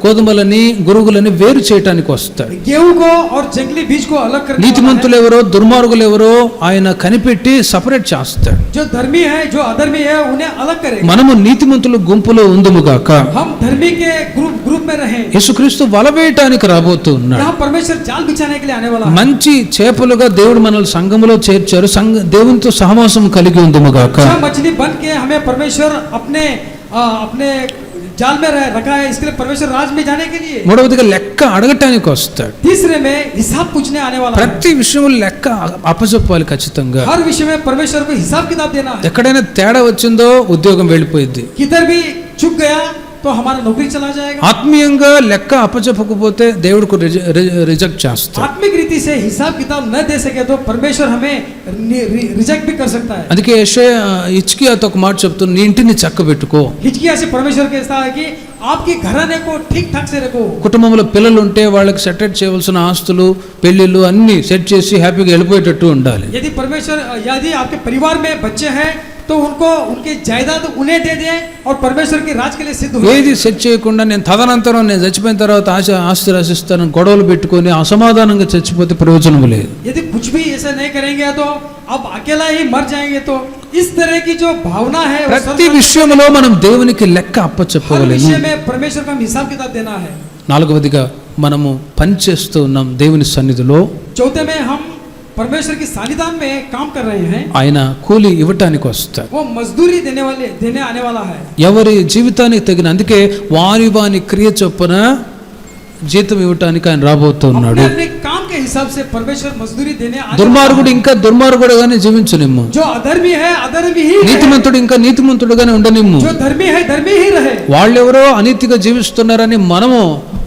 గోధుమలని గురుగులని వేరు చేయడానికి వస్తాడు. गेहूं को और जंगली बीज को अलग करने वाला నీతిమంతులు ఎవరో దుర్మార్గులు ఎవరో ఆయన కనిపెట్టి సపరేట్ చేస్తాడు. है। जो धर्मी है जो अधर्मी है उन्हें अलग करेगा। మనము నీతిమంతుల గుంపులో ఉందుముగాక. हम धर्मी के ग्रुप में रहें। యేసుక్రీస్తు వల వేయటానికి రాబోతూ ఉన్నాడు. यहाँ परमेश्वर जाल बिछाने के लिए आने वाला है। మంచి చేపలుగా దేవుడు మనల్ని సంఘములో చేర్చారు. దేవునితో సహవాసం కలిగి ఉందుముగాక. अच्छा मछली बन के हमें परमेश्वर अपने जाल में रखा है, इसके लिए परमेश्वर राज में जाने के लिए। మూడవదిగా లెక్క అడగటానికి వస్తాడు. तीसरे में हिसाब पूछने आने वाला है। ప్రతి విషయంలో లెక్క అప్పచెప్పాలి ఖచ్చితంగా. हर विषय में परमेश्वर को हिसाब किताब देना है। ఎక్కడైనా తేడా వచ్చిందో ఉద్యోగం వెళ్ళిపోయింది. किधर भी चूक गया तो हमारा नौकरी चला जाएगा। ఆత్మీయంగా లెక్క అప్పచెప్పకపోతే దేవుడికి రిజెక్ట్ చేస్తాడు. आत्मिक रीति से हिसाब किताब न दे सके तो परमेश्वर हमें रिजेक्ट भी कर सकता है। అందుకే హిజ్కియాతో ఒక మాట చెప్తుంది, నీ ఇంటిని చక్కబెట్టుకో. हिजकिय्याह से परमेश्वर कहता है कि आपके घराने को ठीक ठाक से रखो। కుటుంబంలో పిల్లలు ఉంటే వాళ్ళకి సెటరేట్ చేయవలసిన ఆస్తులు పెళ్లిళ్ళు అన్ని సెట్ చేసి హ్యాపీగా వెళ్ళిపోయేటట్టు ఉండాలి. यदि आपके परिवार में बच्चे हैं तो उनको उनकी जायदाद उन्हें दे दें और परमेश्वर के राज के लिए सिद्ध हो। ఏది సెట్ చేయకుండా నేను తదనంతరం నేను చచ్చిపోయిన తర్వాత ఆస్తి రాసిస్తాను గొడవలు పెట్టుకొని అసమాధానంగా చచ్చిపోతే ప్రయోజనం లేదు. यदि कुछ भी ऐसा नहीं करेंगे तो अब अकेला ही मर जाएंगे, तो इस तरह की जो भावना है ప్రతి విషయంలో మనం దేవునికి లెక్క हर అప్పచెప్పవలెను. विषय में परमेश्वर को हम हिसाब किताब देना है। 4వదిగా మనము పనిచేస్తూ ఉన్నాం దేవుని సన్నిధిలో. चौथे में हम परमेश्वर की सानिध्य में काम कर रहे हैं। ఆయన కూలి ఇవ్వటానికి వస్తాడు. वो मजदूरी देने आने वाला है। ఎవరి జీవితానికి తగిన, అందుకే వారి క్రియ చొప్పున జీతం ఇవ్వటానికి ఆయన రాబోతున్నాడు. अपने काम के हिसाब से परमेश्वर मजदूरी देने आने దుర్మార్గుడు ఇంకా దుర్మార్గుడుగానే జీవించనిమ్ము. जो अधर्मी है अधर्मी ही रहे। నీతిమంతుడు ఇంకా నీతిమంతుడుగానే ఉండనిమ్ము. जो धर्मी है धर्मी ही रहे। వాళ్ళెవరో అనీతిగా జీవిస్తున్నారని మనము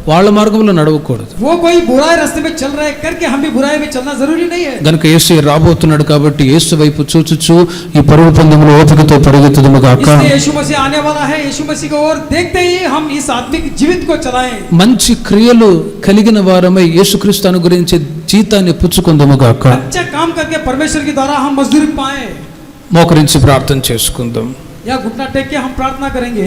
వాళ్ళ మార్గంలో నడవకూడదు. वो कोई बुराई रास्ते में चल रहा है करके हम भी बुराई में चलना जरूरी नहीं है। గనుక యేసు రాబోతున్నాడు కాబట్టి యేసు వైపు చూచుచు ఈ పరుగు పందెంలో ఓపికతో పరిగెత్తుదుము గాక. इसलिए यीशु मसीह आने वाला है, यीशु मसीह की ओर देखते ही हम इस आत्मिक जीवित को चलाएं। మంచి క్రియలు కలిగిన వారమై యేసుక్రీస్తు అనుగ్రహించే జీతాన్ని పుచ్చుకుందుము గాక. अच्छा काम करके परमेश्वर के द्वारा हम मजदूरी पाएं। మోకరించి ప్రార్థన చేసుకుందాం. या घुटना टेक के हम प्रार्थना करेंगे।